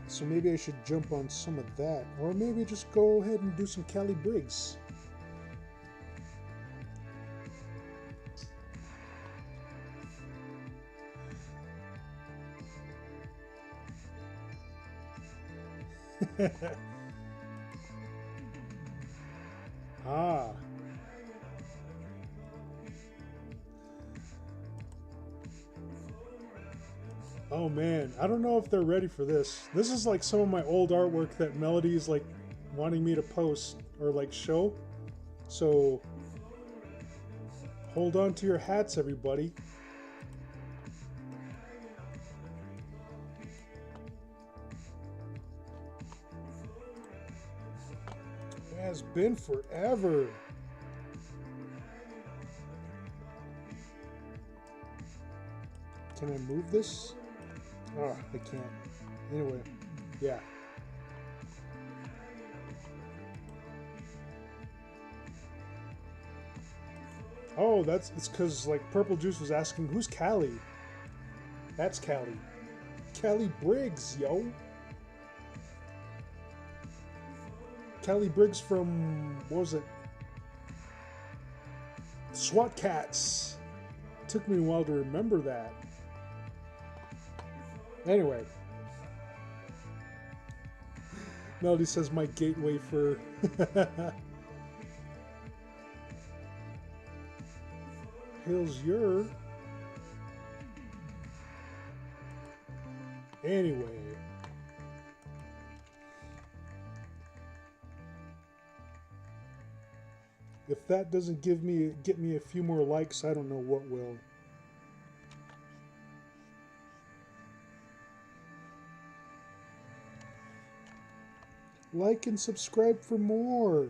So maybe I should jump on some of that, or maybe just go ahead and do some Callie Briggs. Ah. Oh man, I don't know if they're ready for this. This is like some of my old artwork that Melody is like wanting me to post or like show. So hold on to your hats, everybody. It has been forever. Can I move this? Oh, I can't. Anyway, yeah. Oh, it's because like Purple Juice was asking, who's Callie? That's Callie. Callie Briggs, yo. Callie Briggs from, what was it? SWAT Cats. took me a while to remember that. Anyway. Melody says my gateway for... Hills your... Anyway. If that doesn't get me a few more likes, I don't know what will. Like and subscribe for more.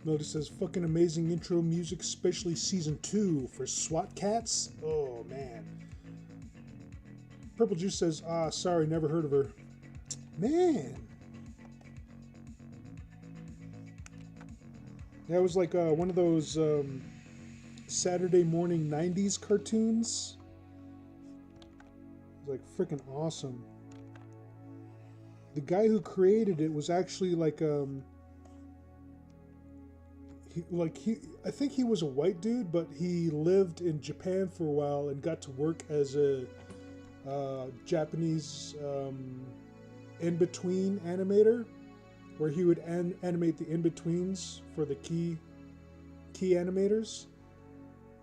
Notice says fucking amazing intro music, especially season 2 for SWAT Cats. Oh man. Purple Juice says, sorry, never heard of her. Man. That was like one of those Saturday morning 90s cartoons. It was like freaking awesome. The guy who created it was actually like I think he was a white dude, but he lived in Japan for a while and got to work as a Japanese in-between animator, where he would animate the in-betweens for the key animators.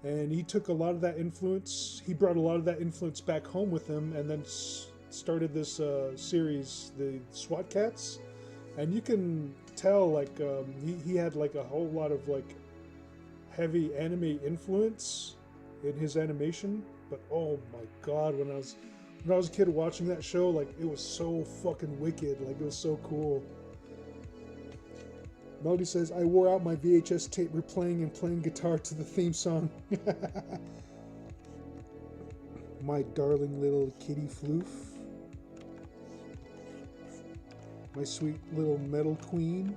And he took a lot of that influence. He brought a lot of that influence back home with him, and then started this series, the SWAT Cats. And you can tell, like, he had like a whole lot of like heavy anime influence in his animation. But oh my god, when I was a kid watching that show, like, it was so fucking wicked. Like, it was so cool. Melody says, I wore out my VHS tape replaying and playing guitar to the theme song. My darling little kitty floof. My sweet little metal queen.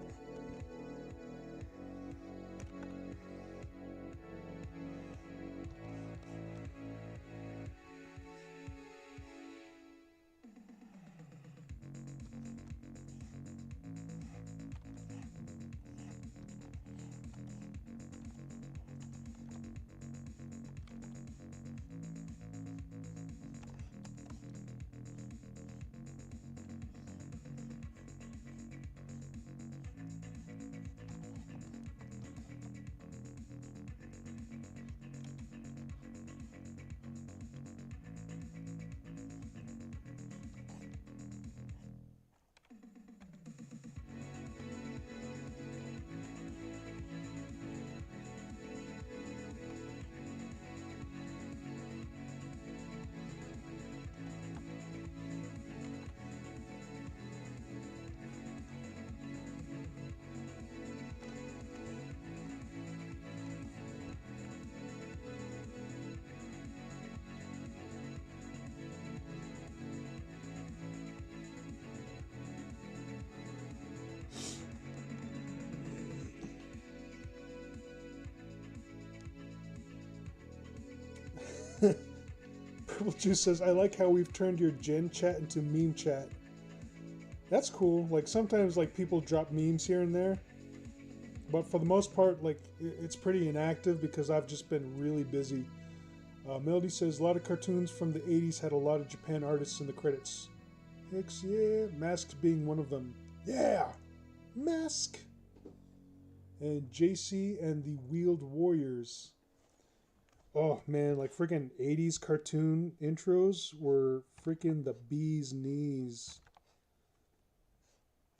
Purple Juice says, I like how we've turned your Gen chat into meme chat. That's cool. Like, sometimes, like, people drop memes here and there. But for the most part, like, it's pretty inactive because I've just been really busy. Melody says, a lot of cartoons from the 80s had a lot of Japan artists in the credits. Hex, yeah. Masked being one of them. Yeah! Mask! And JC and the Wheeled Warriors. Oh man, like freaking 80s cartoon intros were freaking the bee's knees.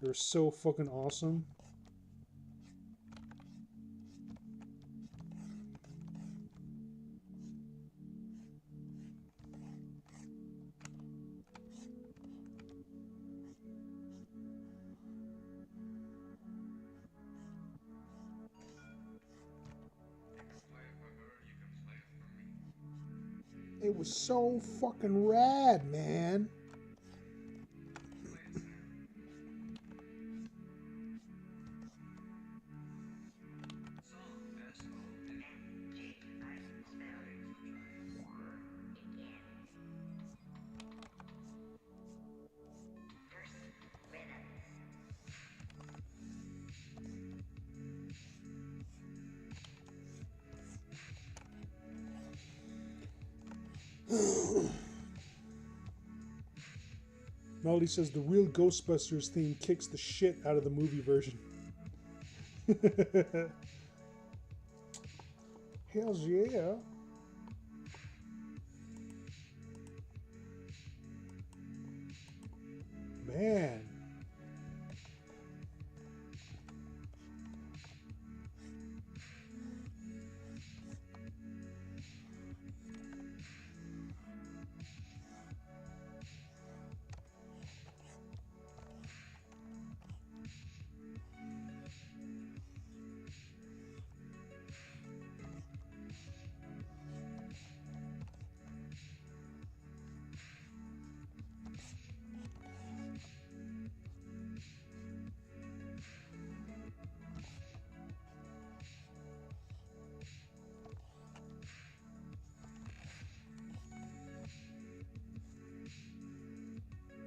They were so fucking awesome. It was so fucking rad, man. Melody says the real Ghostbusters theme kicks the shit out of the movie version. Hells yeah. Man.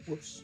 Whoops.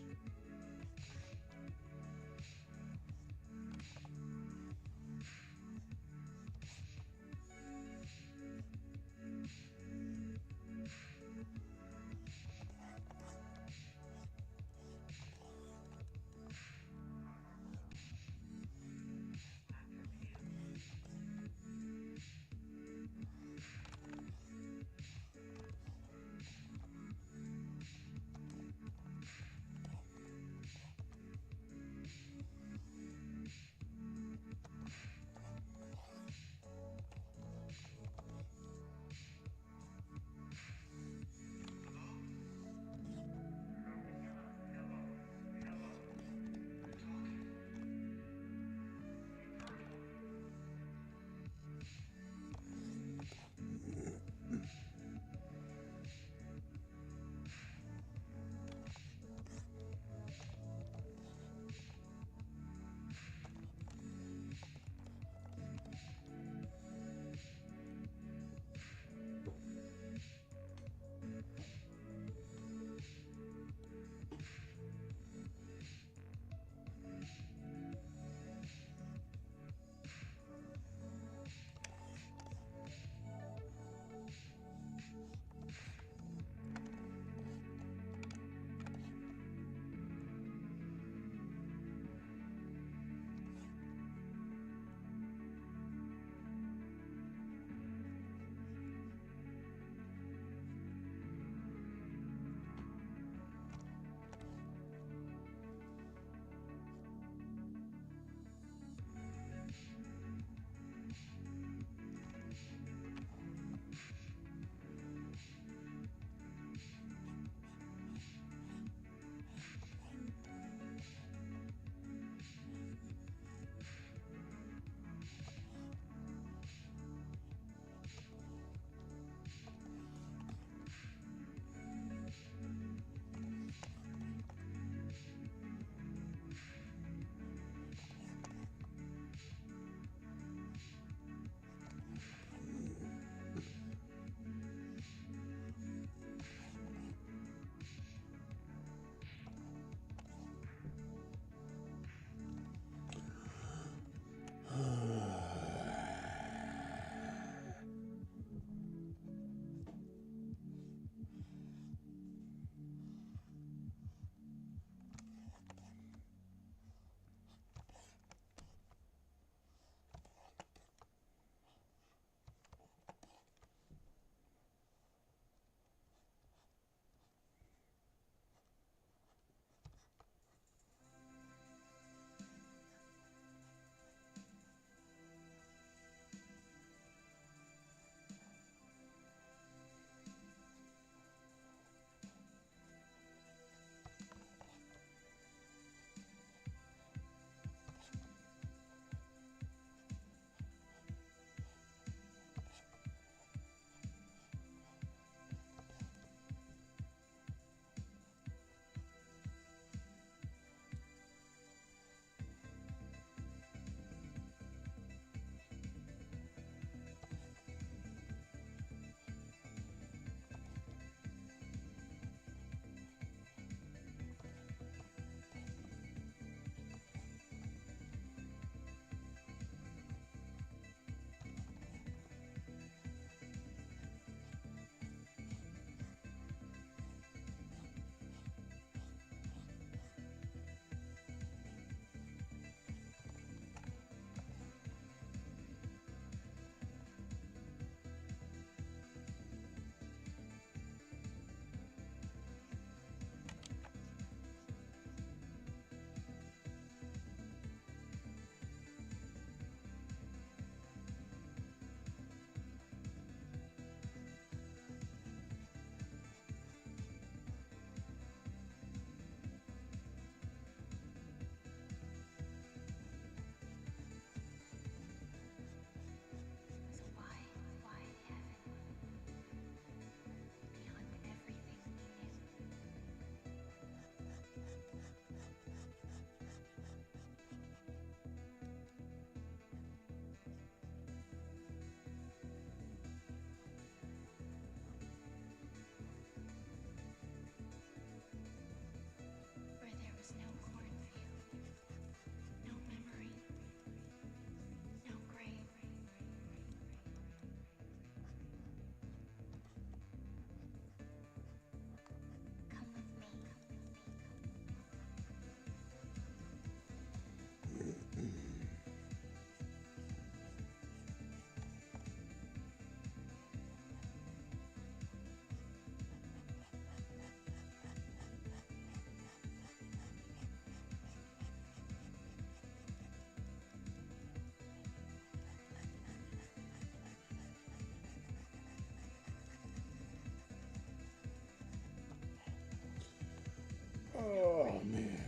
Oh, man.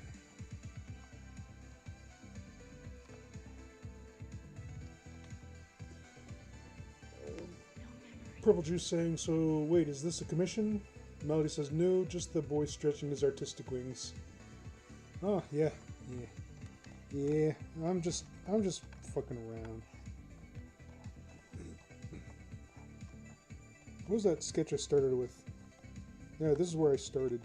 Purple Juice saying, so wait, is this a commission? Melody says, no, just the boy stretching his artistic wings. Oh, yeah. Yeah, I'm just fucking around. What was that sketch I started with? Yeah, this is where I started.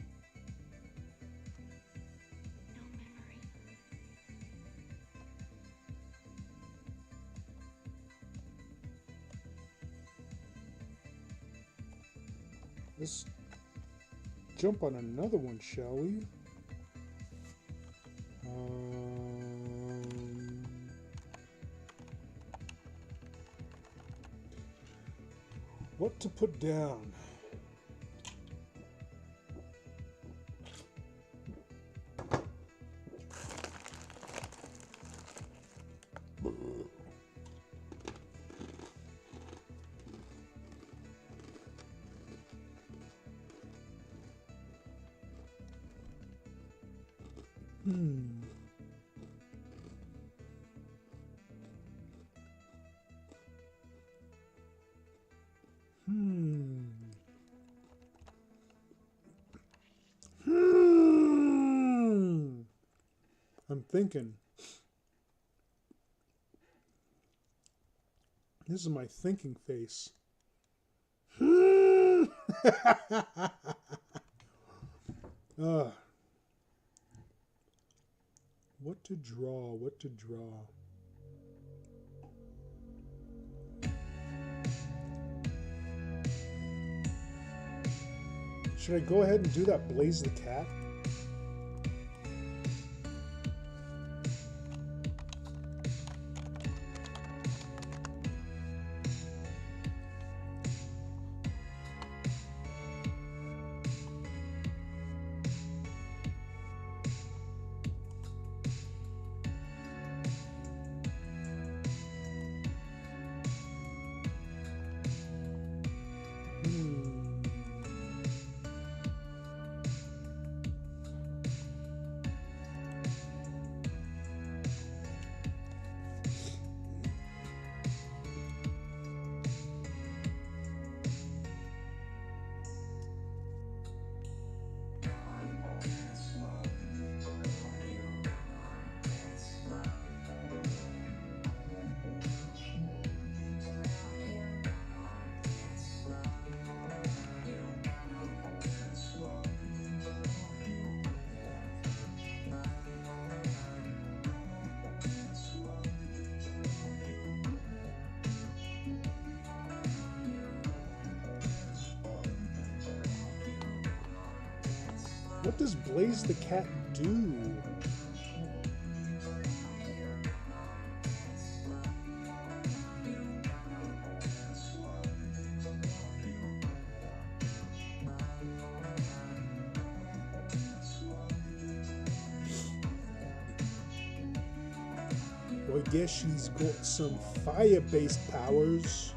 Let's jump on another one, shall we? What to put down? I'm thinking. This is my thinking face. What to draw? What to draw? Should I go ahead and do that Blaze the Cat? What does Blaze the Cat do? Well, I guess she's got some fire-based powers.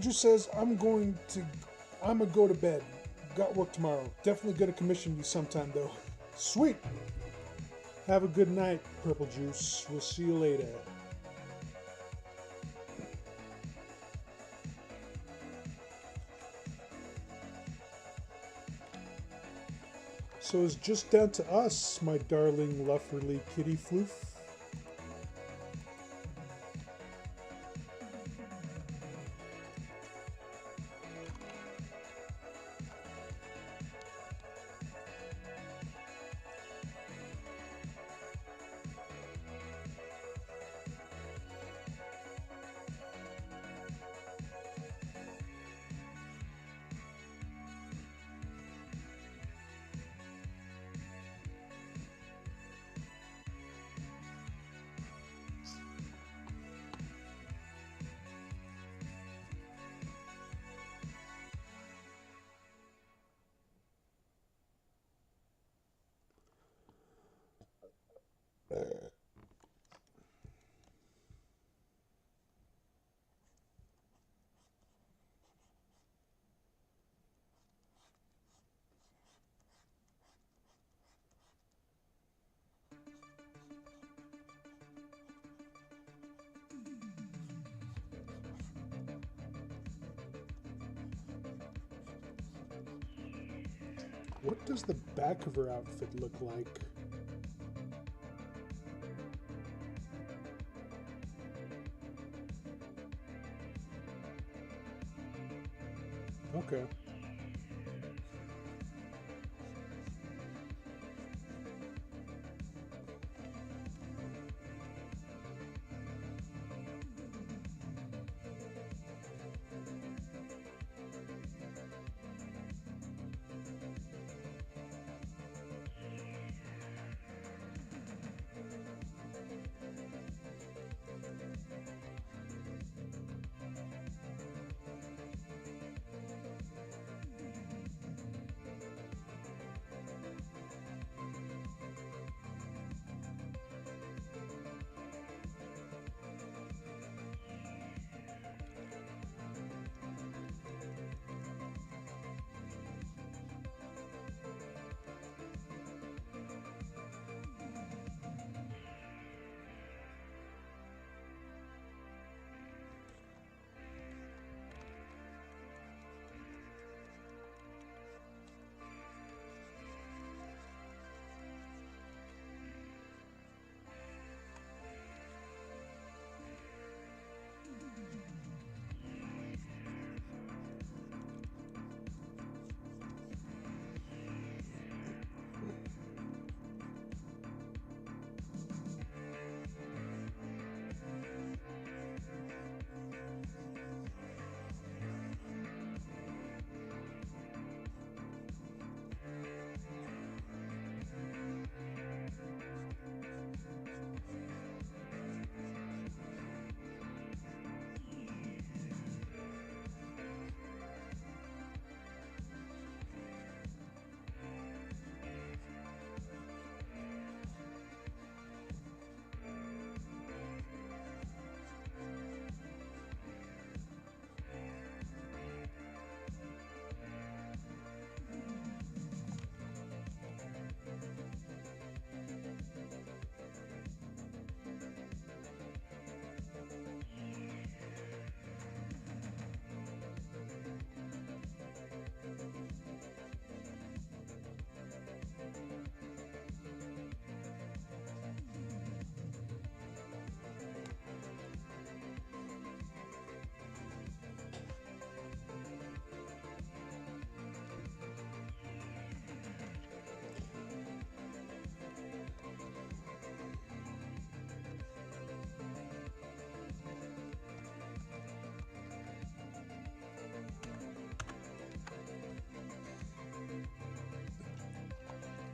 Juice says, I'm gonna go to bed. Got work tomorrow. Definitely gonna commission you sometime though. Sweet. Have a good night, Purple Juice. We'll see you later. So it's just down to us, my darling Lufferly Kitty Floof. What does the back of her outfit look like? Okay.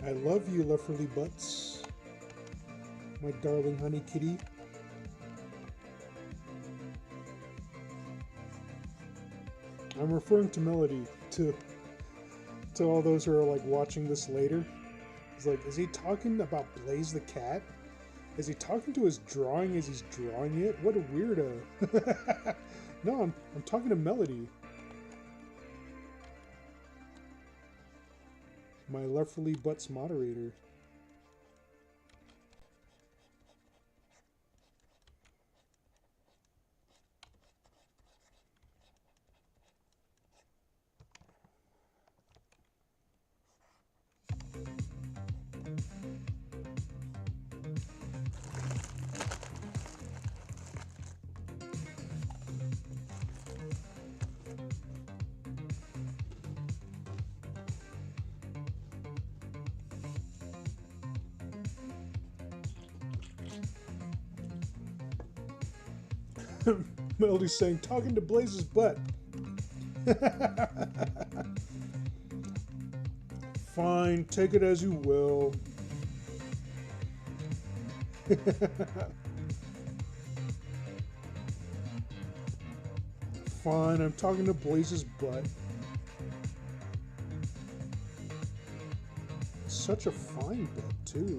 I love you, Lufferly Butts. My darling honey kitty. I'm referring to Melody, to all those who are like watching this later. It's like, is he talking about Blaze the cat? Is he talking to his drawing as he's drawing it? What a weirdo. No, I'm talking to Melody. My Lovely Butts moderator. Melody's saying, talking to Blaze's butt. Fine, take it as you will. Fine, I'm talking to Blaze's butt. Such a fine butt, too.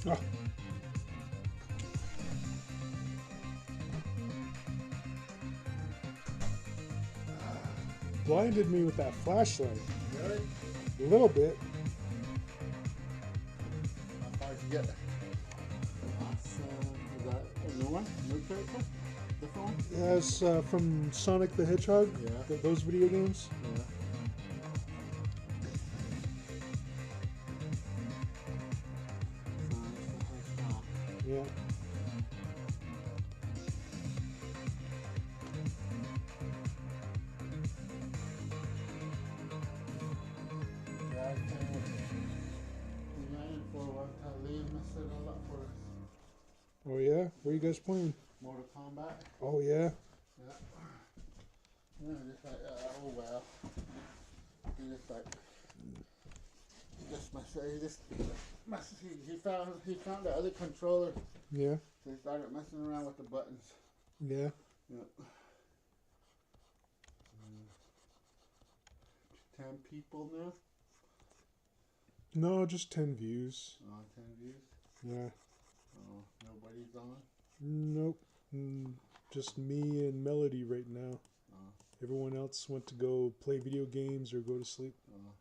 Oh. blinded me with that flashlight. Really? A little bit. How far did you get? Is that a new one? New character? Different one? Yeah, it's from Sonic the Hedgehog. Yeah. Those video games. Yeah. Yeah. Yeah, I came with United for a while. Liam messed it all up for us. Oh yeah. Where you guys playing? Mortal Kombat. Oh yeah. Yeah. Yeah, just like, oh well. He just like, he found the other controller. Yeah. So he started messing around with the buttons. Yeah. Yeah. 10 people now? No, just 10 views. Oh, 10 views? Yeah. Oh, nobody's on? Nope. Just me and Melody right now. Oh. Everyone else went to go play video games or go to sleep. Oh.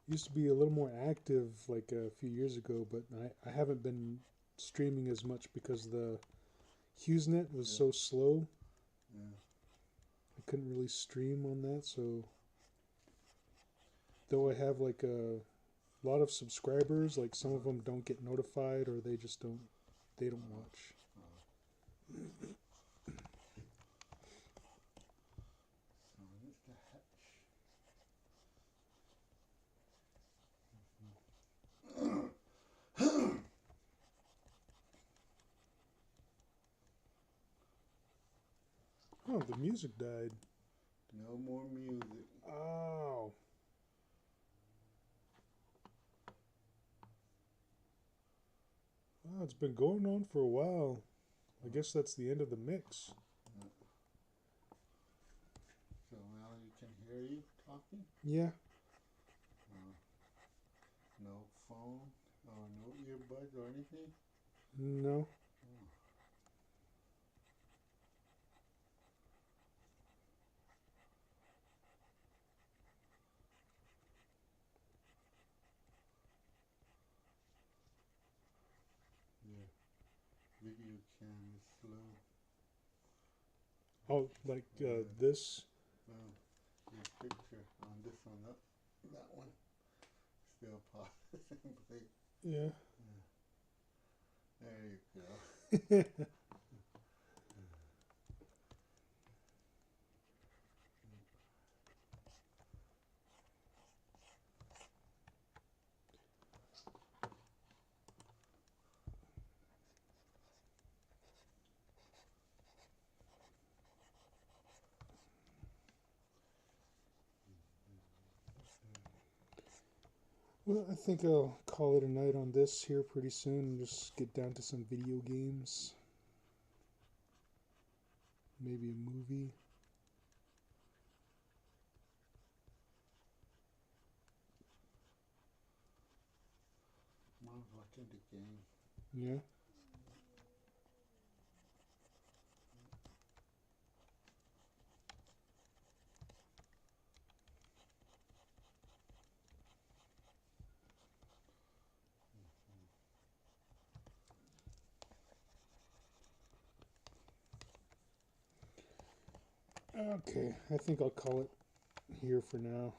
Used to be a little more active like a few years ago, but I haven't been streaming as much because the HughesNet was so slow. Yeah. I couldn't really stream on that, so though I have like a lot of subscribers, like some of them don't get notified or they don't watch. Oh, the music died. No more music. Oh. Wow, it's been going on for a while. I guess that's the end of the mix. So now you can hear you talking? Yeah. No phone or no earbuds or anything? No. Video cam is slow. Oh, like this? Your picture on this one, that one still possibly. Yeah. There you go. Well, I think I'll call it a night on this here pretty soon and just get down to some video games. Maybe a movie. Mom's watching the game. Yeah. Okay, I think I'll call it here for now.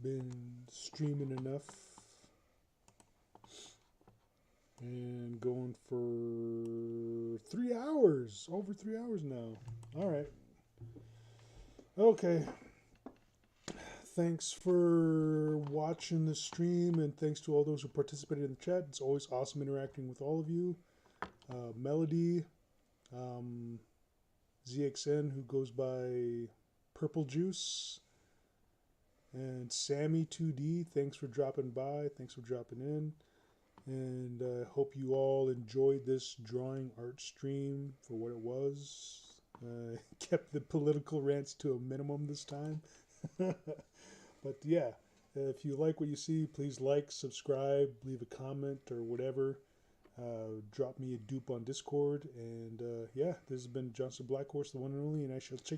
Been streaming enough and going for 3 hours, over 3 hours now. All right. Okay. Thanks for watching the stream and thanks to all those who participated in the chat. It's always awesome interacting with all of you. Melody, ZXN, who goes by Purple Juice, and Sammy2D, thanks for dropping by, thanks for dropping in, and I hope you all enjoyed this drawing art stream for what it was. Kept the political rants to a minimum this time. But yeah, if you like what you see, please like, subscribe, leave a comment or whatever. Drop me a dupe on Discord. And yeah, this has been Johnston Blackhorse, the one and only, and I shall check